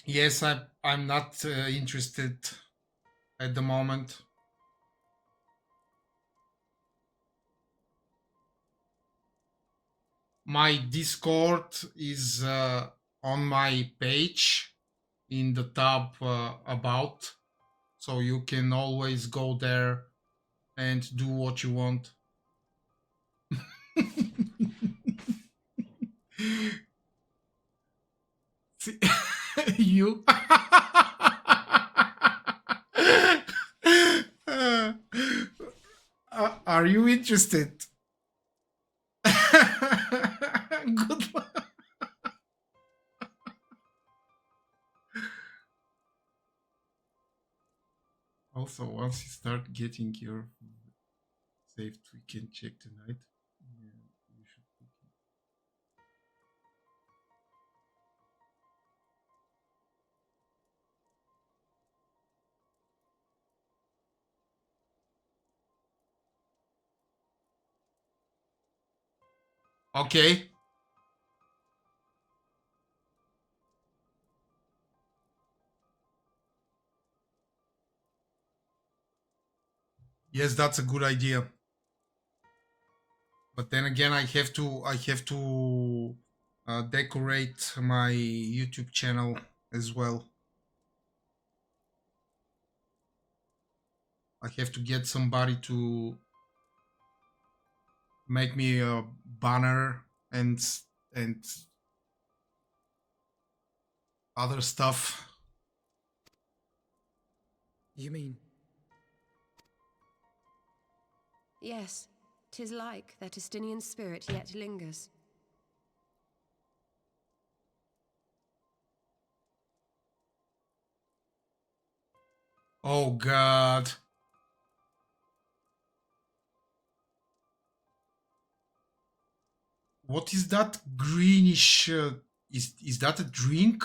Yes, I'm not interested at the moment. My Discord is on my page in the tab about, so you can always go there and do what you want. You are you interested? Good. Also, once you start getting your saved, we can check tonight. Yeah, we should. Okay. Yes, that's a good idea. But then again, I have to decorate my YouTube channel as well. I have to get somebody to make me a banner and other stuff. You mean Yes, 'tis like that Estinian spirit yet lingers. Oh god. What is that greenish? Is that a drink?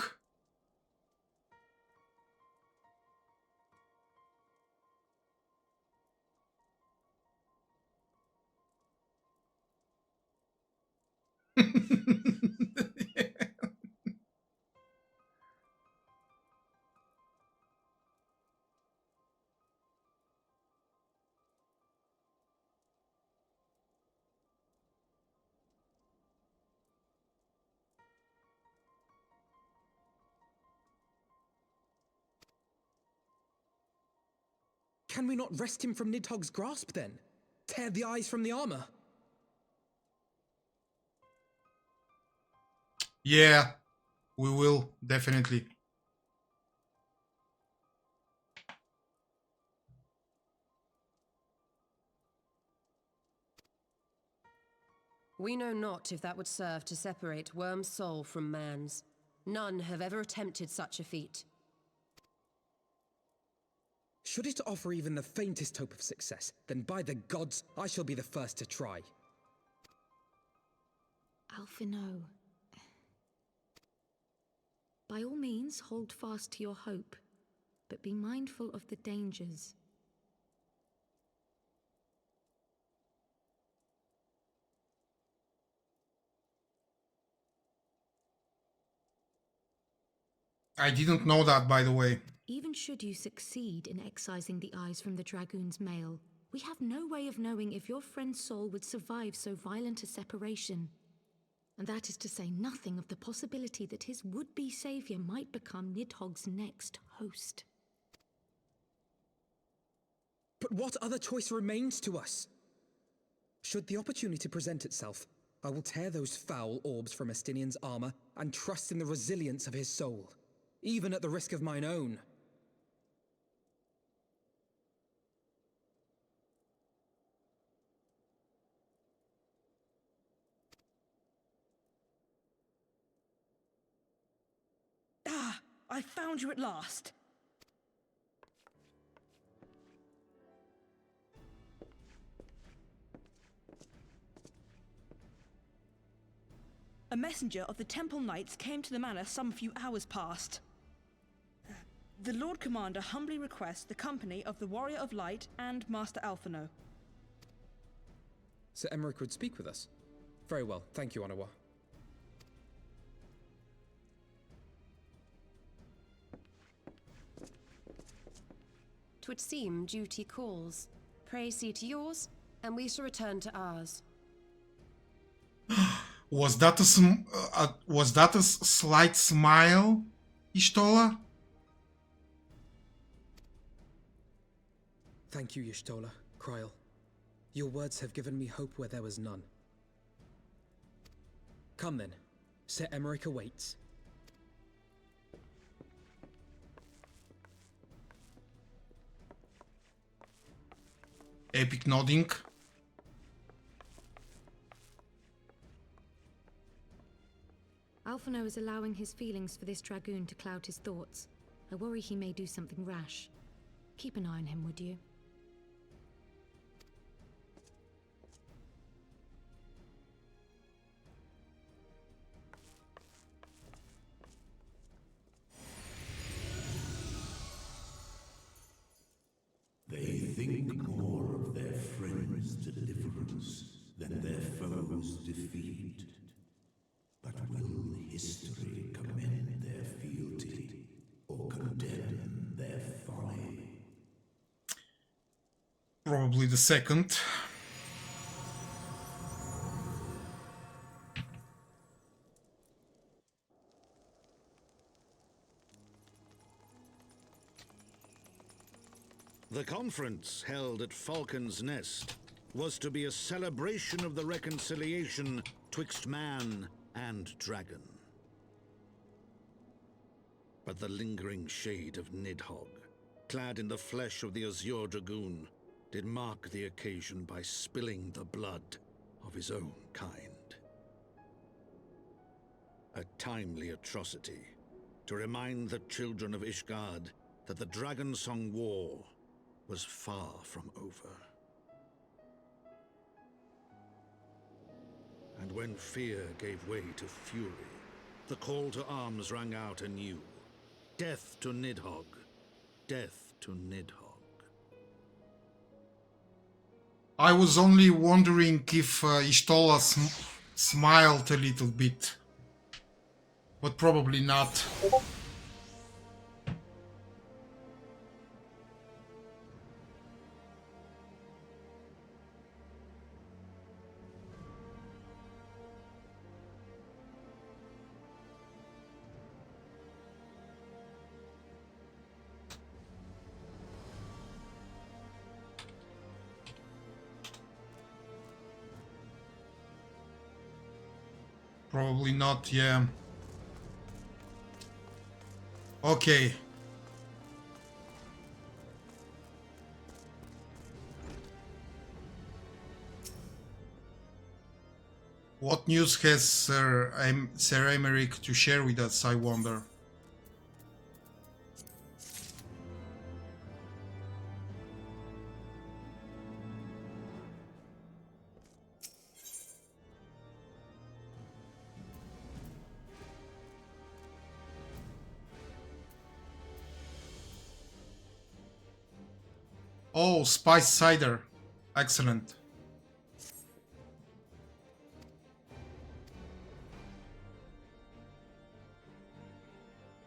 Can we not wrest him from Nidhogg's grasp, then? Tear the eyes from the armor? Yeah, we will, definitely. We know not if that would serve to separate Worm's soul from man's. None have ever attempted such a feat. Should it offer even the faintest hope of success, then by the gods, I shall be the first to try. Alphino. By all means, hold fast to your hope, but be mindful of the dangers. I didn't know that, by the way. Even should you succeed in excising the eyes from the Dragoon's mail, we have no way of knowing if your friend's soul would survive so violent a separation. And that is to say nothing of the possibility that his would-be savior might become Nidhogg's next host. But what other choice remains to us? Should the opportunity present itself, I will tear those foul orbs from Estinian's armor and trust in the resilience of his soul, even at the risk of mine own. Ah! I found you at last! A messenger of the Temple Knights came to the manor some few hours past. The Lord Commander humbly requests the company of the Warrior of Light and Master Alphino. Sir Emmerich would speak with us. Very well, thank you, Anawa. 'Twould seem duty calls. Pray see to yours, and we shall return to ours. Was that a slight smile, Y'shtola? Thank you, Y'shtola, Kryl. Your words have given me hope where there was none. Come then. Sir Emmerich awaits. Epic nodding. Alphino is allowing his feelings for this Dragoon to cloud his thoughts. I worry he may do something rash. Keep an eye on him, would you? They think more of their friends' deliverance than their foes' defeat. But will history commend their fealty or condemn their folly? Probably the second. The conference held at Falcon's Nest was to be a celebration of the reconciliation twixt man and dragon. But the lingering shade of Nidhogg, clad in the flesh of the Azure Dragoon, did mark the occasion by spilling the blood of his own kind. A timely atrocity to remind the children of Ishgard that the Dragonsong War was far from over. And when fear gave way to fury, the call to arms rang out anew. Death to Nidhogg! Death to Nidhogg! I was only wondering if Ishtola smiled a little bit. But probably not. Probably not, yeah. Okay. What news has Sir Emeric to share with us, I wonder? Oh, spice cider. Excellent.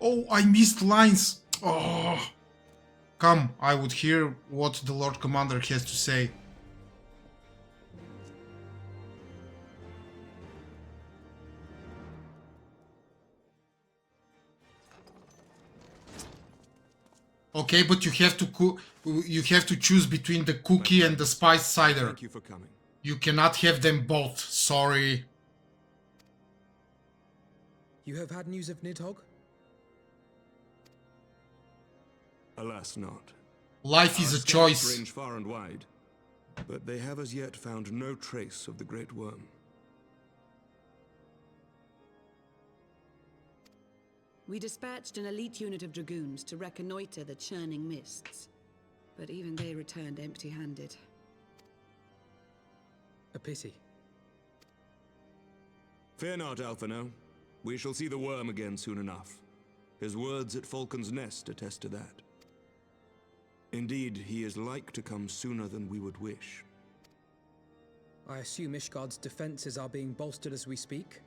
Oh, I missed lines. Oh. Come, I would hear what the Lord Commander has to say. Okay, but you have to choose between the cookie and the spice cider. Thank you for coming. You cannot have them both. Sorry. You have had news of Nidhogg? Alas, not. Life is Our a scouts choice. range far and wide, but they have as yet found no trace of the Great Worm. We dispatched an elite unit of dragoons to reconnoiter the churning mists, but even they returned empty-handed. A pity. Fear not, Alphino. We shall see the worm again soon enough. His words at Falcon's Nest attest to that. Indeed, he is like to come sooner than we would wish. I assume Ishgard's defenses are being bolstered as we speak?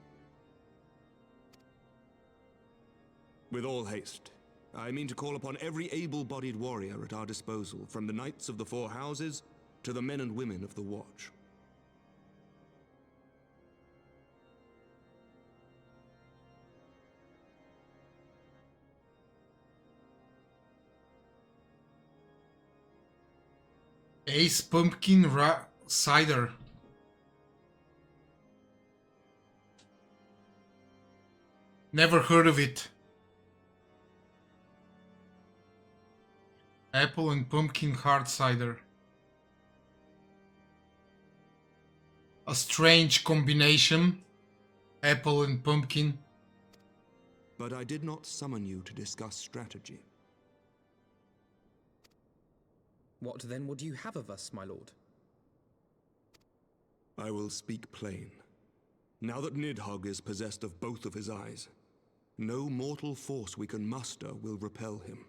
With all haste. I mean to call upon every able-bodied warrior at our disposal, from the Knights of the Four Houses to the men and women of the Watch. Ace pumpkin cider. Never heard of it. Apple and pumpkin hard cider. A strange combination. Apple and pumpkin. But I did not summon you to discuss strategy. What then would you have of us, my lord? I will speak plain. Now that Nidhogg is possessed of both of his eyes, no mortal force we can muster will repel him.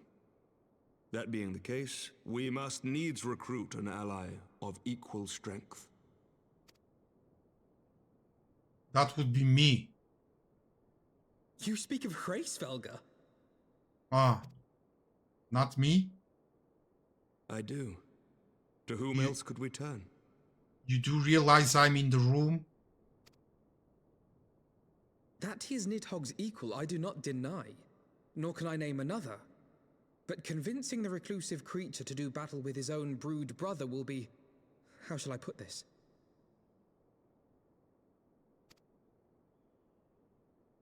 That being the case, we must needs recruit an ally of equal strength. That would be me. You speak of Hraesvelga? Ah, not me? I do. To whom else could we turn? You do realize I'm in the room? That he is Nidhogg's equal I do not deny, nor can I name another. But convincing the reclusive creature to do battle with his own brood brother will be... how shall I put this?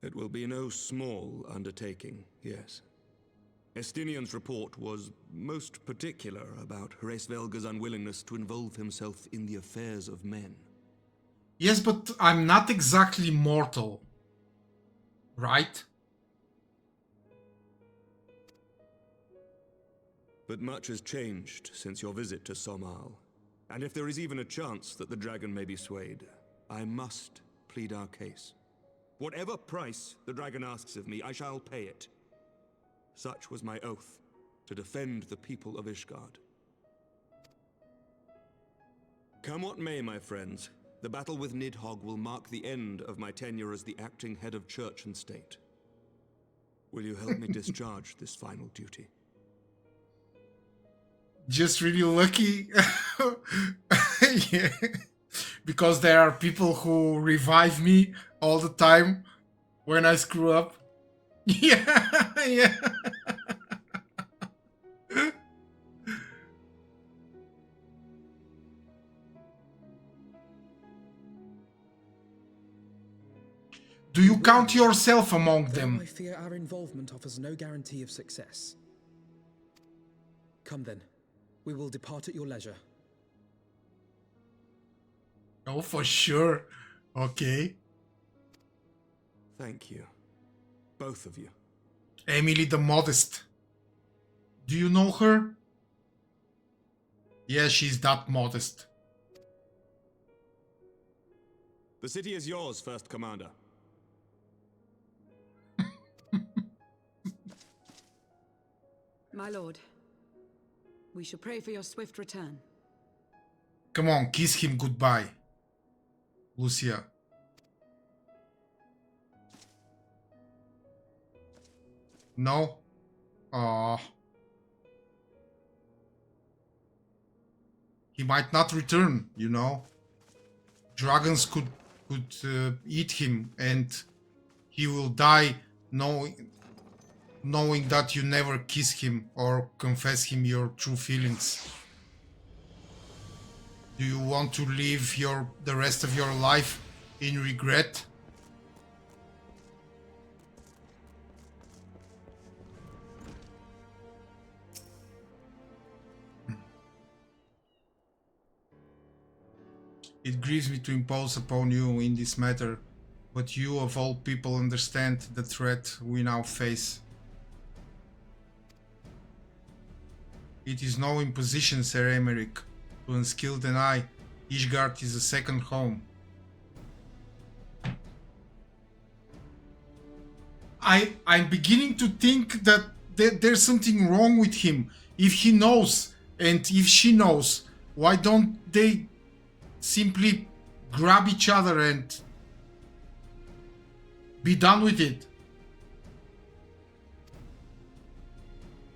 It will be no small undertaking, yes. Estinian's report was most particular about Hraesvelga's unwillingness to involve himself in the affairs of men. Yes, but I'm not exactly mortal, right? But much has changed since your visit to Somal. And if there is even a chance that the dragon may be swayed, I must plead our case. Whatever price the dragon asks of me, I shall pay it. Such was my oath, to defend the people of Ishgard. Come what may, my friends, the battle with Nidhogg will mark the end of my tenure as the acting head of church and state. Will you help me discharge this final duty? Just really lucky. Yeah. Because there are people who revive me all the time when I screw up. Yeah, yeah. Do you count yourself among them? I fear our involvement offers no guarantee of success. Come then. We will depart at your leisure. Oh, for sure. Okay. Thank you. Both of you. Emily the Modest. Do you know her? Yeah, she's that modest. The city is yours, First Commander. My lord, we shall pray for your swift return. Come on, kiss him goodbye, Lucia. No? Aww. He might not return, you know. Dragons could eat him and he will die knowing that you never kiss him or confess him your true feelings. Do you want to live the rest of your life in regret? It grieves me to impose upon you in this matter, but you of all people understand the threat we now face. It is no imposition, Sir Emeric. To unskilled and I, Ishgard is a second home. I'm beginning to think that there's something wrong with him. If he knows, and if she knows, why don't they simply grab each other and be done with it?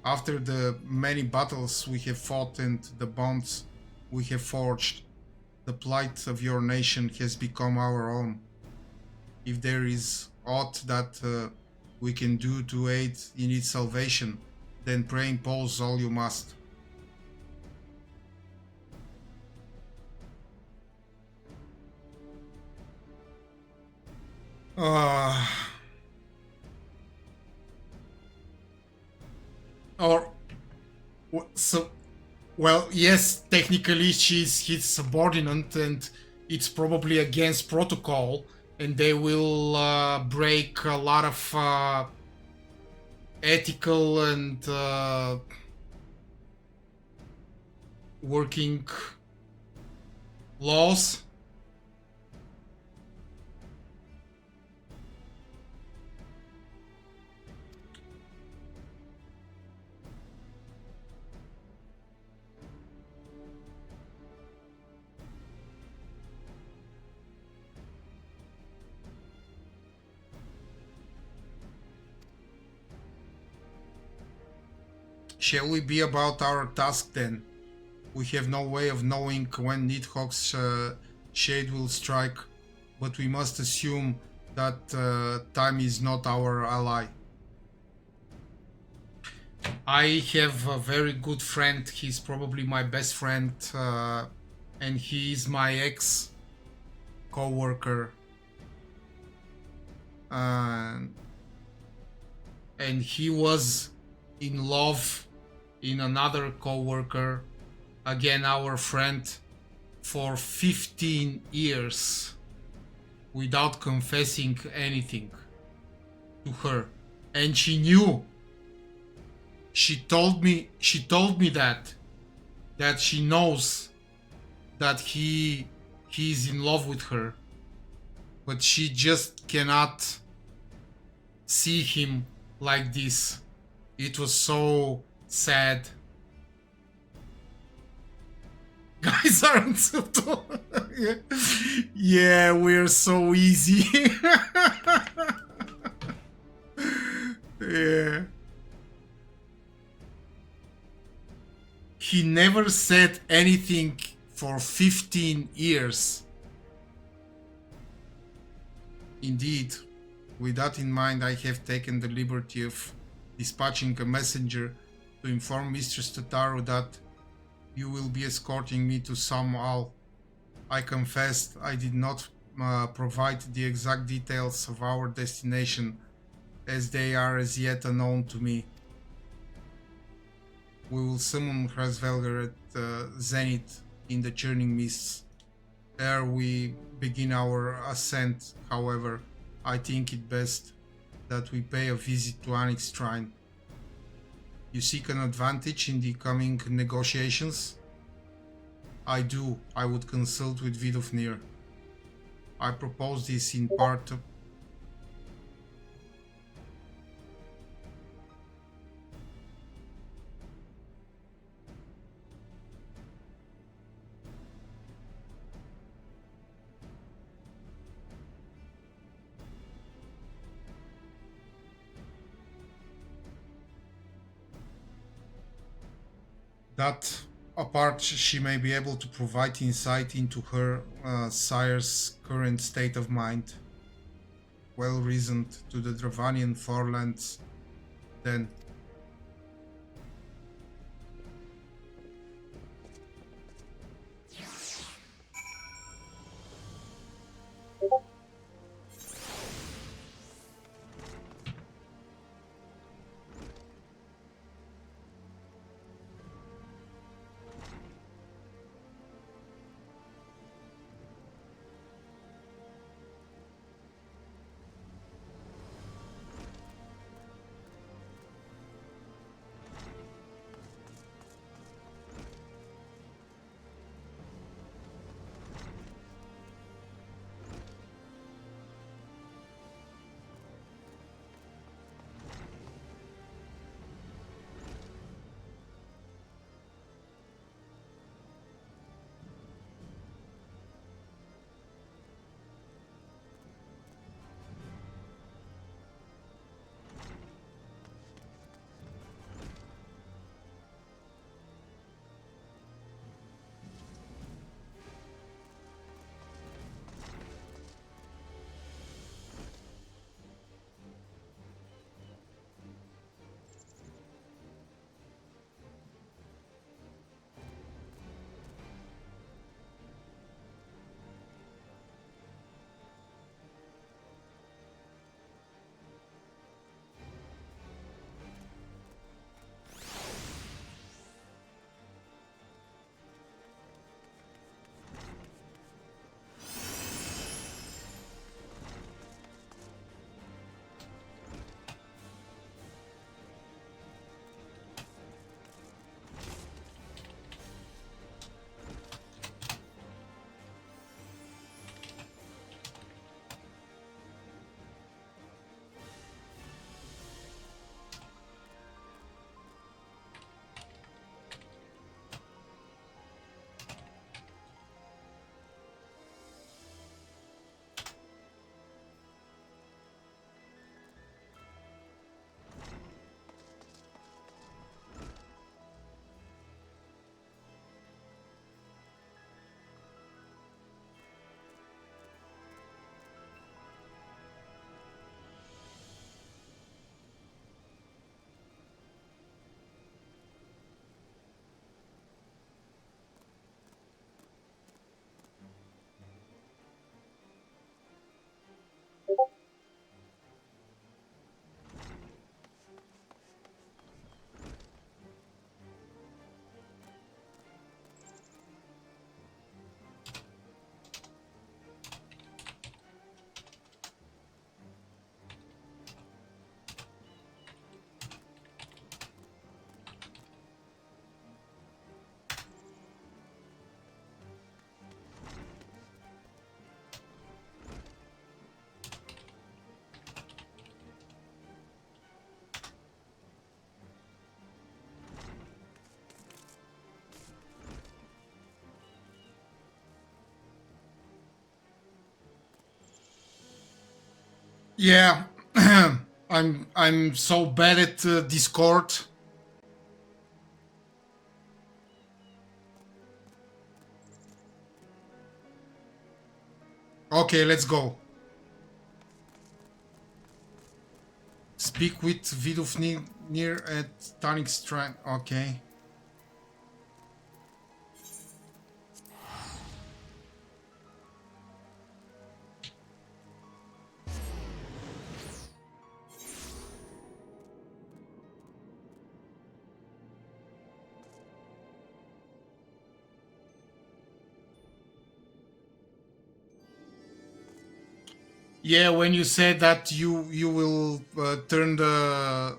After the many battles we have fought and the bonds we have forged, the plight of your nation has become our own. If there is aught that we can do to aid in its salvation, then pray impose all you must. Well, yes, technically she's his subordinate and it's probably against protocol and they will break a lot of ethical and working laws. Shall we be about our task then? We have no way of knowing when Nidhogg's shade will strike, but we must assume that time is not our ally. I have a very good friend, he's probably my best friend, and he is my ex-co-worker. And he was in love in another co-worker, again our friend, for 15 years without confessing anything to her. And she knew. She told me that she knows that he's in love with her, but she just cannot see him like this. It was so sad. Guys aren't so tall. Yeah, we're so easy. Yeah. He never said anything for 15 years. Indeed, with that in mind, I have taken the liberty of dispatching a messenger to inform Mistress Tataru that you will be escorting me to Samal. I confessed I did not provide the exact details of our destination, as they are as yet unknown to me. We will summon Hrasvelger at Zenith in the Churning Mists. Ere we begin our ascent, however, I think it best that we pay a visit to Onyx Shrine. You seek an advantage in the coming negotiations? I do. I would consult with Vidofnir. I propose this in part of... that apart, she may be able to provide insight into her sire's current state of mind. Well reasoned to the Dravanian forelands, then. Yeah, I'm so bad at Discord. Okay, let's go. Speak with Vidofnir at Tonic Strand. Okay. Yeah, when you said that you will turn the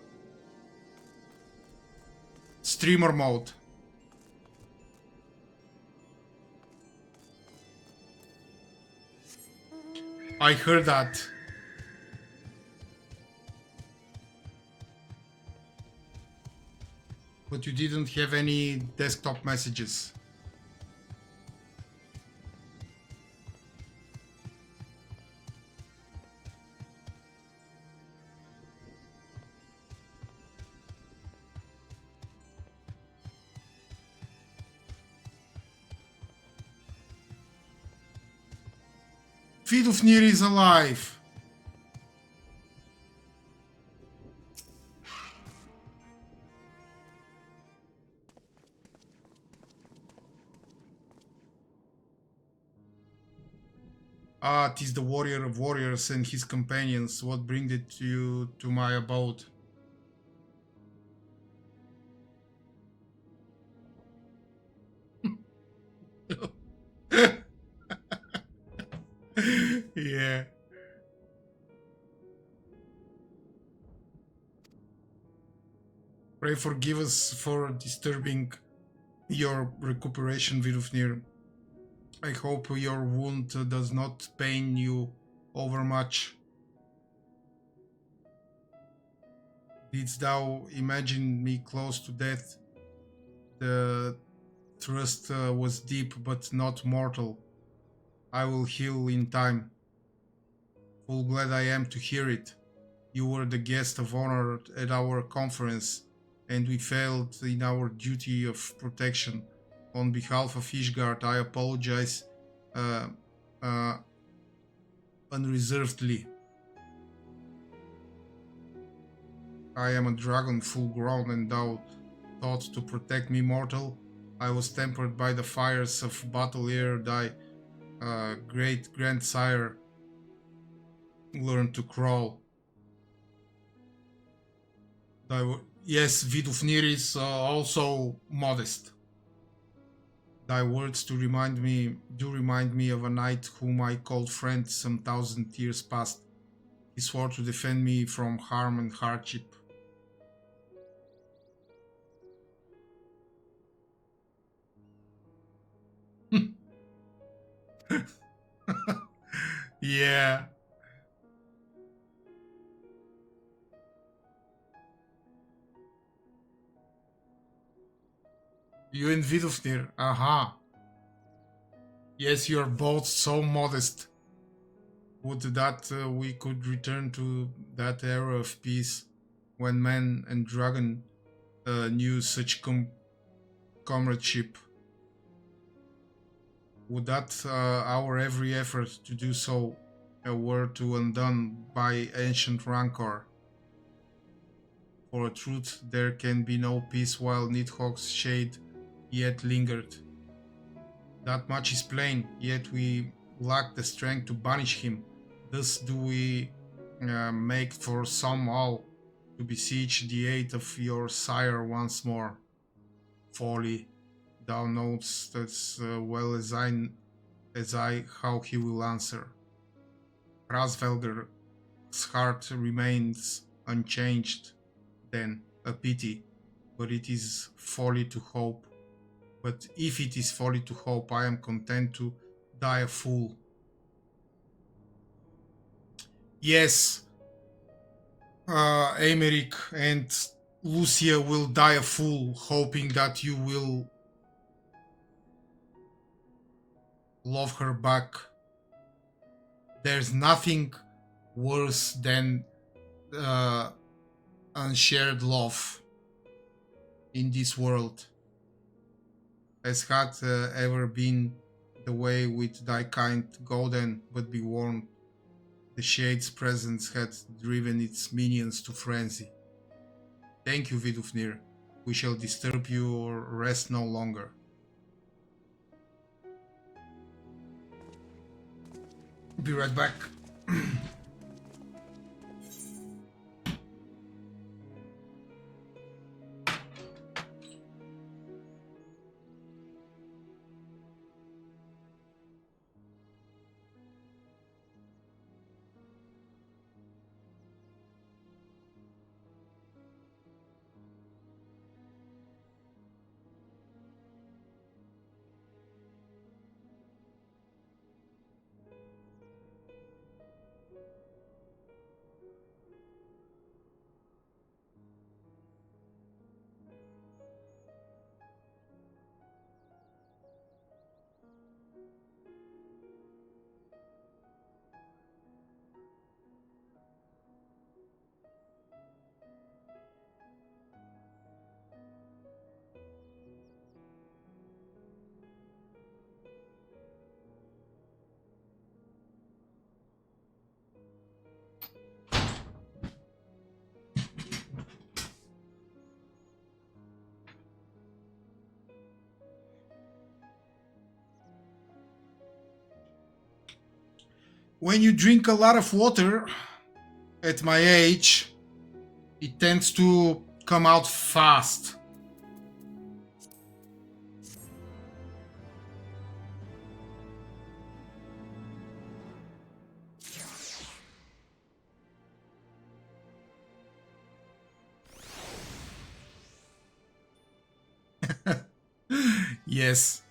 streamer mode. I heard that. But you didn't have any desktop messages. Vidofnir is alive. Ah, 'tis the warrior of warriors and his companions. What bring it you to my abode? Yeah. Pray forgive us for disturbing your recuperation, Vidofnir. I hope your wound does not pain you overmuch. Didst thou imagine me close to death? The thrust was deep but not mortal. I will heal in time. Full glad I am to hear it. You were the guest of honor at our conference, and we failed in our duty of protection. On behalf of Ishgard, I apologize unreservedly. I am a dragon full grown, and thou thought to protect me, mortal. I was tempered by the fires of battle ere thy great grandsire learned to crawl. Yes, Vidofnir is also modest. Thy words do remind me of a knight whom I called friend some 1,000 years past. He swore to defend me from harm and hardship. Yeah. You and Vidofnir, aha. Yes, you are both so modest. Would that we could return to that era of peace when man and dragon knew such comradeship. Would that our every effort to do so were to undone by ancient rancor. For a truth, there can be no peace while Nidhogg's shade yet lingered. That much is plain, yet we lack the strength to banish him. Thus do we make for some all to beseech the aid of your sire once more. Folly, thou knowest as well as I how he will answer. Hrasvelger's heart remains unchanged, then a pity, but it is folly to hope. But if it is folly to hope, I am content to die a fool. Yes, Aymeric and Lucia will die a fool, hoping that you will love her back. There's nothing worse than unshared love in this world, as had ever been the way with thy kind. Go then, but be warned, the Shade's presence had driven its minions to frenzy. Thank you, Vidufnir. We shall disturb you or rest no longer. Be right back. When you drink a lot of water, at my age, it tends to come out fast. Yes,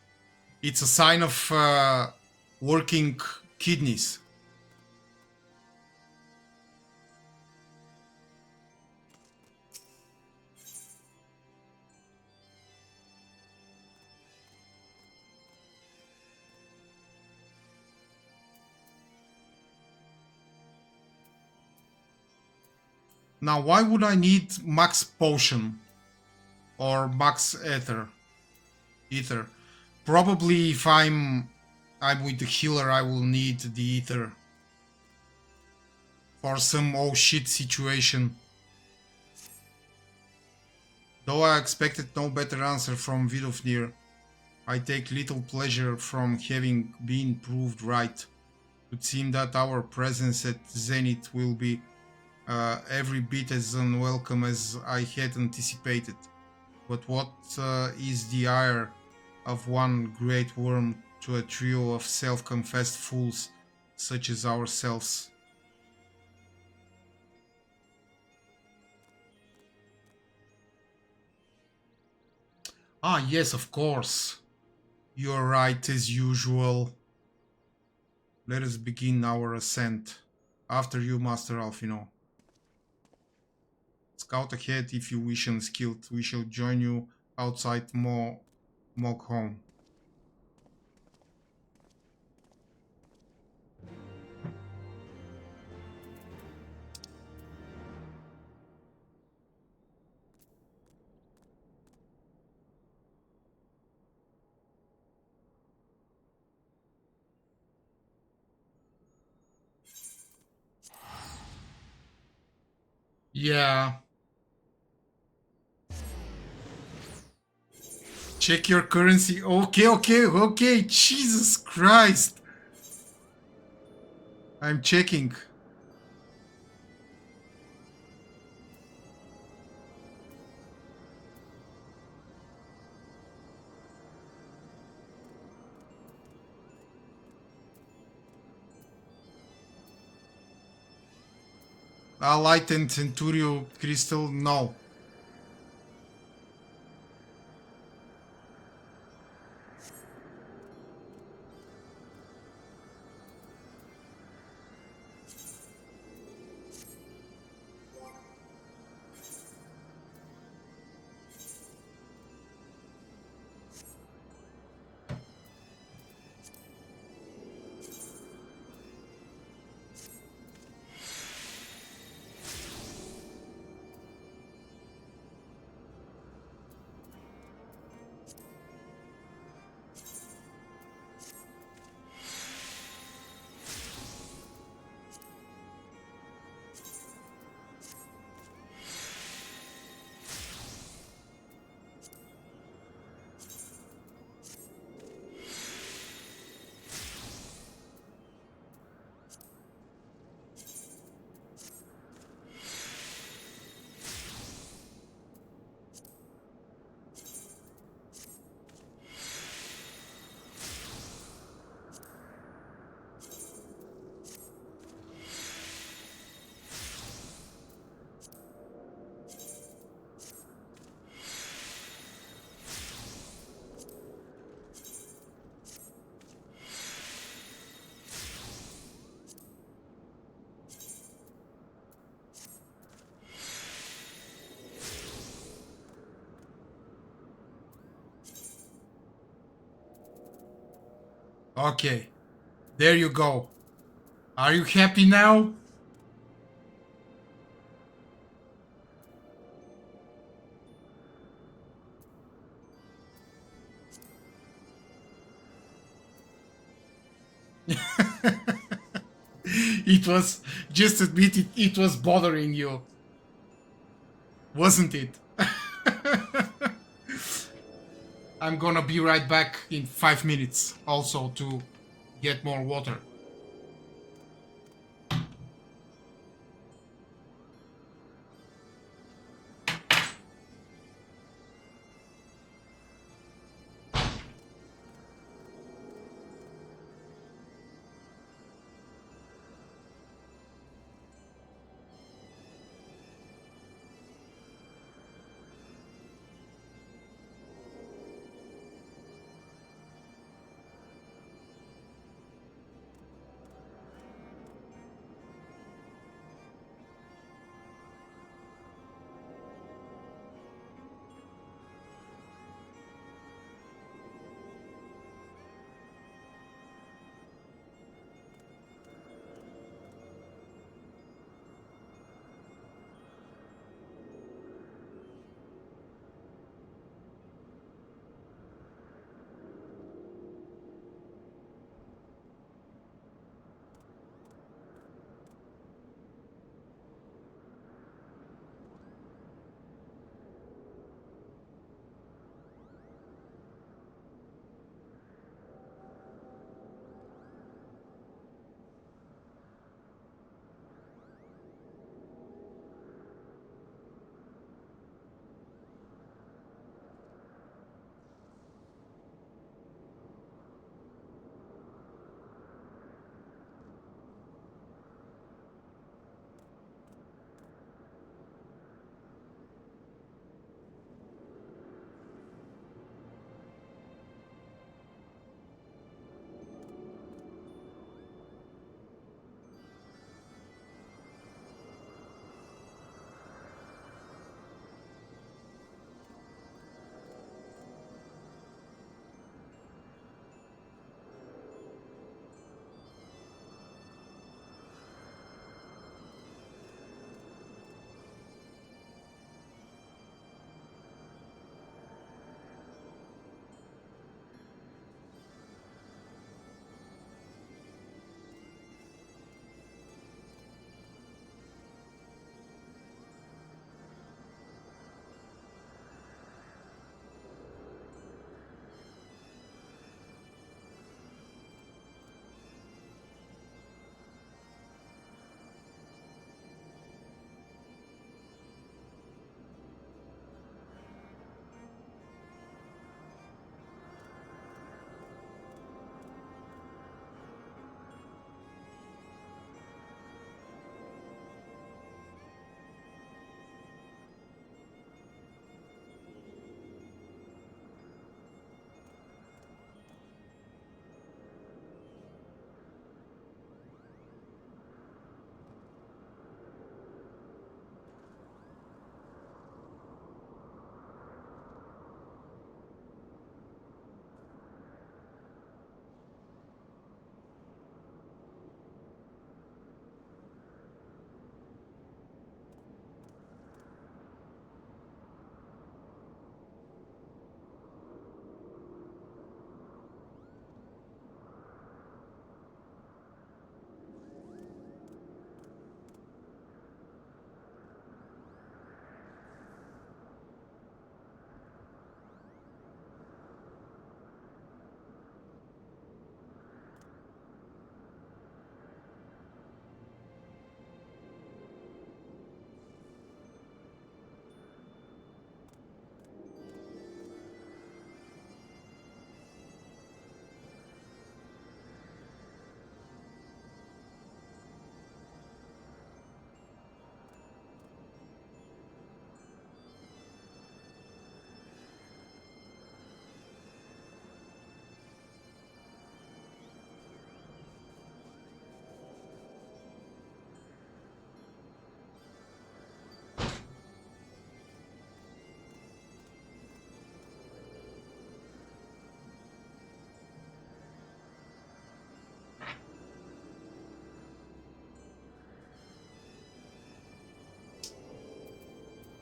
it's a sign of working kidneys. Now, why would I need max potion or max ether? Probably if I'm with the healer, I will need the ether for some oh shit situation. Though I expected no better answer from Vidofnir, I take little pleasure from having been proved right. It would seem that our presence at Zenith will be every bit as unwelcome as I had anticipated. But what is the ire of one great worm to a trio of self-confessed fools such as ourselves? Ah, yes, of course. You're right as usual. Let us begin our ascent. After you, Master Alfino. Scout ahead if you wish unskilled. We shall join you outside Moghome. Yeah. Check your currency. Okay. Jesus Christ. I'm checking. Light and Centurio Crystal, no. Okay. There you go. Are you happy now? It was, just admit it, it was bothering you. Wasn't it? I'm gonna be right back in 5 minutes also to get more water.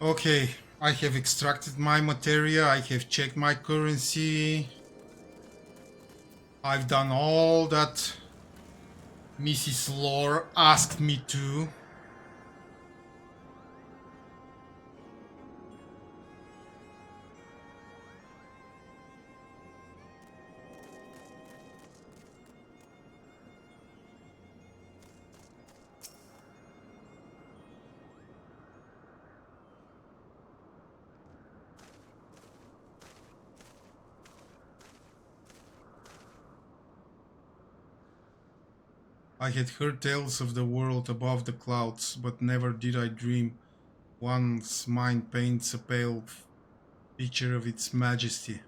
Okay, I have extracted my materia, I have checked my currency. I've done all that Mrs. Lore asked me to. I had heard tales of the world above the clouds, but never did I dream one's mind paints a pale picture of its majesty.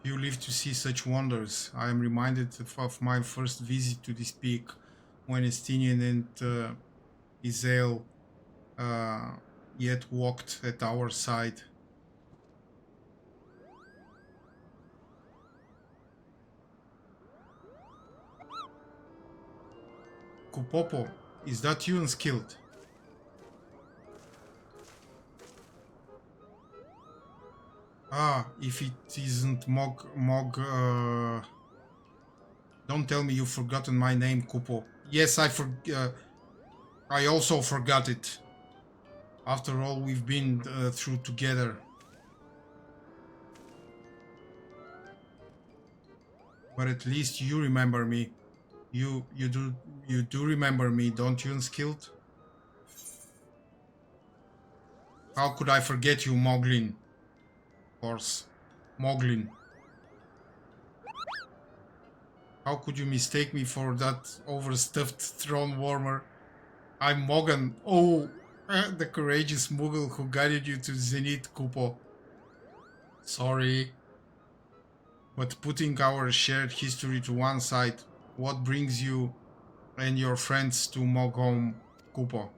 You live to see such wonders. I am reminded of my first visit to this peak, when Estinian and Izael yet walked at our side. Kupopo, is that you unskilled? Ah, if it isn't Mog, don't tell me you've forgotten my name, Kupo. Yes, I also forgot it. After all we've been through together. But at least you remember me. You do remember me, don't you, Unskilled? How could I forget you, Moglin? Of course, Moglin. How could you mistake me for that overstuffed throne warmer? I'm Mogan. Oh, the courageous Mughal who guided you to Zenith, Kupo. Sorry. But putting our shared history to one side, what brings you and your friends to Moghom, Kupo?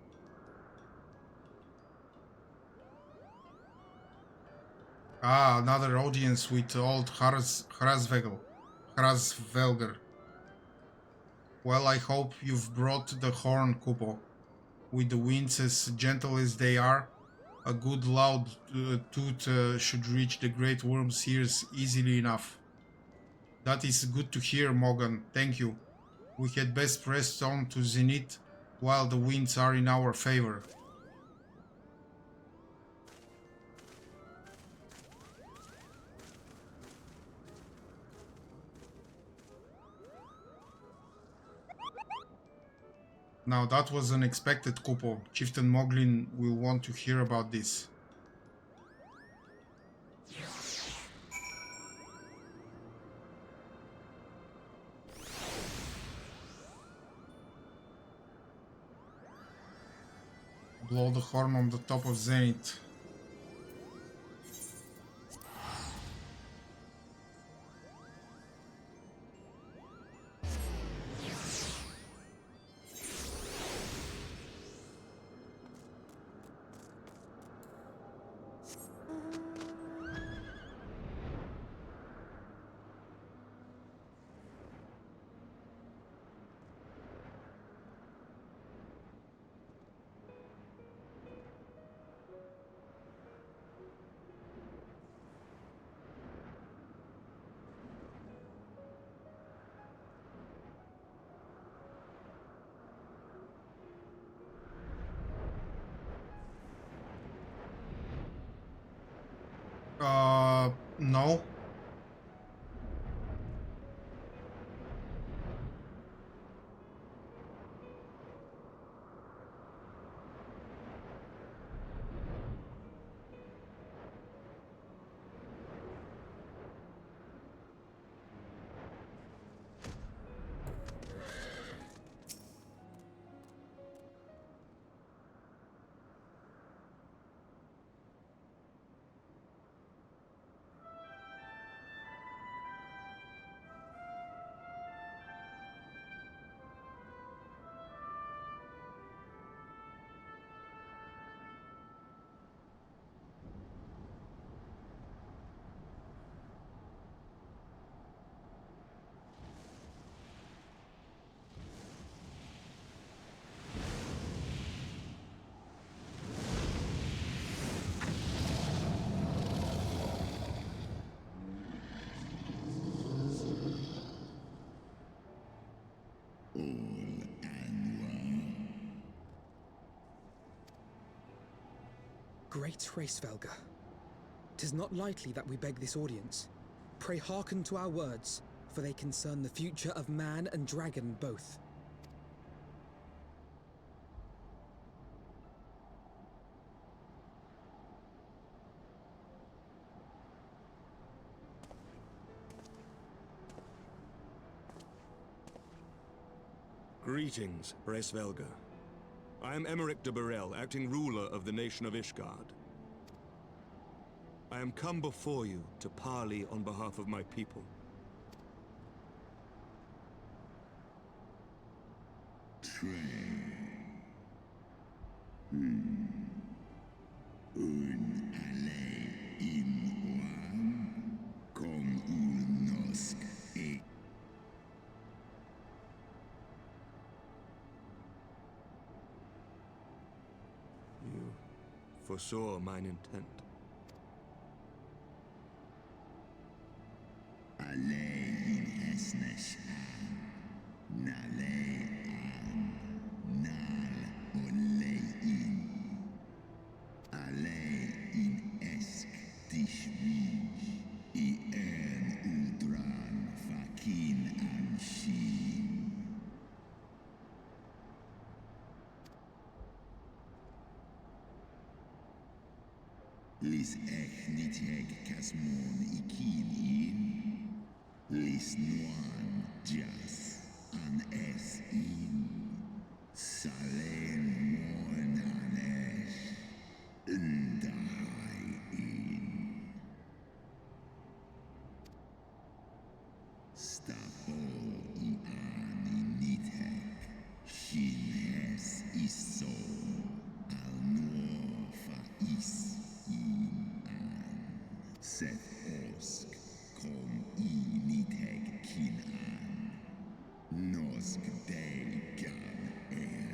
Ah, another audience with old Hrasvelger. Well, I hope you've brought the horn, Kupo. With the winds as gentle as they are, a good loud toot should reach the great worm's ears easily enough. That is good to hear, Morgan. Thank you. We had best press on to Zenith while the winds are in our favor. Now that was unexpected, Kupo. Chieftain Moglin will want to hear about this. Blow the horn on the top of Zenith. No. Great Hraesvelga, 'tis not lightly that we beg this audience. Pray hearken to our words, for they concern the future of man and dragon both. Greetings, Hraesvelga. I am Emeric de Burrell, acting ruler of the nation of Ishgard. I am come before you to parley on behalf of my people. You foresaw mine intent. Lis ech niteg kasmon ikin in, lis nuan jas an es in, salen mon anesh, ndahai in. Stapo I ani niteg, shin es iso, al nuo fa is. Set osk kom I niteg kin an, nosk dei gan en.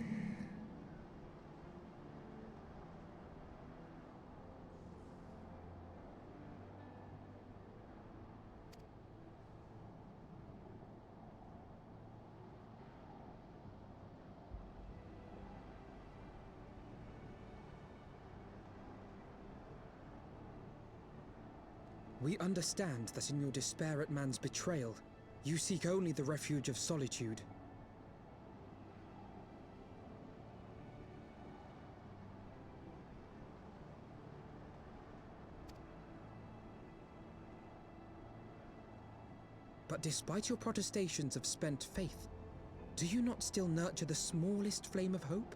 We understand that in your despair at man's betrayal, you seek only the refuge of solitude. But despite your protestations of spent faith, do you not still nurture the smallest flame of hope?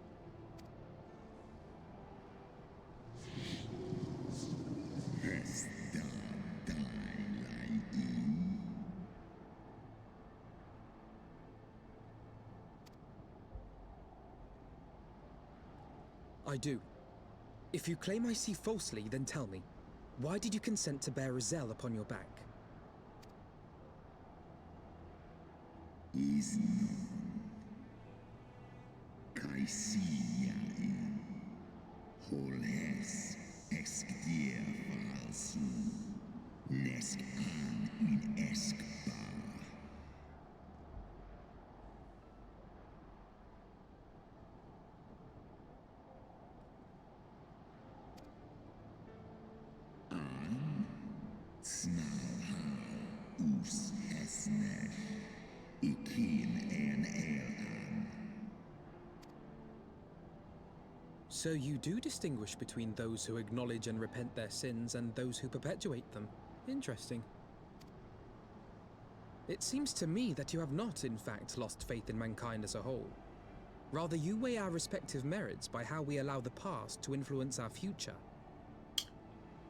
I do. If you claim I see falsely, then tell me, why did you consent to bear a Zell upon your back? Is Kaisia in Holes exkdier valsu nesk an in eskbar. Us hesner, ikin en eran. So you do distinguish between those who acknowledge and repent their sins and those who perpetuate them. Interesting. It seems to me that you have not, in fact, lost faith in mankind as a whole. Rather, you weigh our respective merits by how we allow the past to influence our future.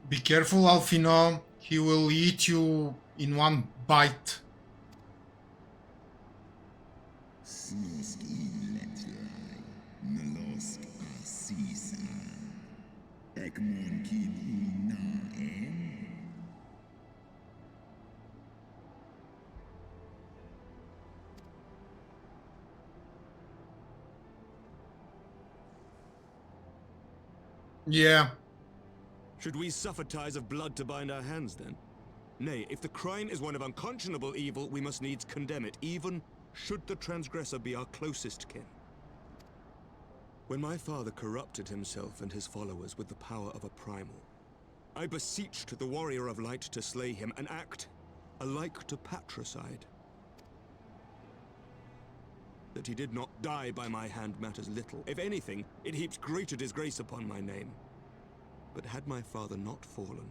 Be careful, Alfino. He will eat you in one bite. Snosk inletlai, nolosk asisan. Ekmon kin una en. Yeah. Should we suffer ties of blood to bind our hands, then? Nay, if the crime is one of unconscionable evil, we must needs condemn it, even should the transgressor be our closest kin. When my father corrupted himself and his followers with the power of a primal, I beseeched the warrior of light to slay him, an act alike to patricide. That he did not die by my hand matters little. If anything, it heaps greater disgrace upon my name. But had my father not fallen,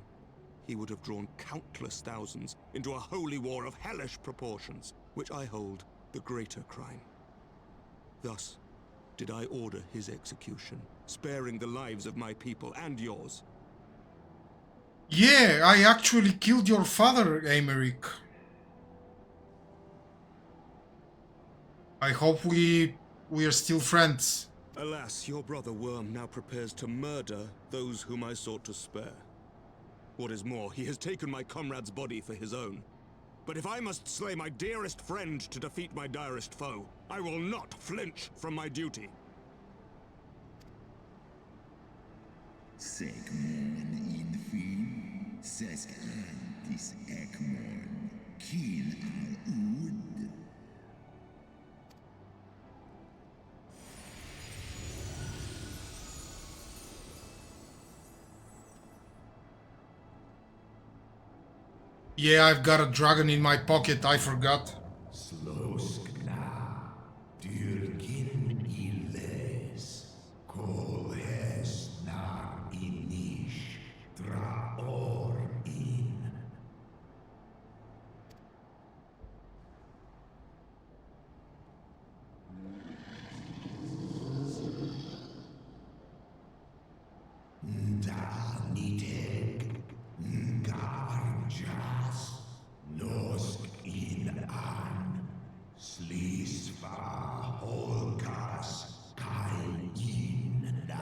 he would have drawn countless thousands into a holy war of hellish proportions, which I hold the greater crime. Thus did I order his execution, sparing the lives of my people and yours. Yeah, I actually killed your father, Aymeric. I hope we are still friends. Alas, your brother Worm now prepares to murder those whom I sought to spare. What is more, he has taken my comrade's body for his own. But if I must slay my dearest friend to defeat my direst foe, I will not flinch from my duty. Segmon infin, sesk antis ekmon, kill al ud. Yeah, I've got a dragon in my pocket, I forgot. Sloskna, dyrkin illes, kol hesna inish, draor in. Da niteg, ngarjas, nosk in an, slisva holkas, kai in da.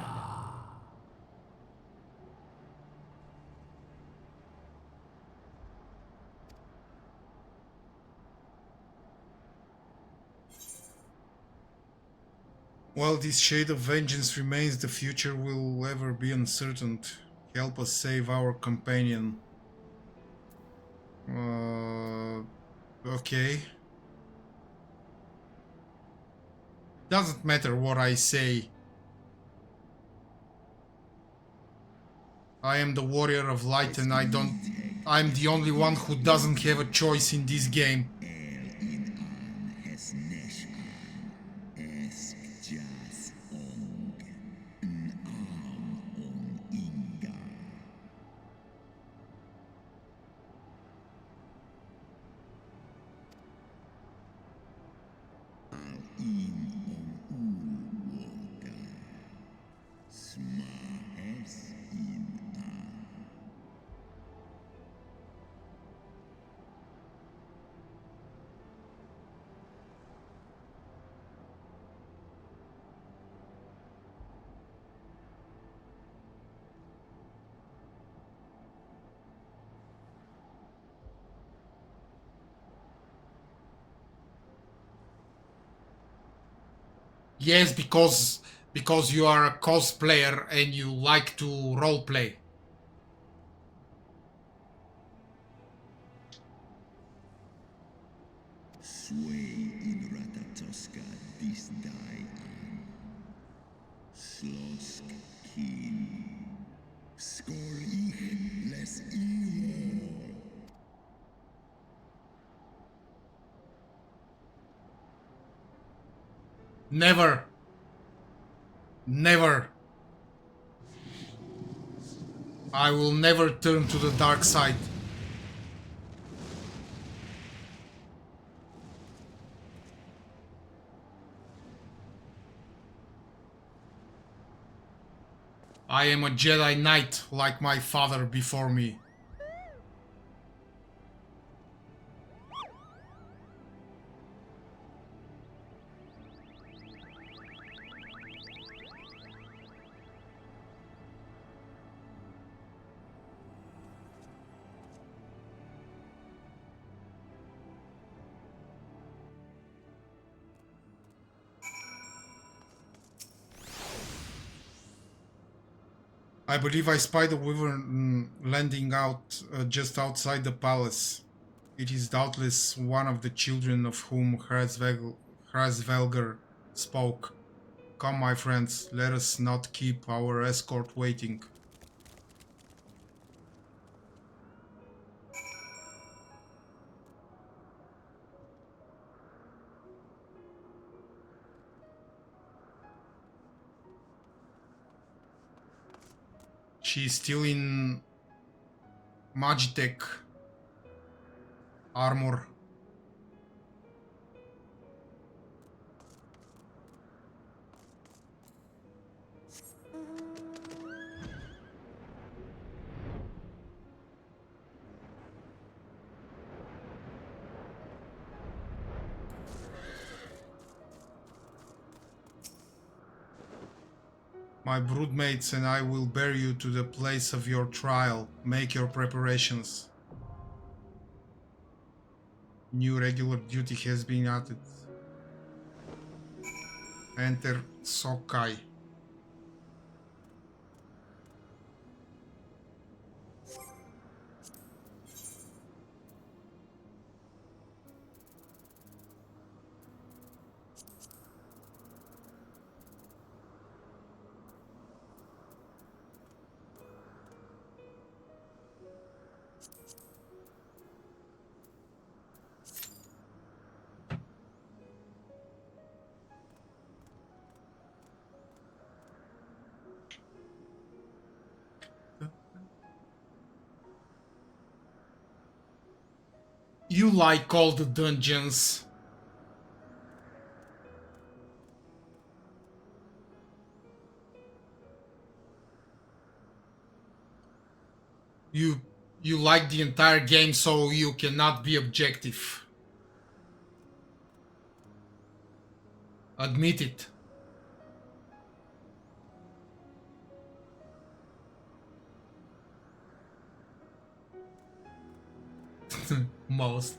While this shade of vengeance remains, the future will ever be uncertain. Help us save our companion. Okay. Doesn't matter what I say. I am the warrior of light and I'm the only one who doesn't have a choice in this game. Yes, because you are a cosplayer and you like to roleplay. Sway in Ratatoska this die an. Slosk kin. Skor ich les imo. Never. Never. I will never turn to the dark side. I am a Jedi Knight like my father before me. I believe I spied a wyvern landing out just outside the palace. It is doubtless one of the children of whom Hrasvelger spoke. Come, my friends, let us not keep our escort waiting. She's still in Magitech armor. My broodmates and I will bear you to the place of your trial. Make your preparations. New regular duty has been added. Enter Sokai. You like all the dungeons. You like the entire game, so you cannot be objective. Admit it. Most.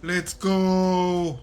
Let's go.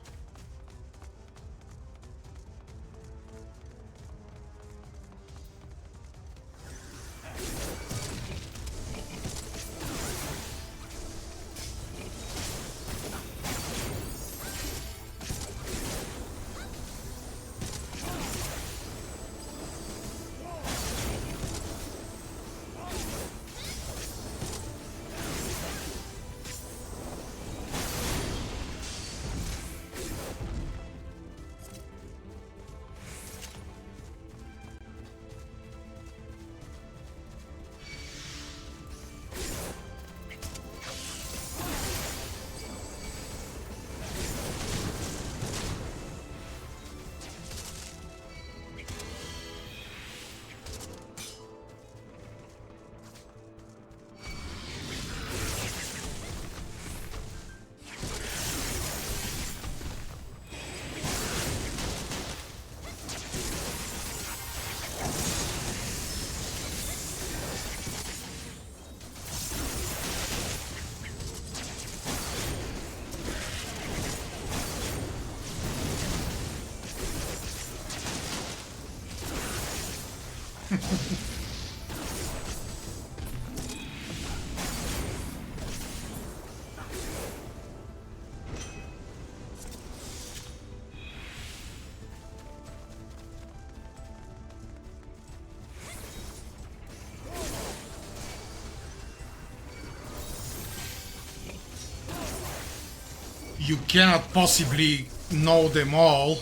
you cannot possibly know them all.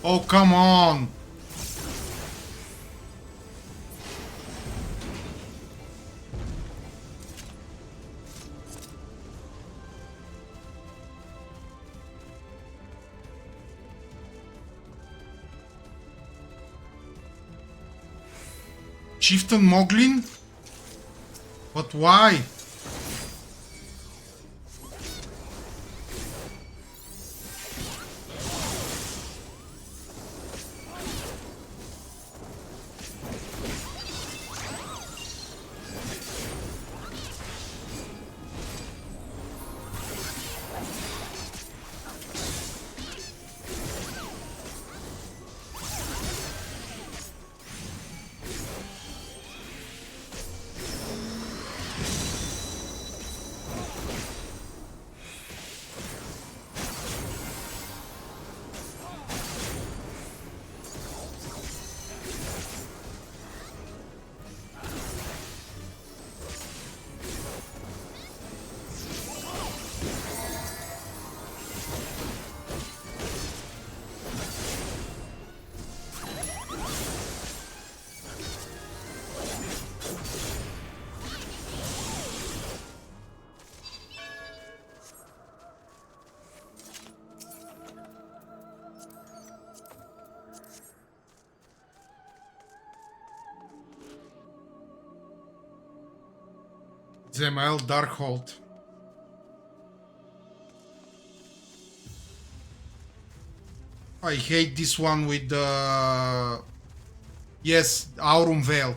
Oh, come on! Chieftain Moglin? But why? Zemael Darkhold. I hate this one with the... Yes, Aurum Veil.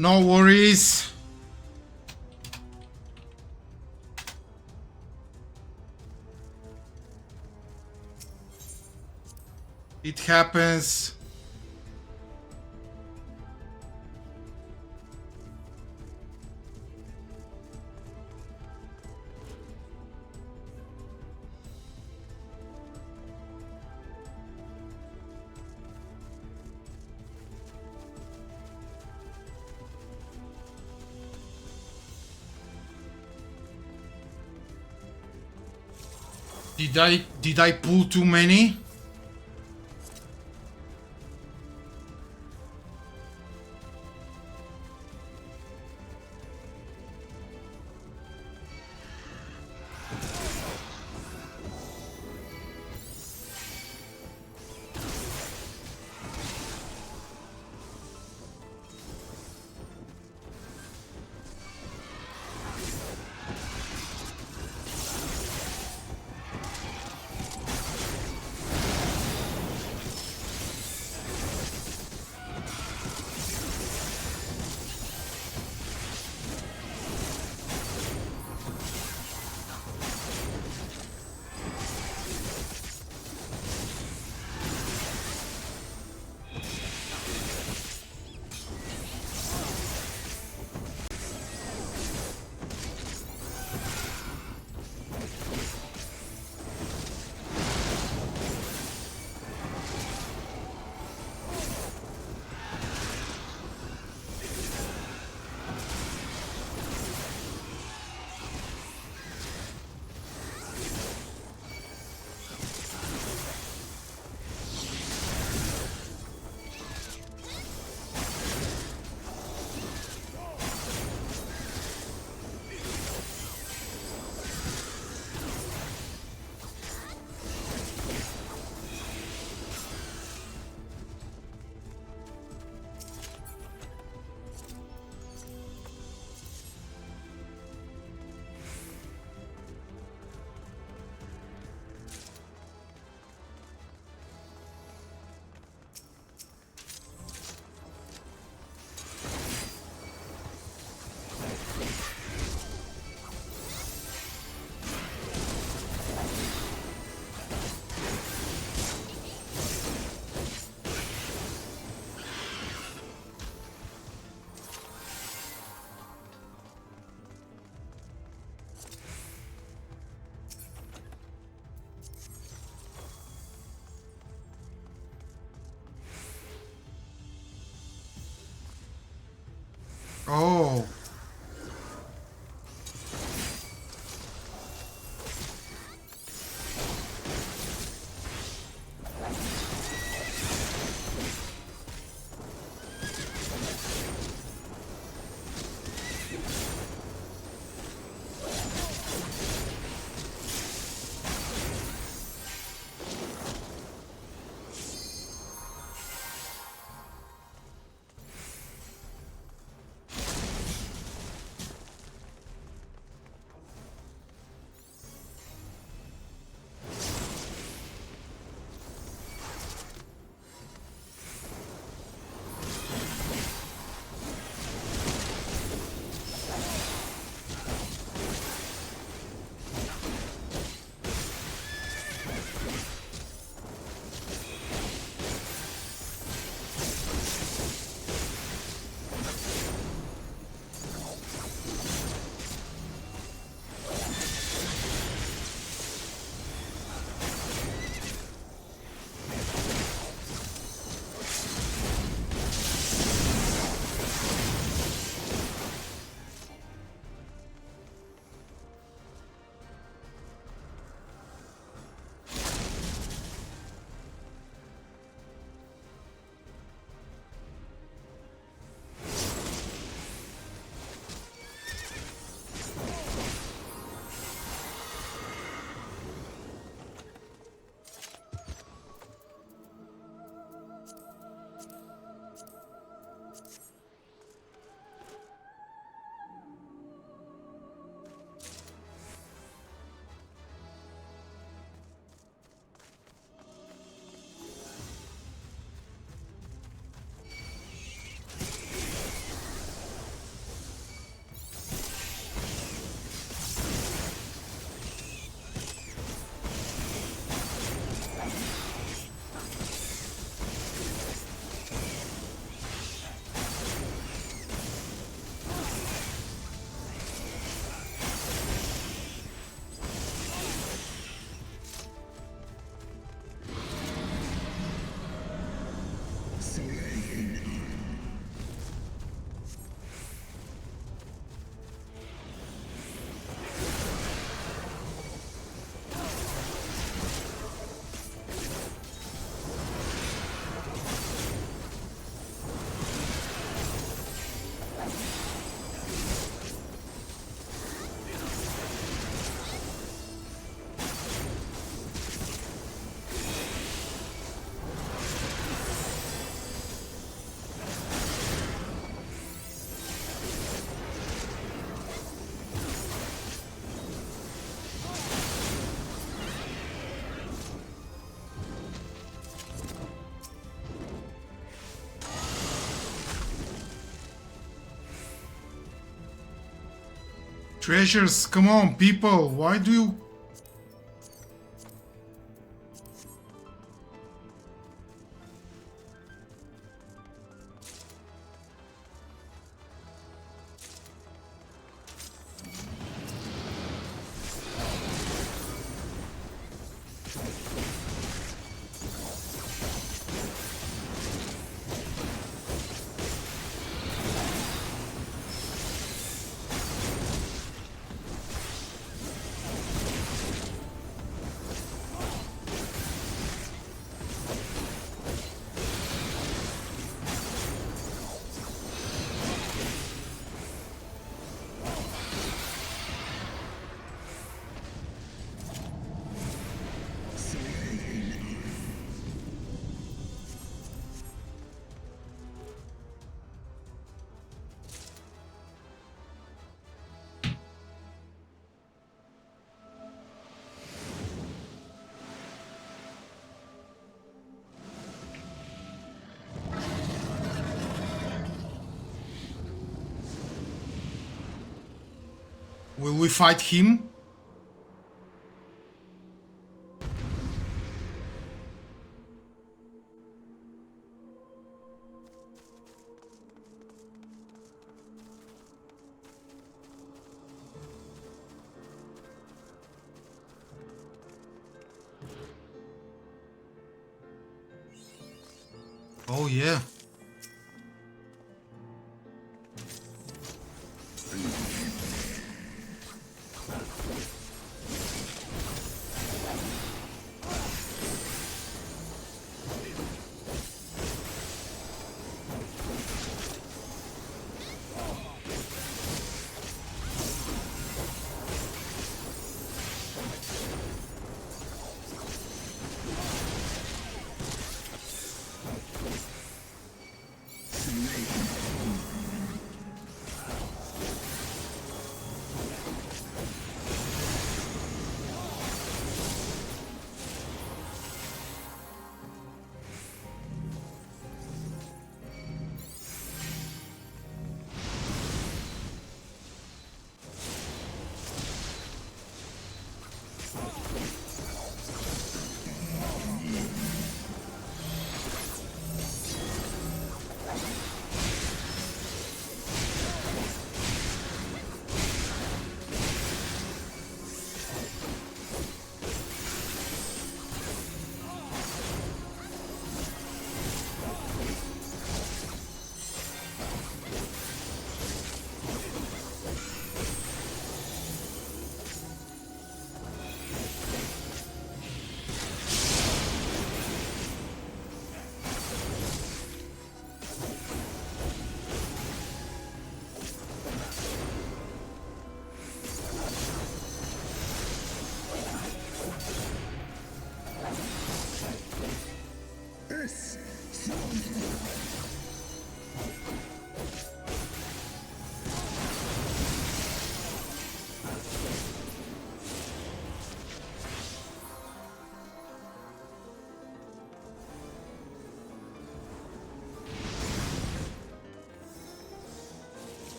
No worries. It happens. Did I pull too many? Oh. Treasures, come on, people. Why do you... Will we fight him? Oh yeah.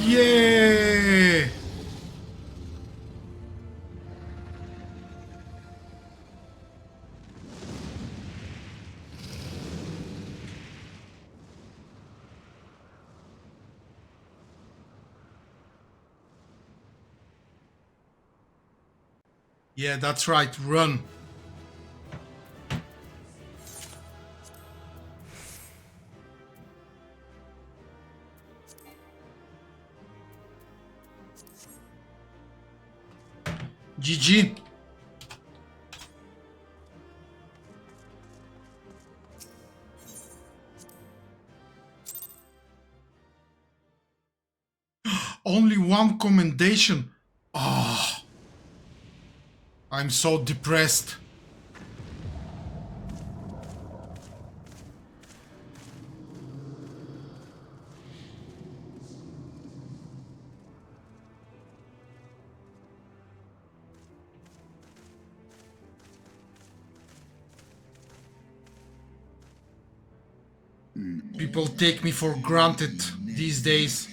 Yeah! Yeah, that's right. Run. GG. Only one commendation. Ah, I'm so depressed. People take me for granted these days.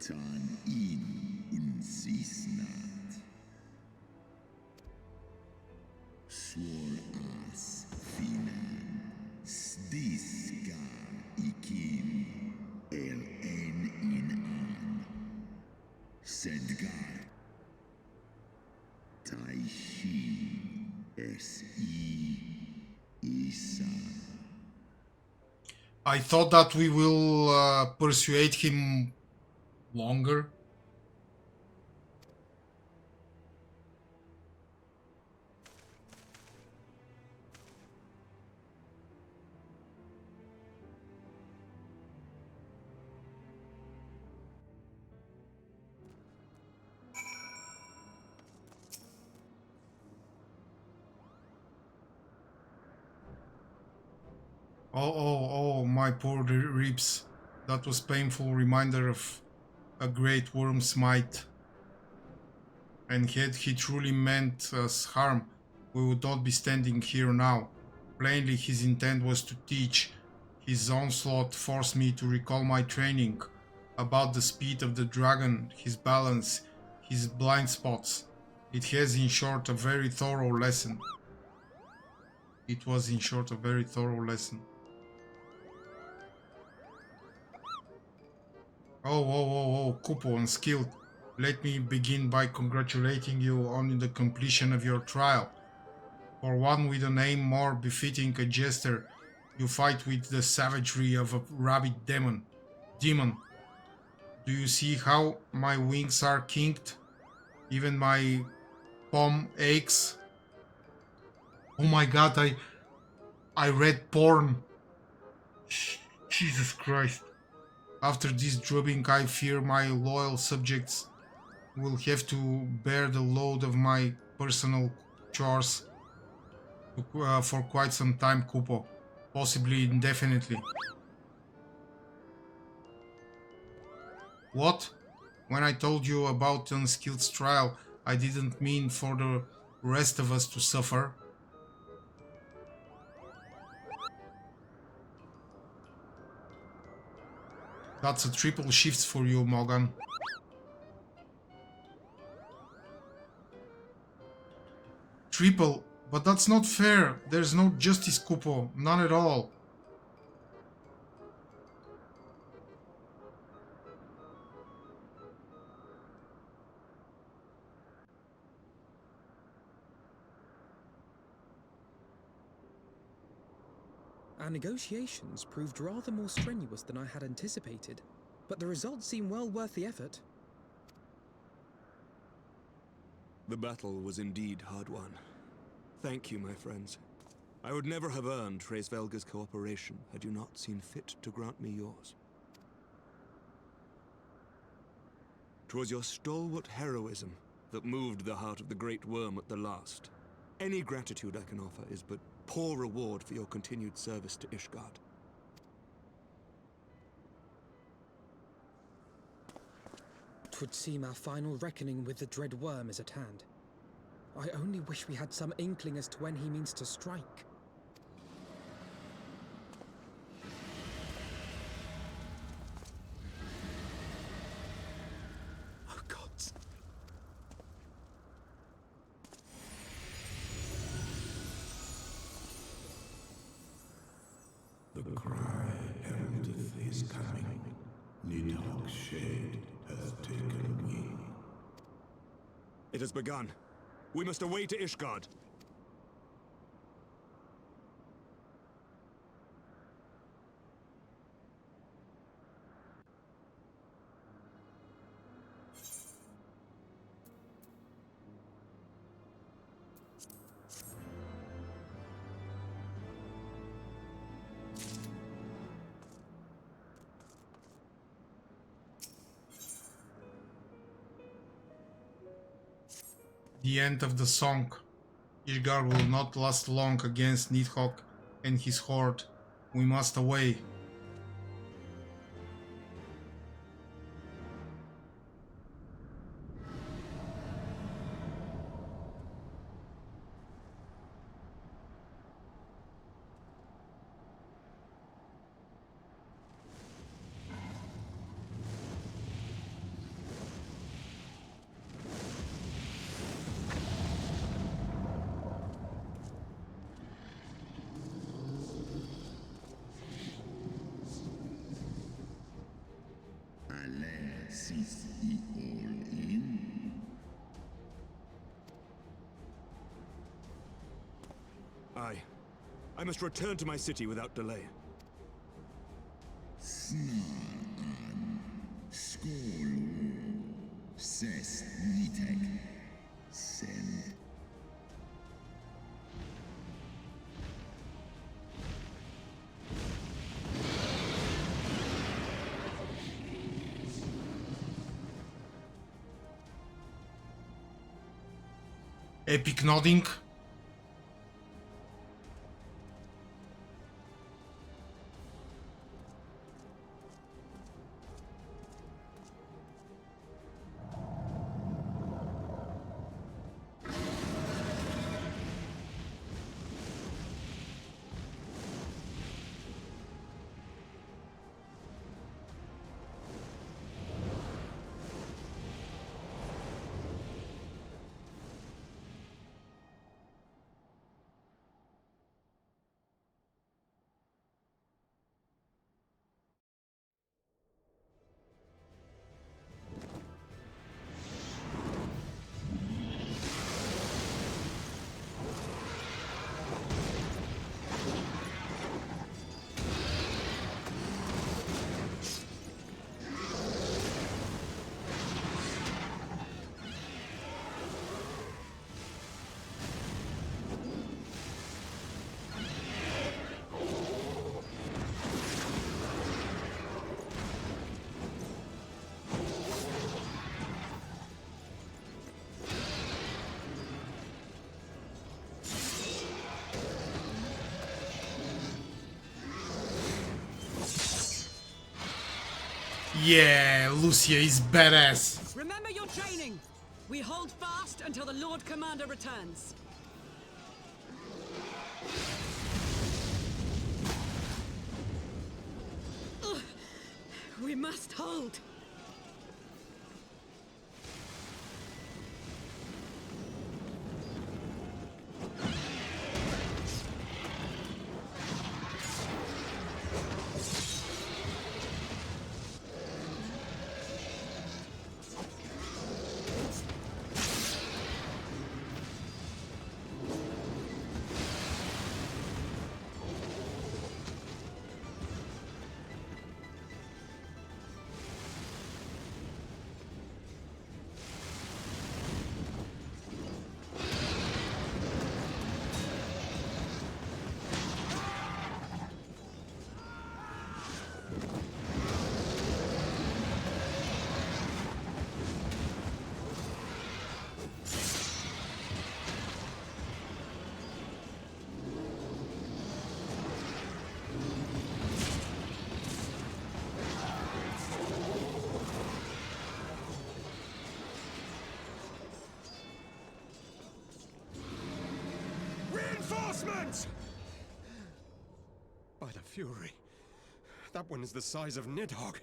Tan in unsisnat. Swor as finan. Stiska ikin. El en in an. Sedgar. Taishi. Isa. I thought that we will persuade him longer. Oh, my poor ribs. That was painful reminder of a great worm's might. And had he truly meant us harm, we would not be standing here now. Plainly, his intent was to teach. His onslaught forced me to recall my training about the speed of the dragon, his balance, his blind spots. It has, in short, a very thorough lesson. It was, in short, a very thorough lesson. Oh, Kupo, unskilled. Let me begin by congratulating you on the completion of your trial. For one with a name more befitting a jester, you fight with the savagery of a rabid demon. Do you see how my wings are kinked? Even my palm aches. Oh my god, I read porn. Jesus Christ. After this drubbing, I fear my loyal subjects will have to bear the load of my personal chores for quite some time, Kupo. Possibly indefinitely. What? When I told you about Unskilled's trial, I didn't mean for the rest of us to suffer. That's a triple shift for you, Morgan. Triple? But that's not fair. There's no justice, Kupo. None at all. Our negotiations proved rather more strenuous than I had anticipated, but the results seem well worth the effort. The battle was indeed hard won. Thank you, my friends. I would never have earned Hraesvelga's cooperation had you not seen fit to grant me yours. 'Twas your stalwart heroism that moved the heart of the Great Worm at the last. Any gratitude I can offer is but poor reward for your continued service to Ishgard. 'Twould seem our final reckoning with the dread worm is at hand. I only wish we had some inkling as to when he means to strike. It has begun. We must away to Ishgard. The end of the song. Ishgard will not last long against Nidhogg and his horde. We must away. Alas, is he all in? Aye. I must return to my city without delay. Snar'an, skål, ses Niteg, send. Epic nodding. Yeah, Lucia is badass. Remember your training. We hold fast until the Lord Commander returns. Ugh. We must hold. Reinforcements! By the Fury, that one is the size of Nidhogg.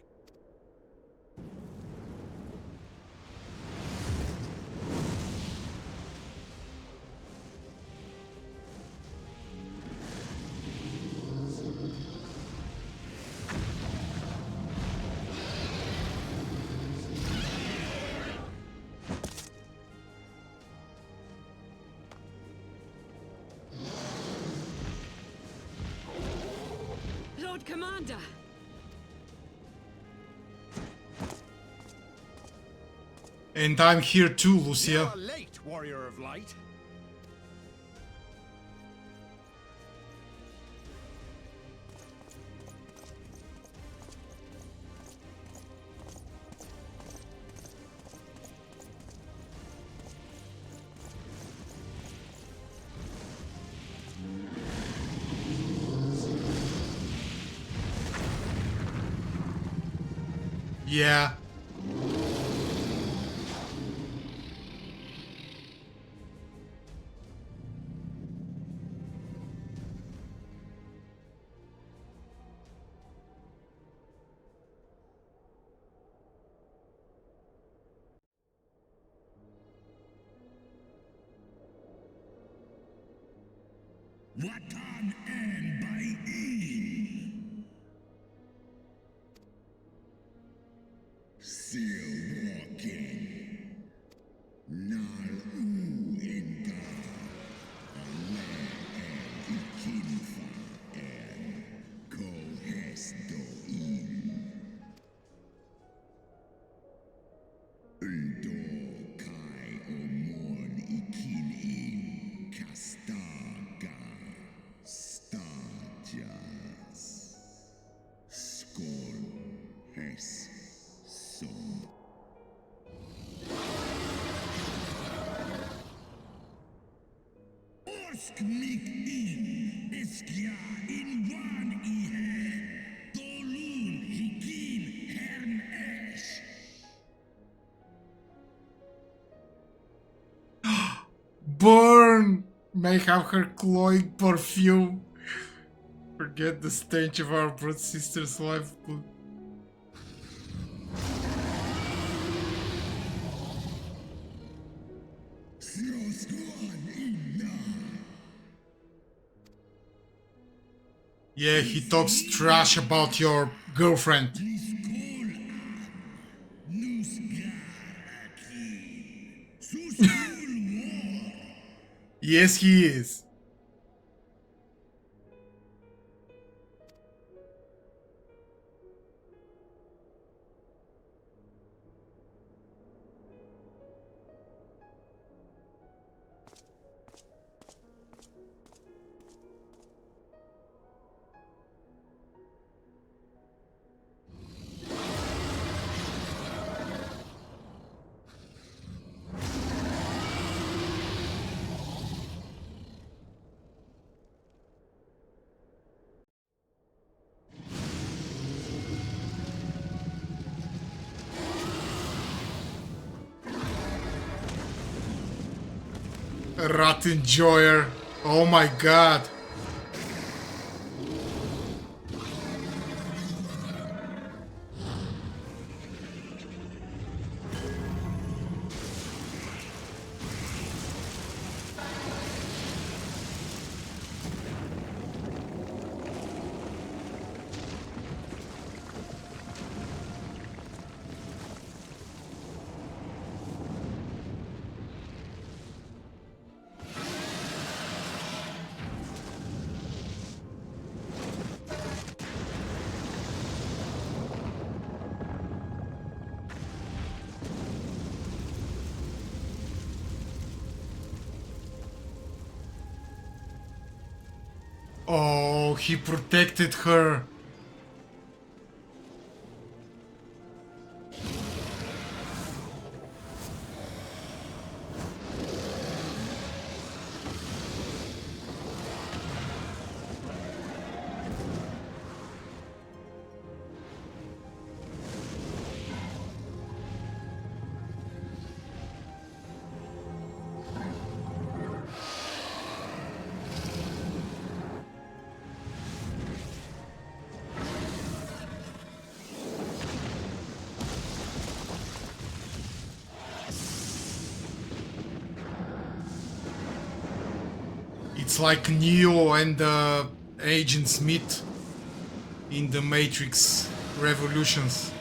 Commander! And I'm here too, You Lucia. are late, Warrior of Light. Yeah. Watan and by in. Still walking. Nal u inga. Ale and ikinfa and kohes do in. Undo kai omon ikin in kastaga. Stajas. Skol hes som. Orsk mig in, eskja in van ihe. Dolun hikin hern esh. Burn! May have her cloying perfume. Forget the stench of our brood sister's lifeblood. Yeah, he talks trash about your girlfriend. Yes, he is. Rat enjoyer. Oh my god. Oh, he protected her. It's like Neo and Agent Smith in the Matrix Revolutions.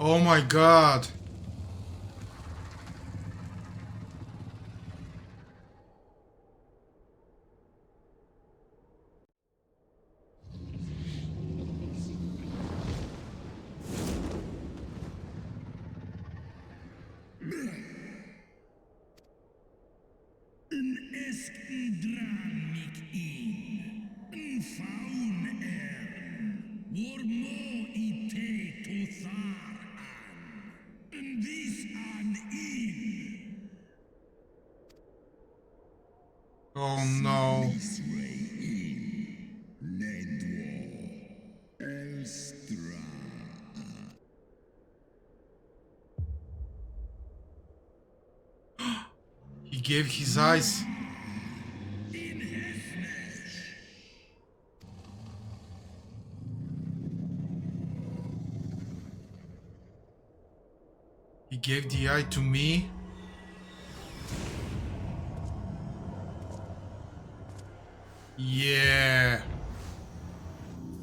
Oh my god. Oh no. He gave his eyes. He gave the eye to me. Yeah.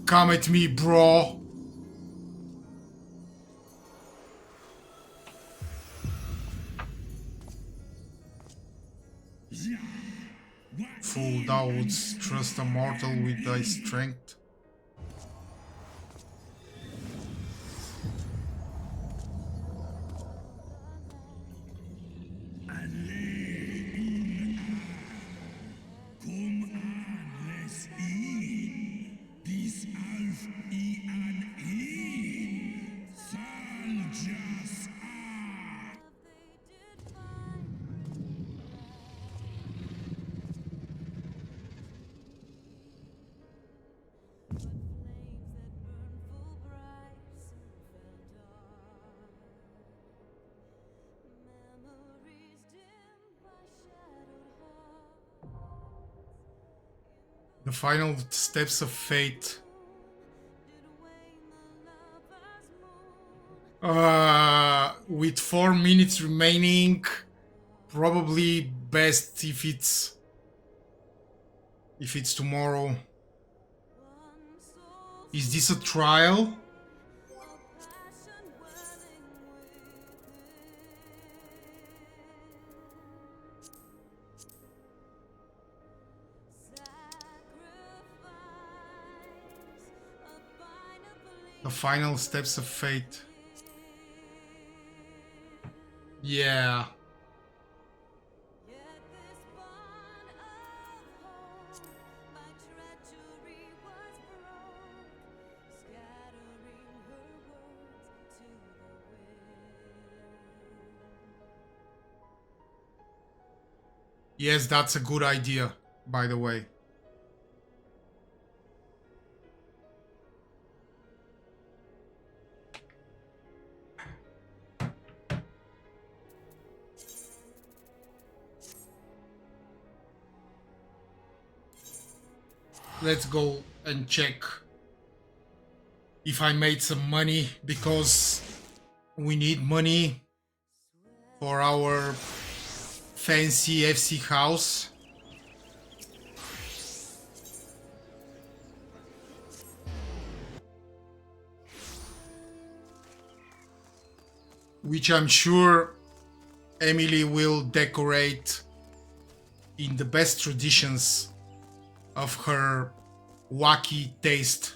Come at me, bro. Fool, thou wouldst trust a mortal with thy strength. The final steps of fate. With 4 minutes remaining, probably best if it's tomorrow. Is this a trial? The final steps of fate. Yeah. Yes, that's a good idea, by the way. Let's go and check if I made some money, because we need money for our fancy FC house. Which I'm sure Emily will decorate in the best traditions of her wacky taste.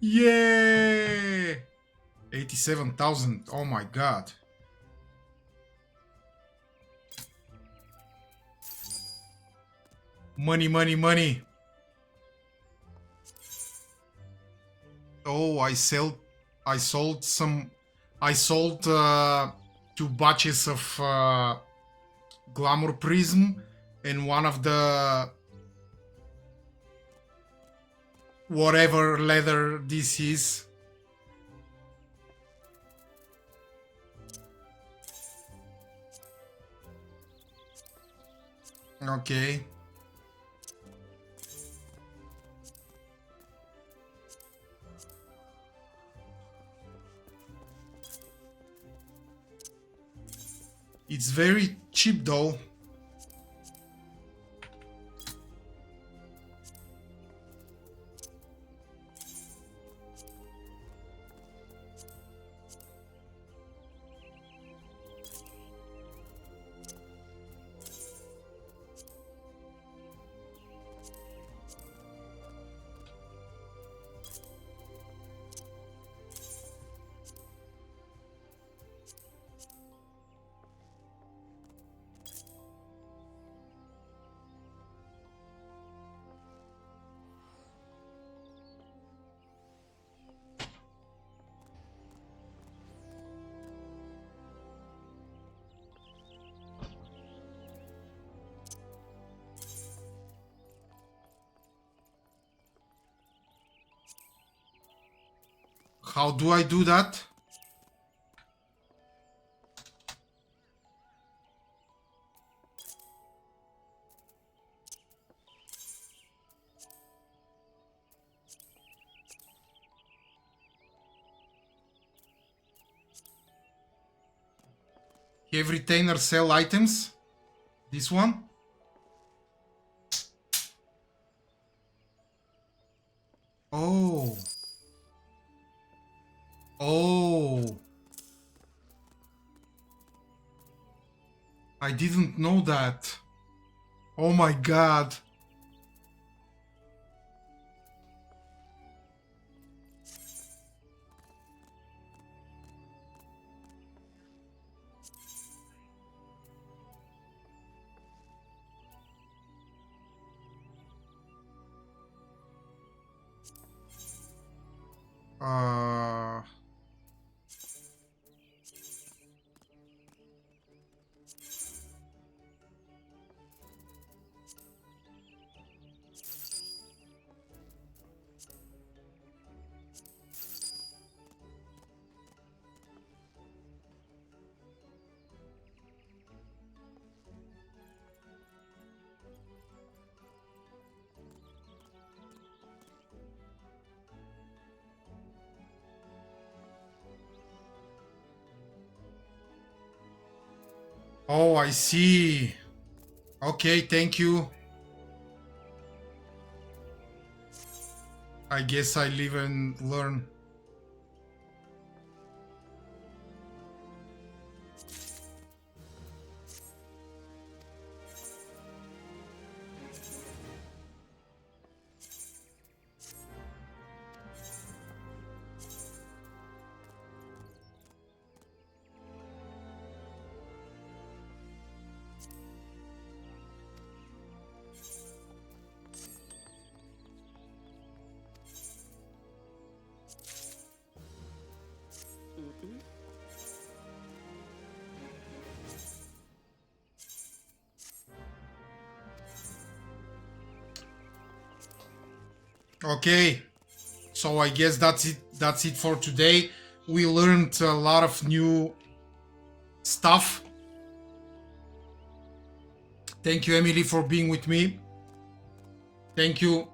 Yeah! 87,000. Oh my god. Money, money, money. Oh, I sold 2 batches of Glamour Prism and one of the whatever leather this is. Okay. It's very cheap though. How do I do that? Have retainer sell items? This one? Oh. Oh. I didn't know that. Oh my god. Oh, I see. Okay, thank you. I guess I live and learn. Okay, so I guess that's it for today. We learned a lot of new stuff. Thank you, Emily, for being with me. Thank you,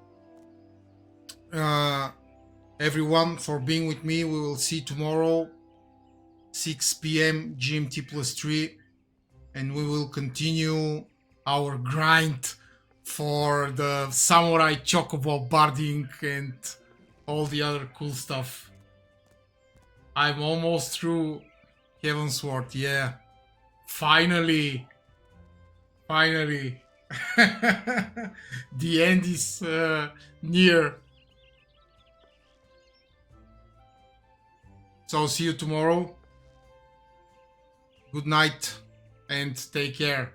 everyone, for being with me. We will see tomorrow, 6 p.m. GMT +3, and we will continue our grind for the Samurai Chocobo barding and all the other cool stuff. I'm almost through Havensward, yeah. Finally. Finally. The end is near. So see you tomorrow. Good night and take care.